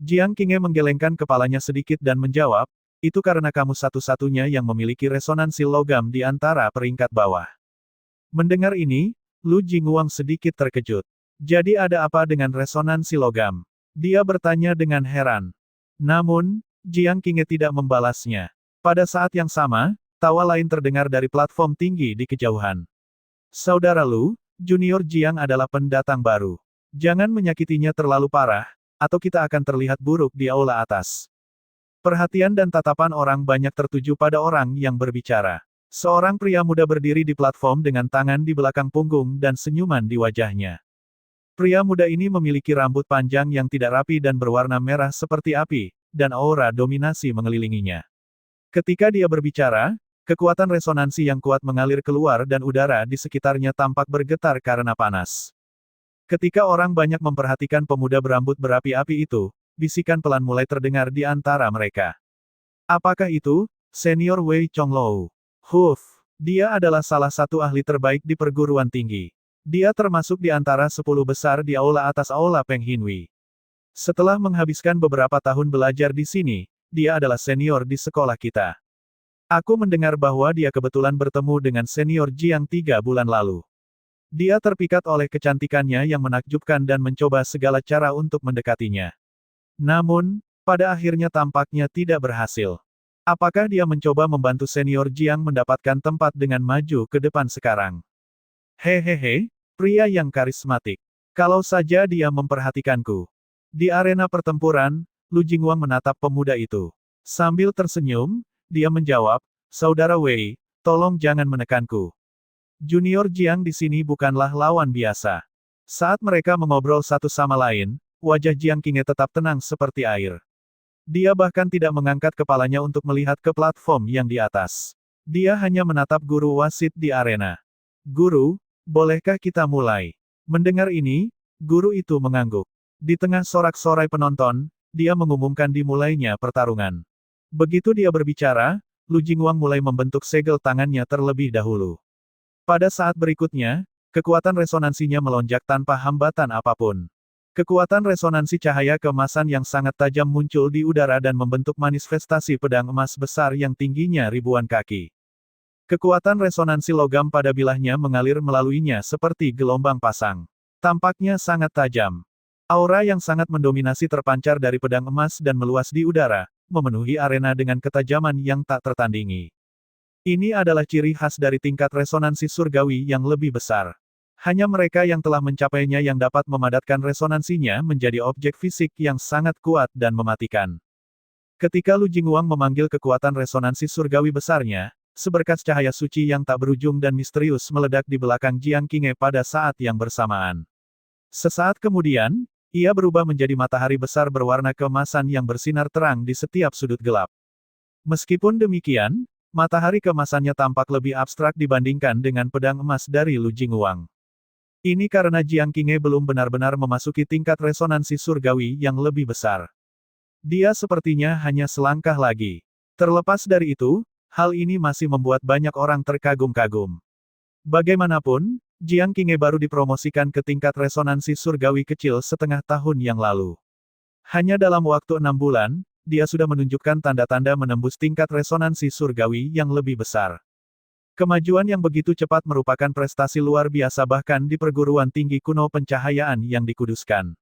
Jiang Qinghe menggelengkan kepalanya sedikit dan menjawab, "Itu karena kamu satu-satunya yang memiliki resonansi logam di antara peringkat bawah." Mendengar ini, Lu Jingguang sedikit terkejut. Jadi ada apa dengan resonansi logam? Dia bertanya dengan heran. Namun, Jiang Qinghe tidak membalasnya. Pada saat yang sama, tawa lain terdengar dari platform tinggi di kejauhan. "Saudara Lu, Junior Jiang adalah pendatang baru. Jangan menyakitinya terlalu parah, atau kita akan terlihat buruk di aula atas." Perhatian dan tatapan orang banyak tertuju pada orang yang berbicara. Seorang pria muda berdiri di platform dengan tangan di belakang punggung dan senyuman di wajahnya. Pria muda ini memiliki rambut panjang yang tidak rapi dan berwarna merah seperti api, dan aura dominasi mengelilinginya. Ketika dia berbicara, kekuatan resonansi yang kuat mengalir keluar dan udara di sekitarnya tampak bergetar karena panas. Ketika orang banyak memperhatikan pemuda berambut berapi-api itu, bisikan pelan mulai terdengar di antara mereka. "Apakah itu, Senior Wei Chonglou? Huf, dia adalah salah satu ahli terbaik di perguruan tinggi. Dia termasuk di antara 10 besar di aula atas aula Peng Hinui. Setelah menghabiskan beberapa tahun belajar di sini, dia adalah senior di sekolah kita. Aku mendengar bahwa dia kebetulan bertemu dengan senior Jiang 3 bulan lalu. Dia terpikat oleh kecantikannya yang menakjubkan dan mencoba segala cara untuk mendekatinya. Namun, pada akhirnya tampaknya tidak berhasil. Apakah dia mencoba membantu senior Jiang mendapatkan tempat dengan maju ke depan sekarang? Hehehe, pria yang karismatik. Kalau saja dia memperhatikanku." Di arena pertempuran, Lu Jingguang menatap pemuda itu. Sambil tersenyum, dia menjawab, "Saudara Wei, tolong jangan menekanku. Junior Jiang di sini bukanlah lawan biasa." Saat mereka mengobrol satu sama lain, wajah Jiang Qinghe tetap tenang seperti air. Dia bahkan tidak mengangkat kepalanya untuk melihat ke platform yang di atas. Dia hanya menatap guru wasit di arena. "Guru, bolehkah kita mulai?" Mendengar ini, guru itu mengangguk. Di tengah sorak-sorai penonton, dia mengumumkan dimulainya pertarungan. Begitu dia berbicara, Lu Jingguang mulai membentuk segel tangannya terlebih dahulu. Pada saat berikutnya, kekuatan resonansinya melonjak tanpa hambatan apapun. Kekuatan resonansi cahaya keemasan yang sangat tajam muncul di udara dan membentuk manifestasi pedang emas besar yang tingginya ribuan kaki. Kekuatan resonansi logam pada bilahnya mengalir melaluinya seperti gelombang pasang. Tampaknya sangat tajam. Aura yang sangat mendominasi terpancar dari pedang emas dan meluas di udara, memenuhi arena dengan ketajaman yang tak tertandingi. Ini adalah ciri khas dari tingkat resonansi surgawi yang lebih besar. Hanya mereka yang telah mencapainya yang dapat memadatkan resonansinya menjadi objek fisik yang sangat kuat dan mematikan. Ketika Lu Jingwang memanggil kekuatan resonansi surgawi besarnya, seberkas cahaya suci yang tak berujung dan misterius meledak di belakang Jiang Qinghe pada saat yang bersamaan. Sesaat kemudian, ia berubah menjadi matahari besar berwarna keemasan yang bersinar terang di setiap sudut gelap. Meskipun demikian, matahari keemasannya tampak lebih abstrak dibandingkan dengan pedang emas dari Lu Jingwang. Ini karena Jiang Qinghe belum benar-benar memasuki tingkat resonansi surgawi yang lebih besar. Dia sepertinya hanya selangkah lagi. Terlepas dari itu, hal ini masih membuat banyak orang terkagum-kagum. Bagaimanapun, Jiang Qinghe baru dipromosikan ke tingkat resonansi surgawi kecil setengah tahun yang lalu. Hanya dalam waktu 6 bulan, dia sudah menunjukkan tanda-tanda menembus tingkat resonansi surgawi yang lebih besar. Kemajuan yang begitu cepat merupakan prestasi luar biasa bahkan di perguruan tinggi kuno pencahayaan yang dikuduskan.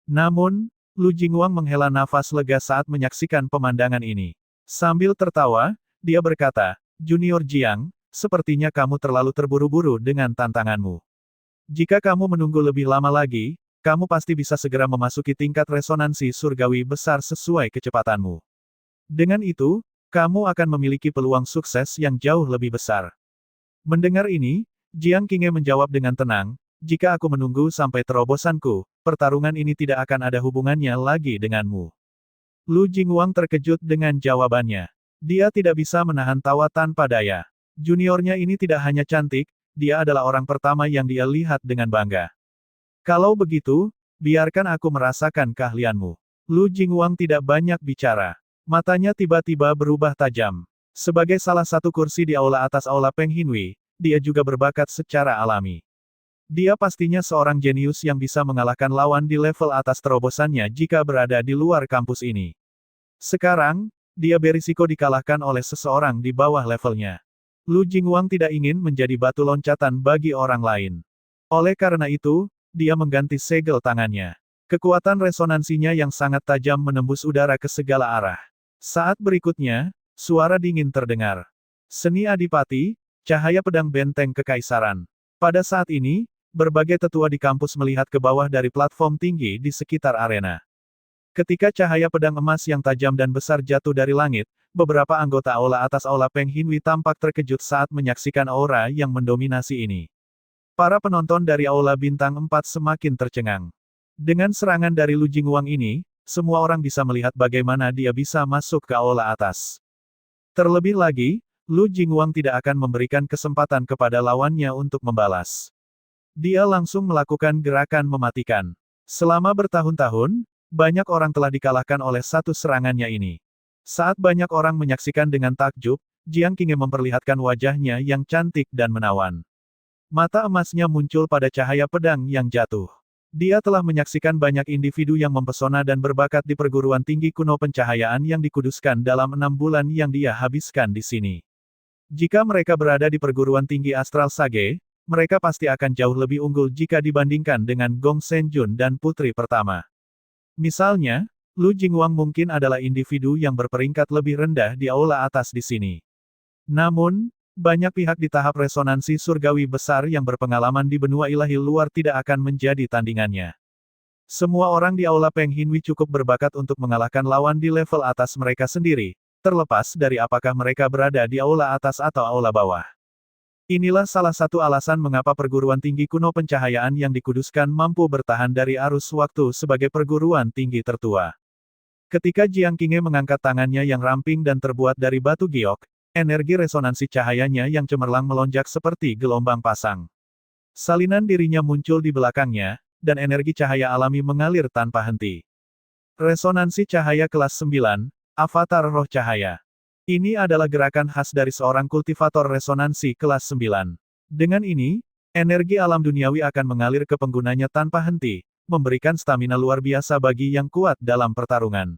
Namun, Lu Jingwang menghela nafas lega saat menyaksikan pemandangan ini. Sambil tertawa, dia berkata, "Junior Jiang, sepertinya kamu terlalu terburu-buru dengan tantanganmu. Jika kamu menunggu lebih lama lagi, kamu pasti bisa segera memasuki tingkat resonansi surgawi besar sesuai kecepatanmu. Dengan itu, kamu akan memiliki peluang sukses yang jauh lebih besar." Mendengar ini, Jiang Qinghe menjawab dengan tenang, "Jika aku menunggu sampai terobosanku, pertarungan ini tidak akan ada hubungannya lagi denganmu." Lu Jingwang terkejut dengan jawabannya. Dia tidak bisa menahan tawa tanpa daya. Juniornya ini tidak hanya cantik, dia adalah orang pertama yang dia lihat dengan bangga. "Kalau begitu, biarkan aku merasakan keahlianmu." Lu Jingwang tidak banyak bicara. Matanya tiba-tiba berubah tajam. Sebagai salah satu kursi di aula atas aula Peng Hinui, dia juga berbakat secara alami. Dia pastinya seorang jenius yang bisa mengalahkan lawan di level atas terobosannya jika berada di luar kampus ini. Sekarang, dia berisiko dikalahkan oleh seseorang di bawah levelnya. Lu Jingwang tidak ingin menjadi batu loncatan bagi orang lain. Oleh karena itu, dia mengganti segel tangannya. Kekuatan resonansinya yang sangat tajam menembus udara ke segala arah. Saat berikutnya, suara dingin terdengar. Seni Adipati, cahaya pedang benteng kekaisaran. Pada saat ini, berbagai tetua di kampus melihat ke bawah dari platform tinggi di sekitar arena. Ketika cahaya pedang emas yang tajam dan besar jatuh dari langit, beberapa anggota aula atas aula Peng Hinui tampak terkejut saat menyaksikan aura yang mendominasi ini. Para penonton dari aula bintang 4 semakin tercengang. Dengan serangan dari Lu Jingwang ini, semua orang bisa melihat bagaimana dia bisa masuk ke aula atas. Terlebih lagi, Lu Jingwang tidak akan memberikan kesempatan kepada lawannya untuk membalas. Dia langsung melakukan gerakan mematikan. Selama bertahun-tahun, banyak orang telah dikalahkan oleh satu serangannya ini. Saat banyak orang menyaksikan dengan takjub, Jiang Qinghe memperlihatkan wajahnya yang cantik dan menawan. Mata emasnya muncul pada cahaya pedang yang jatuh. Dia telah menyaksikan banyak individu yang mempesona dan berbakat di perguruan tinggi kuno pencahayaan yang dikuduskan dalam 6 bulan yang dia habiskan di sini. Jika mereka berada di perguruan tinggi Astral Sage, mereka pasti akan jauh lebih unggul jika dibandingkan dengan Gong Senjun dan putri pertama. Misalnya, Lu Jingwang mungkin adalah individu yang berperingkat lebih rendah di aula atas di sini. Namun, banyak pihak di tahap resonansi surgawi besar yang berpengalaman di benua ilahi luar tidak akan menjadi tandingannya. Semua orang di aula Peng Hinui cukup berbakat untuk mengalahkan lawan di level atas mereka sendiri, terlepas dari apakah mereka berada di aula atas atau aula bawah. Inilah salah satu alasan mengapa perguruan tinggi kuno pencahayaan yang dikuduskan mampu bertahan dari arus waktu sebagai perguruan tinggi tertua. Ketika Jiang Qinghe mengangkat tangannya yang ramping dan terbuat dari batu giok, energi resonansi cahayanya yang cemerlang melonjak seperti gelombang pasang. Salinan dirinya muncul di belakangnya, dan energi cahaya alami mengalir tanpa henti. Resonansi cahaya kelas 9, Avatar Roh Cahaya. Ini adalah gerakan khas dari seorang kultivator resonansi kelas 9. Dengan ini, energi alam duniawi akan mengalir ke penggunanya tanpa henti, memberikan stamina luar biasa bagi yang kuat dalam pertarungan.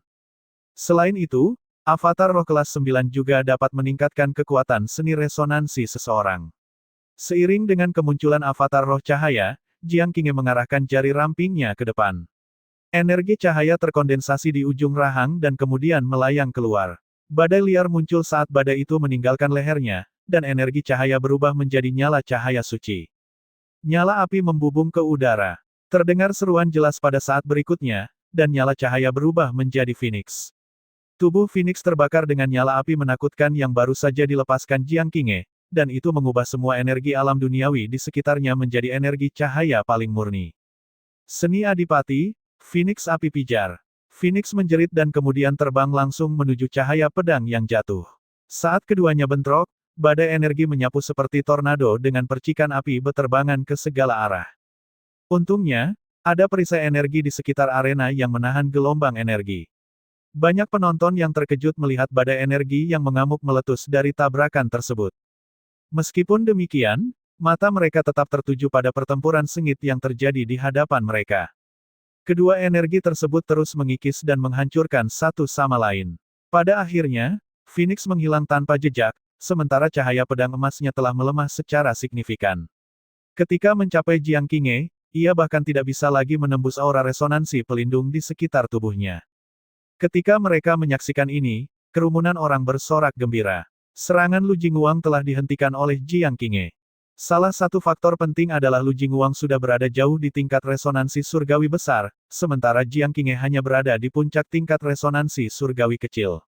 Selain itu, Avatar Roh kelas 9 juga dapat meningkatkan kekuatan seni resonansi seseorang. Seiring dengan kemunculan Avatar Roh Cahaya, Jiang Qinghe mengarahkan jari rampingnya ke depan. Energi cahaya terkondensasi di ujung rahang dan kemudian melayang keluar. Badai liar muncul saat badai itu meninggalkan lehernya, dan energi cahaya berubah menjadi nyala cahaya suci. Nyala api membubung ke udara. Terdengar seruan jelas pada saat berikutnya, dan nyala cahaya berubah menjadi Phoenix. Tubuh Phoenix terbakar dengan nyala api menakutkan yang baru saja dilepaskan Jiang Qinghe, dan itu mengubah semua energi alam duniawi di sekitarnya menjadi energi cahaya paling murni. Seni Adipati, Phoenix api pijar. Phoenix menjerit dan kemudian terbang langsung menuju cahaya pedang yang jatuh. Saat keduanya bentrok, badai energi menyapu seperti tornado dengan percikan api beterbangan ke segala arah. Untungnya, ada perisai energi di sekitar arena yang menahan gelombang energi. Banyak penonton yang terkejut melihat badai energi yang mengamuk meletus dari tabrakan tersebut. Meskipun demikian, mata mereka tetap tertuju pada pertempuran sengit yang terjadi di hadapan mereka. Kedua energi tersebut terus mengikis dan menghancurkan satu sama lain. Pada akhirnya, Phoenix menghilang tanpa jejak, sementara cahaya pedang emasnya telah melemah secara signifikan. Ketika mencapai Jiang Qinghe, ia bahkan tidak bisa lagi menembus aura resonansi pelindung di sekitar tubuhnya. Ketika mereka menyaksikan ini, kerumunan orang bersorak gembira. Serangan Lu Jingwang telah dihentikan oleh Jiang Qinghe. Salah satu faktor penting adalah Lu Jingwang sudah berada jauh di tingkat resonansi surgawi besar, sementara Jiang Qinghe hanya berada di puncak tingkat resonansi surgawi kecil.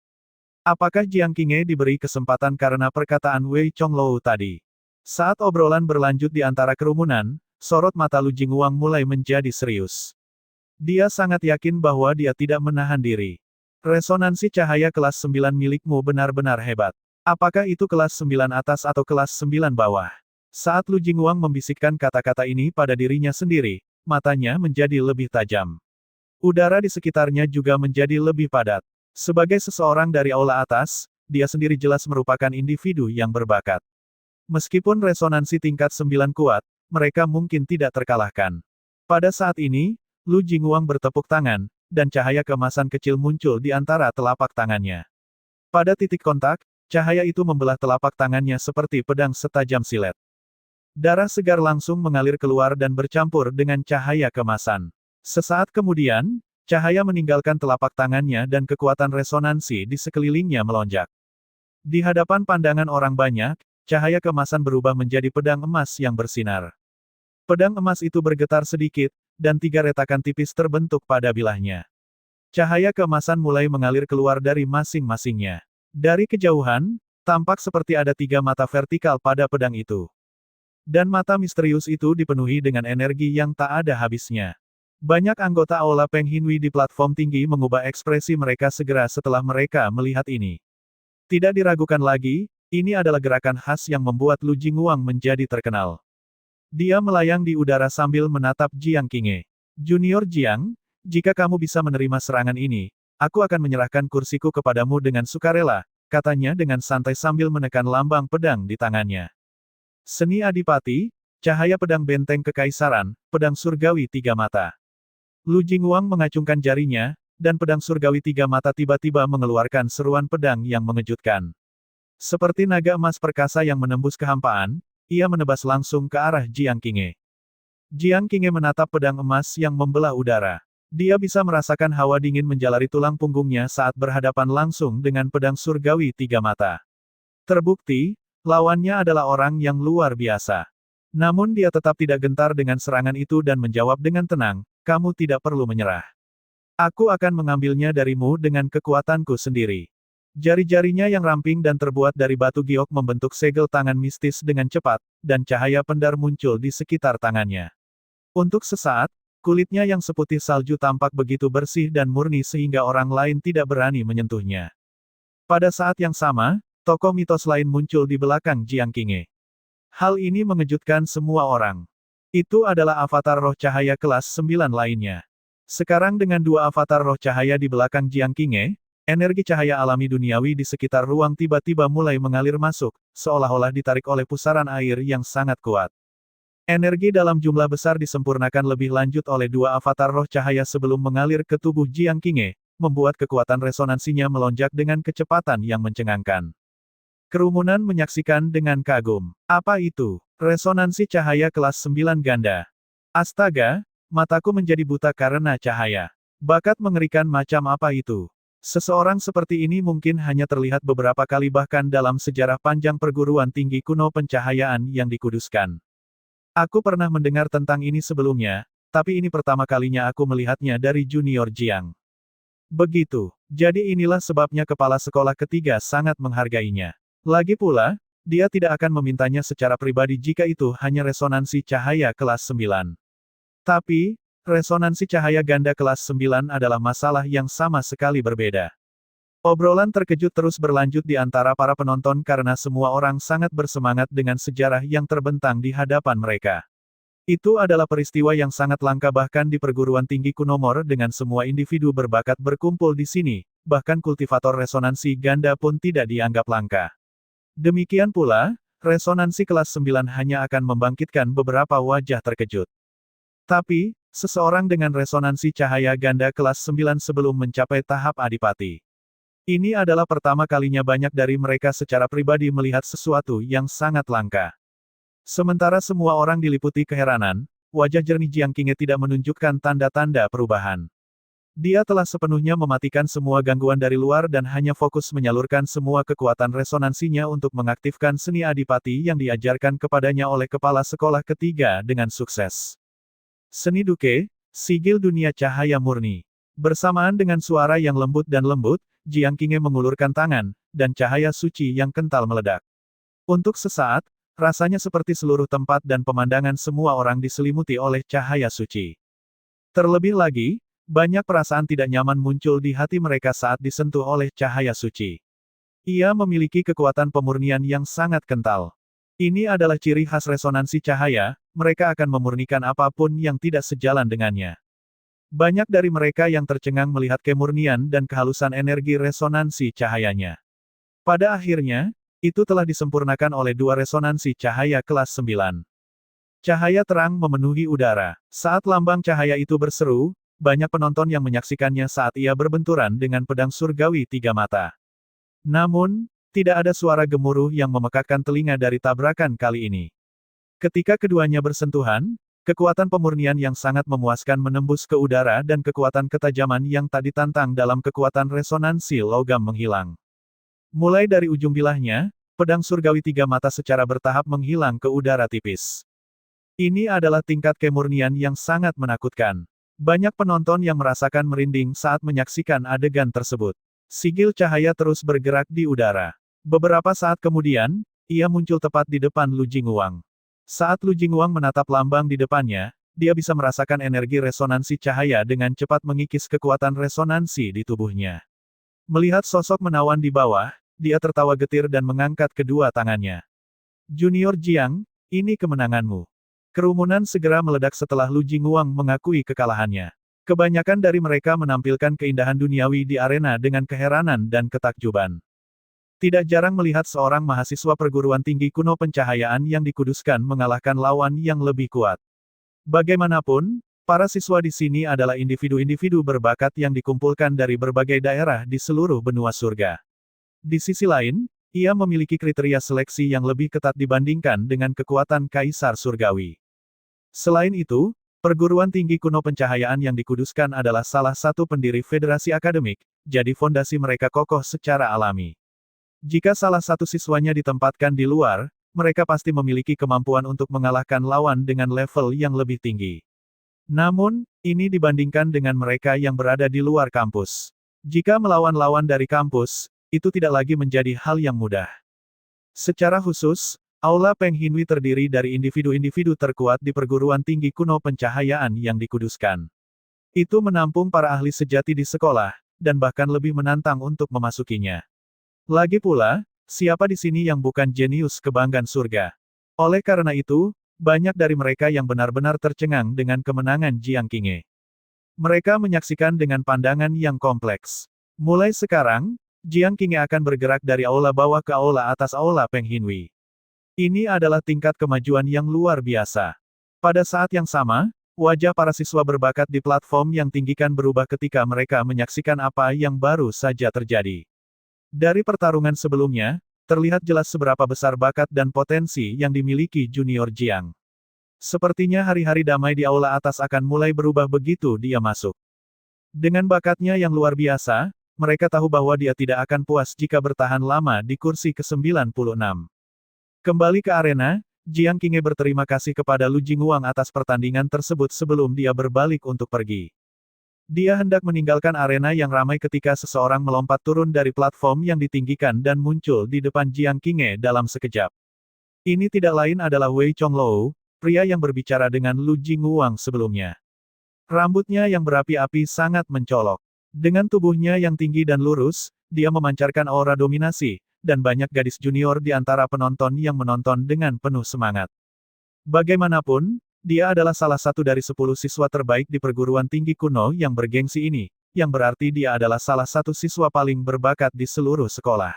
Apakah Jiang Qinghe diberi kesempatan karena perkataan Wei Chonglou tadi? Saat obrolan berlanjut di antara kerumunan, sorot mata Lu Jingwang mulai menjadi serius. Dia sangat yakin bahwa dia tidak menahan diri. Resonansi cahaya kelas 9 milikmu benar-benar hebat. Apakah itu kelas 9 atas atau kelas 9 bawah? Saat Lu Jingwang membisikkan kata-kata ini pada dirinya sendiri, matanya menjadi lebih tajam. Udara di sekitarnya juga menjadi lebih padat. Sebagai seseorang dari aula atas, dia sendiri jelas merupakan individu yang berbakat. Meskipun resonansi tingkat 9 kuat, mereka mungkin tidak terkalahkan. Pada saat ini, Lu Jingwang bertepuk tangan, dan cahaya keemasan kecil muncul di antara telapak tangannya. Pada titik kontak, cahaya itu membelah telapak tangannya seperti pedang setajam silet. Darah segar langsung mengalir keluar dan bercampur dengan cahaya kemasan. Sesaat kemudian, cahaya meninggalkan telapak tangannya dan kekuatan resonansi di sekelilingnya melonjak. Di hadapan pandangan orang banyak, cahaya kemasan berubah menjadi pedang emas yang bersinar. Pedang emas itu bergetar sedikit, dan 3 retakan tipis terbentuk pada bilahnya. Cahaya keemasan mulai mengalir keluar dari masing-masingnya. Dari kejauhan, tampak seperti ada 3 mata vertikal pada pedang itu. Dan mata misterius itu dipenuhi dengan energi yang tak ada habisnya. Banyak anggota Aula Peng Hinui di platform tinggi mengubah ekspresi mereka segera setelah mereka melihat ini. Tidak diragukan lagi, ini adalah gerakan khas yang membuat Lu Jingwang menjadi terkenal. Dia melayang di udara sambil menatap Jiang Qinghe. Junior Jiang, jika kamu bisa menerima serangan ini, aku akan menyerahkan kursiku kepadamu dengan sukarela, katanya dengan santai sambil menekan lambang pedang di tangannya. Seni Adipati, cahaya pedang benteng kekaisaran, pedang surgawi 3 mata. Lu Jingwang mengacungkan jarinya, dan pedang surgawi 3 mata tiba-tiba mengeluarkan seruan pedang yang mengejutkan. Seperti naga emas perkasa yang menembus kehampaan, ia menebas langsung ke arah Jiang Qinghe. Jiang Qinghe menatap pedang emas yang membelah udara. Dia bisa merasakan hawa dingin menjalari tulang punggungnya saat berhadapan langsung dengan pedang surgawi 3 mata. Terbukti, lawannya adalah orang yang luar biasa. Namun dia tetap tidak gentar dengan serangan itu dan menjawab dengan tenang, kamu tidak perlu menyerah. Aku akan mengambilnya darimu dengan kekuatanku sendiri. Jari-jarinya yang ramping dan terbuat dari batu giok membentuk segel tangan mistis dengan cepat, dan cahaya pendar muncul di sekitar tangannya. Untuk sesaat, kulitnya yang seputih salju tampak begitu bersih dan murni sehingga orang lain tidak berani menyentuhnya. Pada saat yang sama, tokoh mitos lain muncul di belakang Jiang Qinghe. Hal ini mengejutkan semua orang. Itu adalah avatar roh cahaya kelas 9 lainnya. Sekarang dengan 2 avatar roh cahaya di belakang Jiang Qinghe, energi cahaya alami duniawi di sekitar ruang tiba-tiba mulai mengalir masuk, seolah-olah ditarik oleh pusaran air yang sangat kuat. Energi dalam jumlah besar disempurnakan lebih lanjut oleh 2 avatar roh cahaya sebelum mengalir ke tubuh Jiang Qinghe, membuat kekuatan resonansinya melonjak dengan kecepatan yang mencengangkan. Kerumunan menyaksikan dengan kagum. Apa itu? Resonansi cahaya kelas 9 ganda. Astaga, mataku menjadi buta karena cahaya. Bakat mengerikan macam apa itu? Seseorang seperti ini mungkin hanya terlihat beberapa kali bahkan dalam sejarah panjang perguruan tinggi kuno pencahayaan yang dikuduskan. Aku pernah mendengar tentang ini sebelumnya, tapi ini pertama kalinya aku melihatnya dari Junior Jiang. Begitu. Jadi inilah sebabnya kepala sekolah ketiga sangat menghargainya. Lagi pula, dia tidak akan memintanya secara pribadi jika itu hanya resonansi cahaya kelas 9. Tapi, resonansi cahaya ganda kelas 9 adalah masalah yang sama sekali berbeda. Obrolan terkejut terus berlanjut di antara para penonton karena semua orang sangat bersemangat dengan sejarah yang terbentang di hadapan mereka. Itu adalah peristiwa yang sangat langka bahkan di perguruan tinggi Kunomor dengan semua individu berbakat berkumpul di sini, bahkan kultivator resonansi ganda pun tidak dianggap langka. Demikian pula, resonansi kelas 9 hanya akan membangkitkan beberapa wajah terkejut. Tapi, seseorang dengan resonansi cahaya ganda kelas 9 sebelum mencapai tahap adipati. Ini adalah pertama kalinya banyak dari mereka secara pribadi melihat sesuatu yang sangat langka. Sementara semua orang diliputi keheranan, wajah jernih Jiang Qinghe tidak menunjukkan tanda-tanda perubahan. Dia telah sepenuhnya mematikan semua gangguan dari luar dan hanya fokus menyalurkan semua kekuatan resonansinya untuk mengaktifkan seni adipati yang diajarkan kepadanya oleh kepala sekolah ketiga dengan sukses. Seni Duke, sigil dunia cahaya murni. Bersamaan dengan suara yang lembut dan lembut, Jiang Qinghe mengulurkan tangan, dan cahaya suci yang kental meledak. Untuk sesaat, rasanya seperti seluruh tempat dan pemandangan semua orang diselimuti oleh cahaya suci. Terlebih lagi, banyak perasaan tidak nyaman muncul di hati mereka saat disentuh oleh cahaya suci. Ia memiliki kekuatan pemurnian yang sangat kental. Ini adalah ciri khas resonansi cahaya, mereka akan memurnikan apapun yang tidak sejalan dengannya. Banyak dari mereka yang tercengang melihat kemurnian dan kehalusan energi resonansi cahayanya. Pada akhirnya, itu telah disempurnakan oleh dua resonansi cahaya kelas 9. Cahaya terang memenuhi udara. Saat lambang cahaya itu berseru, banyak penonton yang menyaksikannya saat ia berbenturan dengan pedang surgawi tiga mata. Namun, tidak ada suara gemuruh yang memekakkan telinga dari tabrakan kali ini. Ketika keduanya bersentuhan, kekuatan pemurnian yang sangat memuaskan menembus ke udara dan kekuatan ketajaman yang tak ditantang dalam kekuatan resonansi logam menghilang. Mulai dari ujung bilahnya, pedang surgawi tiga mata secara bertahap menghilang ke udara tipis. Ini adalah tingkat kemurnian yang sangat menakutkan. Banyak penonton yang merasakan merinding saat menyaksikan adegan tersebut. Sigil cahaya terus bergerak di udara. Beberapa saat kemudian, ia muncul tepat di depan Lu Jingwang. Saat Lu Jingwang menatap lambang di depannya, dia bisa merasakan energi resonansi cahaya dengan cepat mengikis kekuatan resonansi di tubuhnya. Melihat sosok menawan di bawah, dia tertawa getir dan mengangkat kedua tangannya. Junior Jiang, ini kemenanganmu. Kerumunan segera meledak setelah Lu Jingwang mengakui kekalahannya. Kebanyakan dari mereka menampilkan keindahan duniawi di arena dengan keheranan dan ketakjuban. Tidak jarang melihat seorang mahasiswa perguruan tinggi kuno pencahayaan yang dikuduskan mengalahkan lawan yang lebih kuat. Bagaimanapun, para siswa di sini adalah individu-individu berbakat yang dikumpulkan dari berbagai daerah di seluruh benua surga. Di sisi lain, ia memiliki kriteria seleksi yang lebih ketat dibandingkan dengan kekuatan Kaisar Surgawi. Selain itu, perguruan tinggi kuno pencahayaan yang dikuduskan adalah salah satu pendiri federasi akademik, jadi fondasi mereka kokoh secara alami. Jika salah satu siswanya ditempatkan di luar, mereka pasti memiliki kemampuan untuk mengalahkan lawan dengan level yang lebih tinggi. Namun, ini dibandingkan dengan mereka yang berada di luar kampus. Jika melawan lawan dari kampus, itu tidak lagi menjadi hal yang mudah. Secara khusus, Aula Peng Hinwi terdiri dari individu-individu terkuat di perguruan tinggi kuno pencahayaan yang dikuduskan. Itu menampung para ahli sejati di sekolah, dan bahkan lebih menantang untuk memasukinya. Lagi pula, siapa di sini yang bukan jenius kebanggaan surga? Oleh karena itu, banyak dari mereka yang benar-benar tercengang dengan kemenangan Jiang Qinghe. Mereka menyaksikan dengan pandangan yang kompleks. Mulai sekarang, Jiang Qinghe akan bergerak dari aula bawah ke aula atas aula Peng Hinwi. Ini adalah tingkat kemajuan yang luar biasa. Pada saat yang sama, wajah para siswa berbakat di platform yang tinggikan berubah ketika mereka menyaksikan apa yang baru saja terjadi. Dari pertarungan sebelumnya, terlihat jelas seberapa besar bakat dan potensi yang dimiliki Junior Jiang. Sepertinya hari-hari damai di aula atas akan mulai berubah begitu dia masuk. Dengan bakatnya yang luar biasa, mereka tahu bahwa dia tidak akan puas jika bertahan lama di kursi ke-96. Kembali ke arena, Jiang Qinghe berterima kasih kepada Lu Jingwang atas pertandingan tersebut sebelum dia berbalik untuk pergi. Dia hendak meninggalkan arena yang ramai ketika seseorang melompat turun dari platform yang ditinggikan dan muncul di depan Jiang Qinghe dalam sekejap. Ini tidak lain adalah Wei Chonglou, pria yang berbicara dengan Lu Jingwang sebelumnya. Rambutnya yang berapi-api sangat mencolok. Dengan tubuhnya yang tinggi dan lurus, dia memancarkan aura dominasi, dan banyak gadis junior di antara penonton yang menonton dengan penuh semangat. Bagaimanapun, dia adalah salah satu dari 10 siswa terbaik di perguruan tinggi kuno yang bergengsi ini, yang berarti dia adalah salah satu siswa paling berbakat di seluruh sekolah.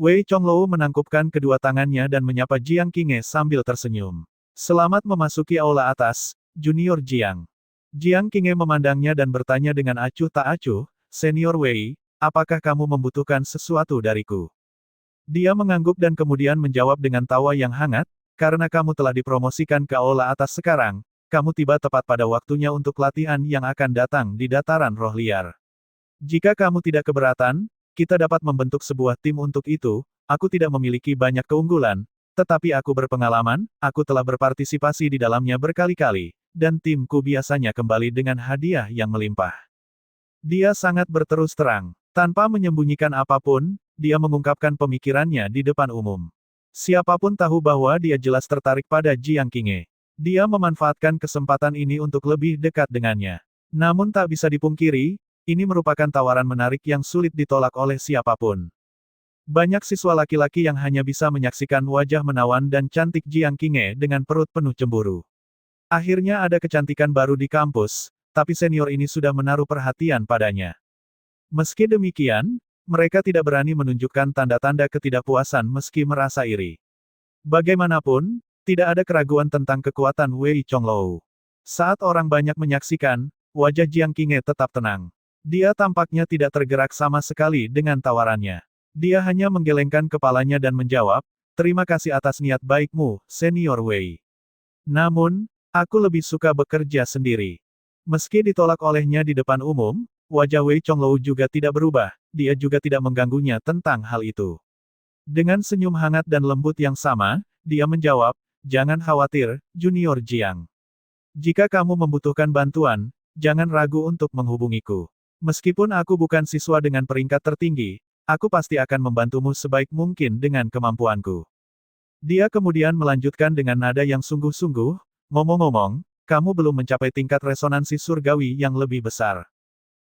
Wei Chonglou menangkupkan kedua tangannya dan menyapa Jiang Qinghe sambil tersenyum. Selamat memasuki aula atas, Junior Jiang. Jiang Qinghe memandangnya dan bertanya dengan acuh tak acuh, Senior Wei, apakah kamu membutuhkan sesuatu dariku? Dia mengangguk dan kemudian menjawab dengan tawa yang hangat, karena kamu telah dipromosikan ke aula atas sekarang, kamu tiba tepat pada waktunya untuk latihan yang akan datang di dataran roh liar. Jika kamu tidak keberatan, kita dapat membentuk sebuah tim untuk itu. Aku tidak memiliki banyak keunggulan, tetapi aku berpengalaman, aku telah berpartisipasi di dalamnya berkali-kali, dan timku biasanya kembali dengan hadiah yang melimpah. Dia sangat berterus terang. Tanpa menyembunyikan apapun, dia mengungkapkan pemikirannya di depan umum. Siapapun tahu bahwa dia jelas tertarik pada Jiang Qinghe. Dia memanfaatkan kesempatan ini untuk lebih dekat dengannya. Namun tak bisa dipungkiri, ini merupakan tawaran menarik yang sulit ditolak oleh siapapun. Banyak siswa laki-laki yang hanya bisa menyaksikan wajah menawan dan cantik Jiang Qinghe dengan perut penuh cemburu. Akhirnya ada kecantikan baru di kampus, tapi senior ini sudah menaruh perhatian padanya. Meski demikian, mereka tidak berani menunjukkan tanda-tanda ketidakpuasan meski merasa iri. Bagaimanapun, tidak ada keraguan tentang kekuatan Wei Chonglou. Saat orang banyak menyaksikan, wajah Jiang Qinghe tetap tenang. Dia tampaknya tidak tergerak sama sekali dengan tawarannya. Dia hanya menggelengkan kepalanya dan menjawab, terima kasih atas niat baikmu, Senior Wei. Namun, aku lebih suka bekerja sendiri. Meski ditolak olehnya di depan umum, wajah Wei Chonglou juga tidak berubah, dia juga tidak mengganggunya tentang hal itu. Dengan senyum hangat dan lembut yang sama, dia menjawab, jangan khawatir, Junior Jiang. Jika kamu membutuhkan bantuan, jangan ragu untuk menghubungiku. Meskipun aku bukan siswa dengan peringkat tertinggi, aku pasti akan membantumu sebaik mungkin dengan kemampuanku. Dia kemudian melanjutkan dengan nada yang sungguh-sungguh, ngomong-ngomong, kamu belum mencapai tingkat resonansi surgawi yang lebih besar.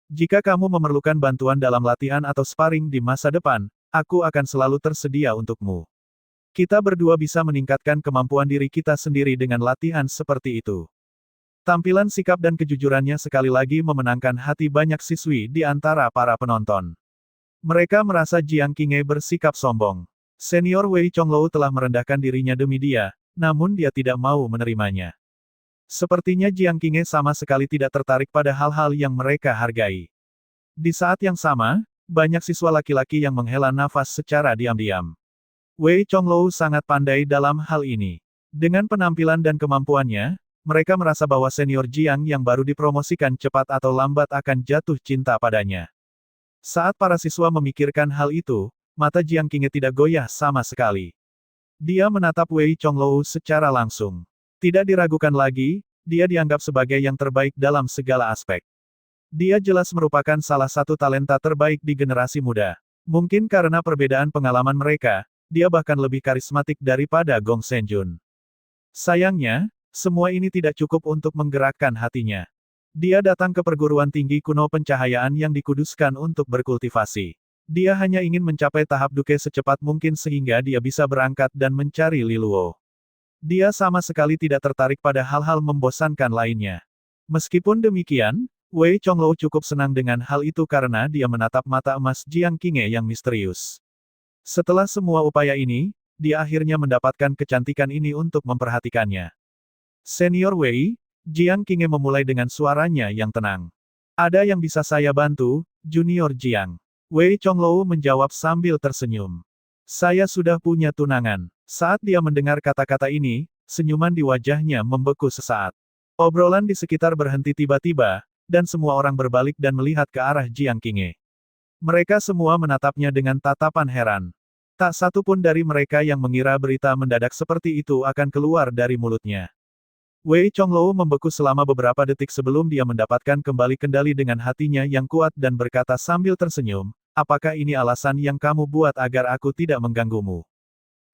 Jika kamu memerlukan bantuan dalam latihan atau sparring di masa depan, aku akan selalu tersedia untukmu. Kita berdua bisa meningkatkan kemampuan diri kita sendiri dengan latihan seperti itu. Tampilan sikap dan kejujurannya sekali lagi memenangkan hati banyak siswi di antara para penonton. Mereka merasa Jiang Qinghe bersikap sombong. Senior Wei Chonglou telah merendahkan dirinya demi dia, namun dia tidak mau menerimanya. Sepertinya Jiang Qinghe sama sekali tidak tertarik pada hal-hal yang mereka hargai. Di saat yang sama, banyak siswa laki-laki yang menghela nafas secara diam-diam. Wei Chonglou sangat pandai dalam hal ini. Dengan penampilan dan kemampuannya, mereka merasa bahwa senior Jiang yang baru dipromosikan cepat atau lambat akan jatuh cinta padanya. Saat para siswa memikirkan hal itu, mata Jiang Qinghe tidak goyah sama sekali. Dia menatap Wei Chonglou secara langsung. Tidak diragukan lagi, dia dianggap sebagai yang terbaik dalam segala aspek. Dia jelas merupakan salah satu talenta terbaik di generasi muda. Mungkin karena perbedaan pengalaman mereka, dia bahkan lebih karismatik daripada Gong Senjun. Sayangnya, semua ini tidak cukup untuk menggerakkan hatinya. Dia datang ke perguruan tinggi kuno pencahayaan yang dikuduskan untuk berkultivasi. Dia hanya ingin mencapai tahap duke secepat mungkin sehingga dia bisa berangkat dan mencari Li Luo. Dia sama sekali tidak tertarik pada hal-hal membosankan lainnya. Meskipun demikian, Wei Chonglou cukup senang dengan hal itu karena dia menatap mata emas Jiang Qinghe yang misterius. Setelah semua upaya ini, dia akhirnya mendapatkan kecantikan ini untuk memperhatikannya. Senior Wei, Jiang Qinghe memulai dengan suaranya yang tenang. Ada yang bisa saya bantu, Junior Jiang? Wei Chonglou menjawab sambil tersenyum. Saya sudah punya tunangan. Saat dia mendengar kata-kata ini, senyuman di wajahnya membeku sesaat. Obrolan di sekitar berhenti tiba-tiba, dan semua orang berbalik dan melihat ke arah Jiang Qinghe. Mereka semua menatapnya dengan tatapan heran. Tak satu pun dari mereka yang mengira berita mendadak seperti itu akan keluar dari mulutnya. Wei Chonglou membeku selama beberapa detik sebelum dia mendapatkan kembali kendali dengan hatinya yang kuat dan berkata sambil tersenyum, apakah ini alasan yang kamu buat agar aku tidak mengganggumu?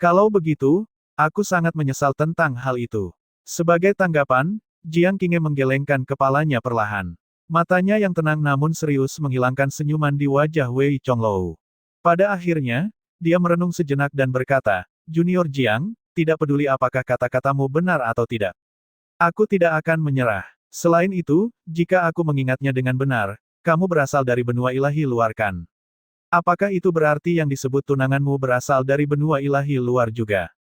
Kalau begitu, aku sangat menyesal tentang hal itu. Sebagai tanggapan, Jiang Qinghe menggelengkan kepalanya perlahan. Matanya yang tenang namun serius menghilangkan senyuman di wajah Wei Chonglou. Pada akhirnya, dia merenung sejenak dan berkata, Junior Jiang, tidak peduli apakah kata-katamu benar atau tidak. Aku tidak akan menyerah. Selain itu, jika aku mengingatnya dengan benar, kamu berasal dari benua ilahi luar kan? Apakah itu berarti yang disebut tunanganmu berasal dari benua ilahi luar juga?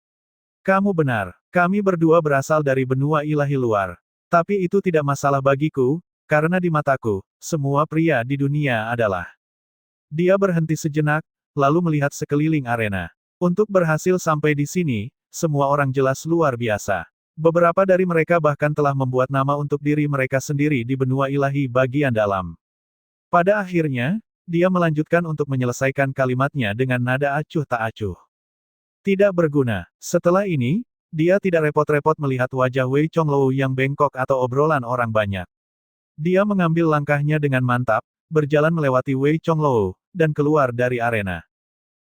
Kamu benar. Kami berdua berasal dari benua ilahi luar. Tapi itu tidak masalah bagiku, karena di mataku, semua pria di dunia adalah. Dia berhenti sejenak, lalu melihat sekeliling arena. Untuk berhasil sampai di sini, semua orang jelas luar biasa. Beberapa dari mereka bahkan telah membuat nama untuk diri mereka sendiri di benua ilahi bagian dalam. Pada akhirnya, dia melanjutkan untuk menyelesaikan kalimatnya dengan nada acuh tak acuh. Tidak berguna. Setelah ini, dia tidak repot-repot melihat wajah Wei Chonglou yang bengkok atau obrolan orang banyak. Dia mengambil langkahnya dengan mantap, berjalan melewati Wei Chonglou, dan keluar dari arena.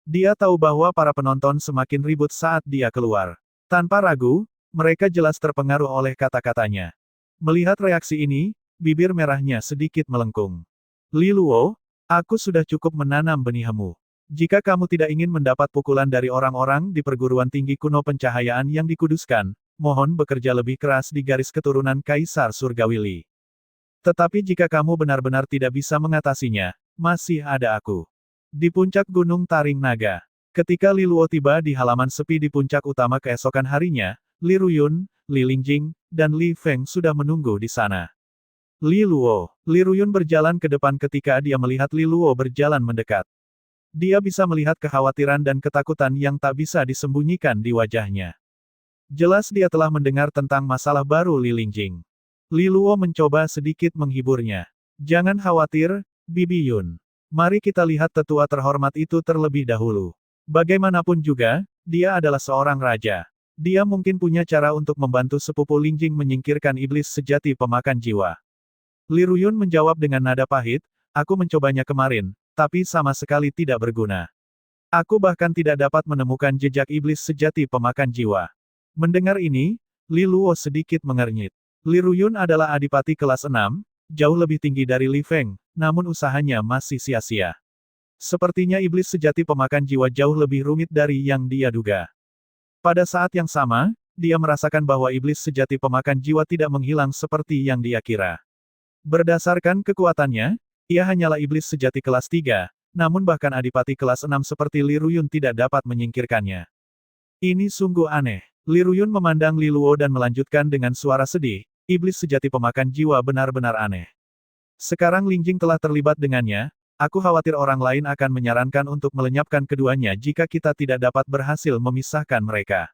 Dia tahu bahwa para penonton semakin ribut saat dia keluar. Tanpa ragu, mereka jelas terpengaruh oleh kata-katanya. Melihat reaksi ini, bibir merahnya sedikit melengkung. Li Luo, aku sudah cukup menanam benihmu. Jika kamu tidak ingin mendapat pukulan dari orang-orang di perguruan tinggi kuno pencahayaan yang dikuduskan, mohon bekerja lebih keras di garis keturunan Kaisar Surgawi Li. Tetapi jika kamu benar-benar tidak bisa mengatasinya, masih ada aku. Di puncak Gunung Taring Naga. Ketika Li Luo tiba di halaman sepi di puncak utama keesokan harinya, Li Ruyun, Li Lingjing, dan Li Feng sudah menunggu di sana. Li Ruyun berjalan ke depan ketika dia melihat Li Luo berjalan mendekat. Dia bisa melihat kekhawatiran dan ketakutan yang tak bisa disembunyikan di wajahnya. Jelas dia telah mendengar tentang masalah baru Li Lingjing. Li Luo mencoba sedikit menghiburnya. Jangan khawatir, Bibi Yun. Mari kita lihat tetua terhormat itu terlebih dahulu. Bagaimanapun juga, dia adalah seorang raja. Dia mungkin punya cara untuk membantu sepupu Lingjing menyingkirkan iblis sejati pemakan jiwa. Li Ruyun menjawab dengan nada pahit, aku mencobanya kemarin, tapi sama sekali tidak berguna. Aku bahkan tidak dapat menemukan jejak iblis sejati pemakan jiwa. Mendengar ini, Li Luo sedikit mengernyit. Li Ruyun adalah adipati kelas 6, jauh lebih tinggi dari Li Feng, namun usahanya masih sia-sia. Sepertinya iblis sejati pemakan jiwa jauh lebih rumit dari yang dia duga. Pada saat yang sama, dia merasakan bahwa iblis sejati pemakan jiwa tidak menghilang seperti yang dia kira. Berdasarkan kekuatannya, ia hanyalah iblis sejati kelas 3, namun bahkan adipati kelas 6 seperti Li Ruyun tidak dapat menyingkirkannya. Ini sungguh aneh. Li Ruyun memandang Li Luo dan melanjutkan dengan suara sedih, iblis sejati pemakan jiwa benar-benar aneh. Sekarang Lingjing telah terlibat dengannya, aku khawatir orang lain akan menyarankan untuk melenyapkan keduanya jika kita tidak dapat berhasil memisahkan mereka.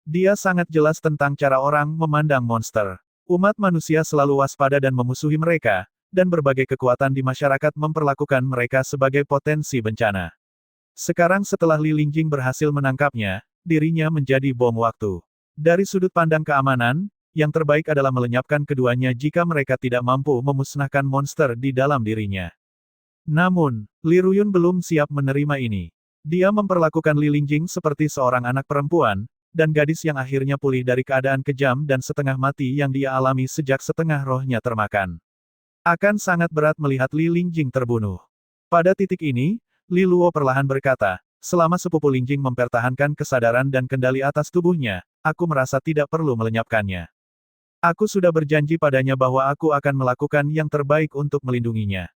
Dia sangat jelas tentang cara orang memandang monster. Umat manusia selalu waspada dan memusuhi mereka, dan berbagai kekuatan di masyarakat memperlakukan mereka sebagai potensi bencana. Sekarang setelah Li Lingjing berhasil menangkapnya, dirinya menjadi bom waktu. Dari sudut pandang keamanan, yang terbaik adalah melenyapkan keduanya jika mereka tidak mampu memusnahkan monster di dalam dirinya. Namun, Li Ruyun belum siap menerima ini. Dia memperlakukan Li Lingjing seperti seorang anak perempuan, dan gadis yang akhirnya pulih dari keadaan kejam dan setengah mati yang dia alami sejak setengah rohnya termakan. Akan sangat berat melihat Li Lingjing terbunuh. Pada titik ini, Li Luo perlahan berkata, selama sepupu Lingjing mempertahankan kesadaran dan kendali atas tubuhnya, aku merasa tidak perlu melenyapkannya. Aku sudah berjanji padanya bahwa aku akan melakukan yang terbaik untuk melindunginya.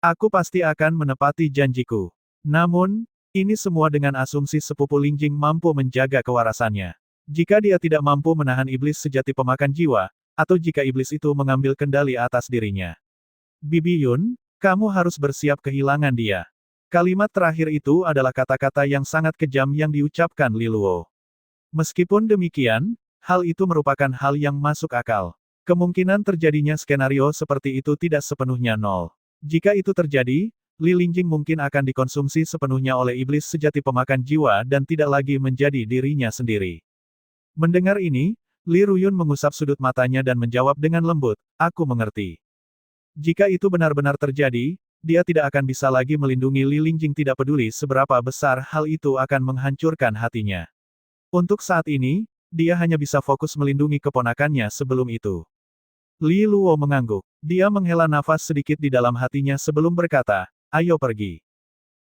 Aku pasti akan menepati janjiku. Namun, ini semua dengan asumsi sepupu Lingjing mampu menjaga kewarasannya. Jika dia tidak mampu menahan iblis sejati pemakan jiwa, atau jika iblis itu mengambil kendali atas dirinya. Bibi Yun, kamu harus bersiap kehilangan dia. Kalimat terakhir itu adalah kata-kata yang sangat kejam yang diucapkan Li Luo. Meskipun demikian, hal itu merupakan hal yang masuk akal. Kemungkinan terjadinya skenario seperti itu tidak sepenuhnya nol. Jika itu terjadi, Li Lingjing mungkin akan dikonsumsi sepenuhnya oleh iblis sejati pemakan jiwa dan tidak lagi menjadi dirinya sendiri. Mendengar ini, Li Ruyun mengusap sudut matanya dan menjawab dengan lembut, "Aku mengerti." Jika itu benar-benar terjadi, dia tidak akan bisa lagi melindungi Li Lingjing, tidak peduli seberapa besar hal itu akan menghancurkan hatinya. Untuk saat ini, dia hanya bisa fokus melindungi keponakannya sebelum itu. Li Luo mengangguk. Dia menghela nafas sedikit di dalam hatinya sebelum berkata, "Ayo pergi.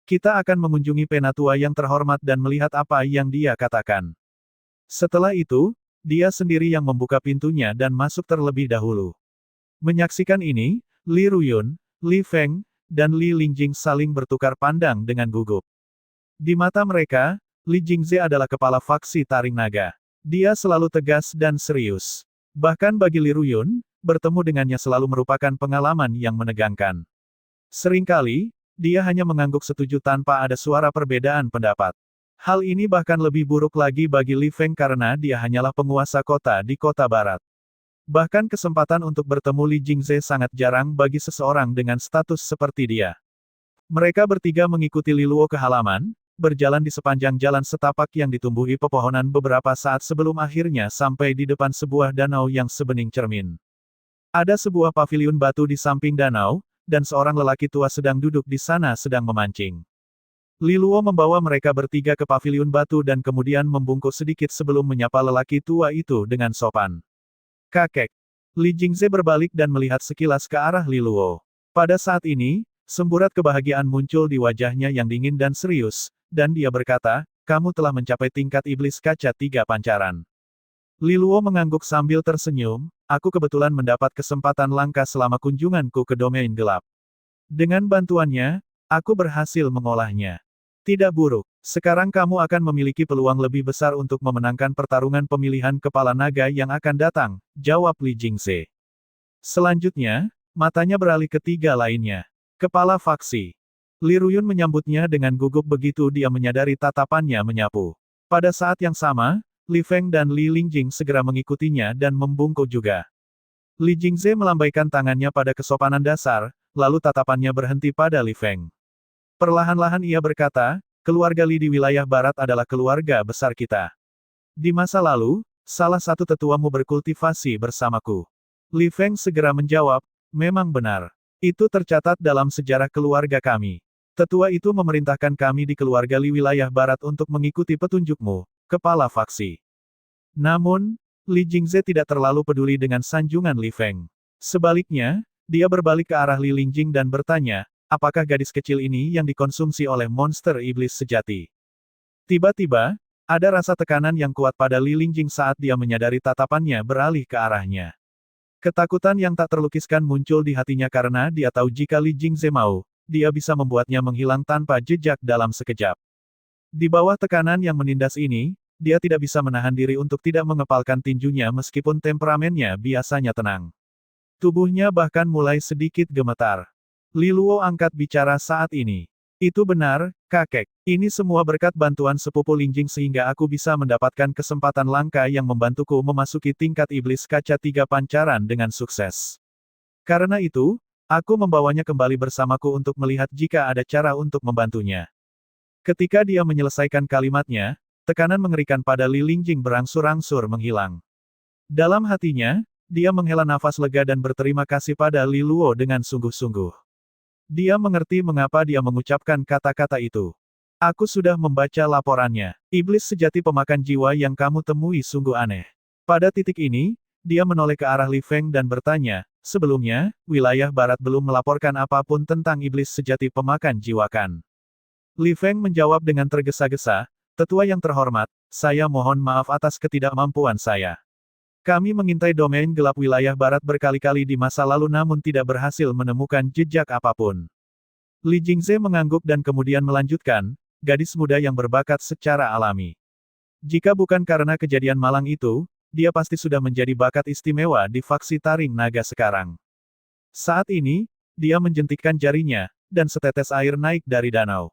Kita akan mengunjungi penatua yang terhormat dan melihat apa yang dia katakan." Setelah itu, dia sendiri yang membuka pintunya dan masuk terlebih dahulu. Menyaksikan ini, Li Ruyun, Li Feng, dan Li Lingjing saling bertukar pandang dengan gugup. Di mata mereka, Li Jingze adalah kepala faksi Taring Naga. Dia selalu tegas dan serius. Bahkan bagi Li Ruyun, bertemu dengannya selalu merupakan pengalaman yang menegangkan. Seringkali, dia hanya mengangguk setuju tanpa ada suara perbedaan pendapat. Hal ini bahkan lebih buruk lagi bagi Li Feng karena dia hanyalah penguasa kota di kota barat. Bahkan kesempatan untuk bertemu Li Jingze sangat jarang bagi seseorang dengan status seperti dia. Mereka bertiga mengikuti Li Luo ke halaman, berjalan di sepanjang jalan setapak yang ditumbuhi pepohonan beberapa saat sebelum akhirnya sampai di depan sebuah danau yang sebening cermin. Ada sebuah paviliun batu di samping danau, dan seorang lelaki tua sedang duduk di sana sedang memancing. Li Luo membawa mereka bertiga ke paviliun batu dan kemudian membungkuk sedikit sebelum menyapa lelaki tua itu dengan sopan. "Kakek." Li Jingze berbalik dan melihat sekilas ke arah Li Luo. Pada saat ini, semburat kebahagiaan muncul di wajahnya yang dingin dan serius, dan dia berkata, "Kamu telah mencapai tingkat iblis kaca 3 pancaran." Li Luo mengangguk sambil tersenyum, "Aku kebetulan mendapat kesempatan langka selama kunjunganku ke domain gelap. Dengan bantuannya, aku berhasil mengolahnya. Tidak buruk. Sekarang kamu akan memiliki peluang lebih besar untuk memenangkan pertarungan pemilihan kepala naga yang akan datang," jawab Li Jingze. Selanjutnya, matanya beralih ke tiga lainnya. Kepala faksi. Li Ruyun menyambutnya dengan gugup begitu dia menyadari tatapannya menyapu. Pada saat yang sama, Li Feng dan Li Lingjing segera mengikutinya dan membungkuk juga. Li Jingze melambaikan tangannya pada kesopanan dasar, lalu tatapannya berhenti pada Li Feng. Perlahan-lahan ia berkata, "Keluarga Li di wilayah barat adalah keluarga besar kita. Di masa lalu, salah satu tetuamu berkultivasi bersamaku." Li Feng segera menjawab, "Memang benar. Itu tercatat dalam sejarah keluarga kami. Tetua itu memerintahkan kami di keluarga Li wilayah barat untuk mengikuti petunjukmu, kepala faksi." Namun, Li Jingze tidak terlalu peduli dengan sanjungan Li Feng. Sebaliknya, dia berbalik ke arah Li Lingjing dan bertanya, "Apakah gadis kecil ini yang dikonsumsi oleh monster iblis sejati?" Tiba-tiba, ada rasa tekanan yang kuat pada Li Lingjing saat dia menyadari tatapannya beralih ke arahnya. Ketakutan yang tak terlukiskan muncul di hatinya karena dia tahu jika Li Jingze mau, dia bisa membuatnya menghilang tanpa jejak dalam sekejap. Di bawah tekanan yang menindas ini, dia tidak bisa menahan diri untuk tidak mengepalkan tinjunya meskipun temperamennya biasanya tenang. Tubuhnya bahkan mulai sedikit gemetar. Li Luo angkat bicara saat ini. "Itu benar, kakek. Ini semua berkat bantuan sepupu Lingjing sehingga aku bisa mendapatkan kesempatan langka yang membantuku memasuki tingkat iblis kaca 3 pancaran dengan sukses. Karena itu, aku membawanya kembali bersamaku untuk melihat jika ada cara untuk membantunya." Ketika dia menyelesaikan kalimatnya, tekanan mengerikan pada Li Lingjing berangsur-angsur menghilang. Dalam hatinya, dia menghela nafas lega dan berterima kasih pada Li Luo dengan sungguh-sungguh. Dia mengerti mengapa dia mengucapkan kata-kata itu. "Aku sudah membaca laporannya. Iblis sejati pemakan jiwa yang kamu temui sungguh aneh." Pada titik ini, dia menoleh ke arah Li Feng dan bertanya, "Sebelumnya, wilayah barat belum melaporkan apapun tentang iblis sejati pemakan jiwa kan?" Li Feng menjawab dengan tergesa-gesa, "Tetua yang terhormat, saya mohon maaf atas ketidakmampuan saya. Kami mengintai domain gelap wilayah barat berkali-kali di masa lalu namun tidak berhasil menemukan jejak apapun." Li Jingze mengangguk dan kemudian melanjutkan, "Gadis muda yang berbakat secara alami. Jika bukan karena kejadian malang itu, dia pasti sudah menjadi bakat istimewa di faksi Taring Naga sekarang." Saat ini, dia menjentikkan jarinya, dan setetes air naik dari danau.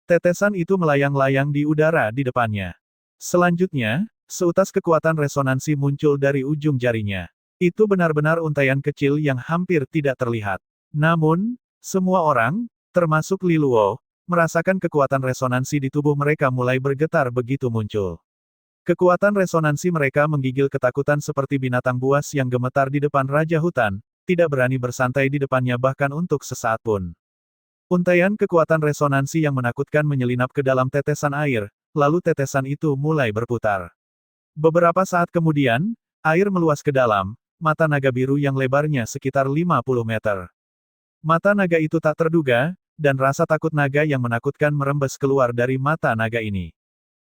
Tetesan itu melayang-layang di udara di depannya. Selanjutnya, seutas kekuatan resonansi muncul dari ujung jarinya. Itu benar-benar untaian kecil yang hampir tidak terlihat. Namun, semua orang, termasuk Li Luo, merasakan kekuatan resonansi di tubuh mereka mulai bergetar begitu muncul. Kekuatan resonansi mereka menggigil ketakutan seperti binatang buas yang gemetar di depan Raja Hutan, tidak berani bersantai di depannya bahkan untuk sesaat pun. Untaian kekuatan resonansi yang menakutkan menyelinap ke dalam tetesan air, lalu tetesan itu mulai berputar. Beberapa saat kemudian, air meluas ke dalam, mata naga biru yang lebarnya sekitar 50 meter. Mata naga itu tak terduga, dan rasa takut naga yang menakutkan merembes keluar dari mata naga ini.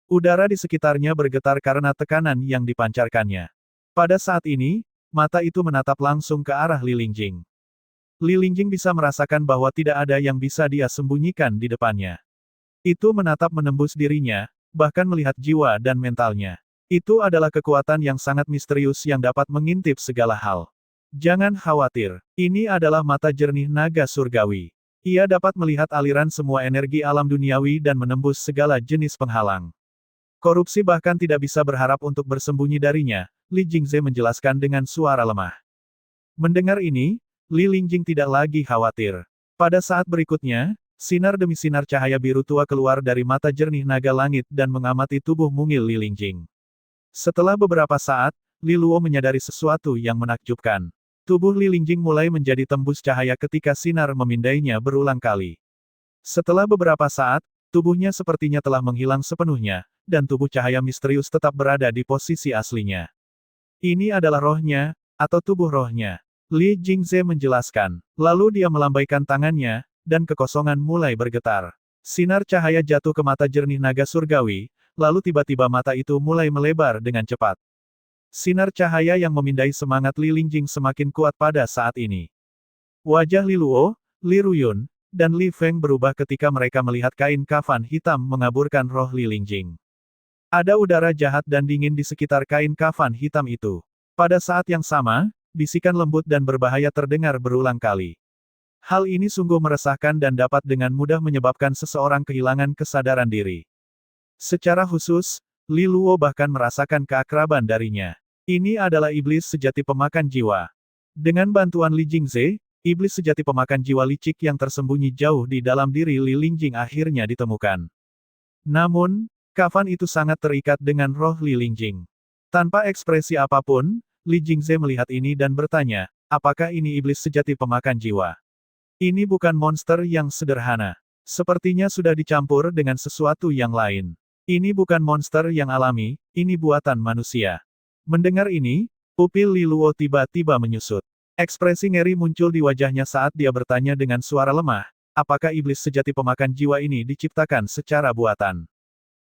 Udara di sekitarnya bergetar karena tekanan yang dipancarkannya. Pada saat ini, mata itu menatap langsung ke arah Li Lingjing. Li Lingjing bisa merasakan bahwa tidak ada yang bisa dia sembunyikan di depannya. Itu menatap menembus dirinya, bahkan melihat jiwa dan mentalnya. Itu adalah kekuatan yang sangat misterius yang dapat mengintip segala hal. Jangan khawatir, ini adalah mata jernih naga surgawi. Ia dapat melihat aliran semua energi alam duniawi dan menembus segala jenis penghalang. Korupsi bahkan tidak bisa berharap untuk bersembunyi darinya, Li Jingze menjelaskan dengan suara lemah. Mendengar ini, Li Lingjing tidak lagi khawatir. Pada saat berikutnya, sinar demi sinar cahaya biru tua keluar dari mata jernih naga langit dan mengamati tubuh mungil Li Lingjing. Setelah beberapa saat, Li Luo menyadari sesuatu yang menakjubkan. Tubuh Li Lingjing mulai menjadi tembus cahaya ketika sinar memindainya berulang kali. Setelah beberapa saat, tubuhnya sepertinya telah menghilang sepenuhnya, dan tubuh cahaya misterius tetap berada di posisi aslinya. Ini adalah rohnya, atau tubuh rohnya. Li Jingze menjelaskan. Lalu dia melambaikan tangannya, dan kekosongan mulai bergetar. Sinar cahaya jatuh ke mata jernih naga surgawi, lalu tiba-tiba mata itu mulai melebar dengan cepat. Sinar cahaya yang memindai semangat Li Lingjing semakin kuat pada saat ini. Wajah Li Luo, Li Ruyun, dan Li Feng berubah ketika mereka melihat kain kafan hitam mengaburkan roh Li Lingjing. Ada udara jahat dan dingin di sekitar kain kafan hitam itu. Pada saat yang sama, bisikan lembut dan berbahaya terdengar berulang kali. Hal ini sungguh meresahkan dan dapat dengan mudah menyebabkan seseorang kehilangan kesadaran diri. Secara khusus, Li Luo bahkan merasakan keakraban darinya. Ini adalah iblis sejati pemakan jiwa. Dengan bantuan Li Jingze, iblis sejati pemakan jiwa licik yang tersembunyi jauh di dalam diri Li Lingjing akhirnya ditemukan. Namun, kafan itu sangat terikat dengan roh Li Lingjing. Tanpa ekspresi apapun, Li Jingze melihat ini dan bertanya, apakah ini iblis sejati pemakan jiwa? Ini bukan monster yang sederhana. Sepertinya sudah dicampur dengan sesuatu yang lain. Ini bukan monster yang alami, ini buatan manusia. Mendengar ini, pupil Li Luo tiba-tiba menyusut. Ekspresi ngeri muncul di wajahnya saat dia bertanya dengan suara lemah, apakah iblis sejati pemakan jiwa ini diciptakan secara buatan?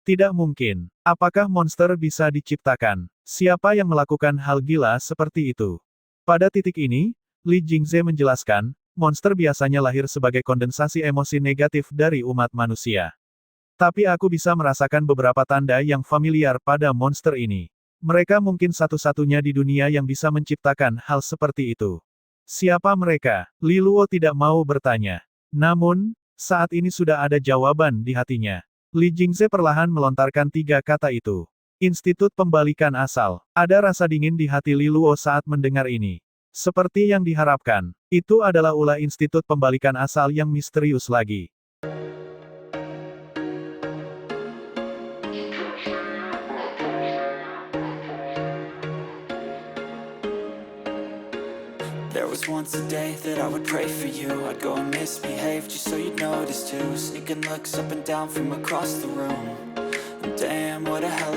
Tidak mungkin. Apakah monster bisa diciptakan? Siapa yang melakukan hal gila seperti itu? Pada titik ini, Li Jingze menjelaskan, monster biasanya lahir sebagai kondensasi emosi negatif dari umat manusia. Tapi aku bisa merasakan beberapa tanda yang familiar pada monster ini. Mereka mungkin satu-satunya di dunia yang bisa menciptakan hal seperti itu. Siapa mereka? Li Luo tidak mau bertanya. Namun, saat ini sudah ada jawaban di hatinya. Li Jingze perlahan melontarkan 3 kata itu. Institut Pembalikan Asal. Ada rasa dingin di hati Li Luo saat mendengar ini. Seperti yang diharapkan, itu adalah ulah Institut Pembalikan Asal yang misterius lagi. There was once a day that I would pray for you. I'd go and misbehave just so you'd notice too. Sneaking looks up and down from across the room. And damn, what a hell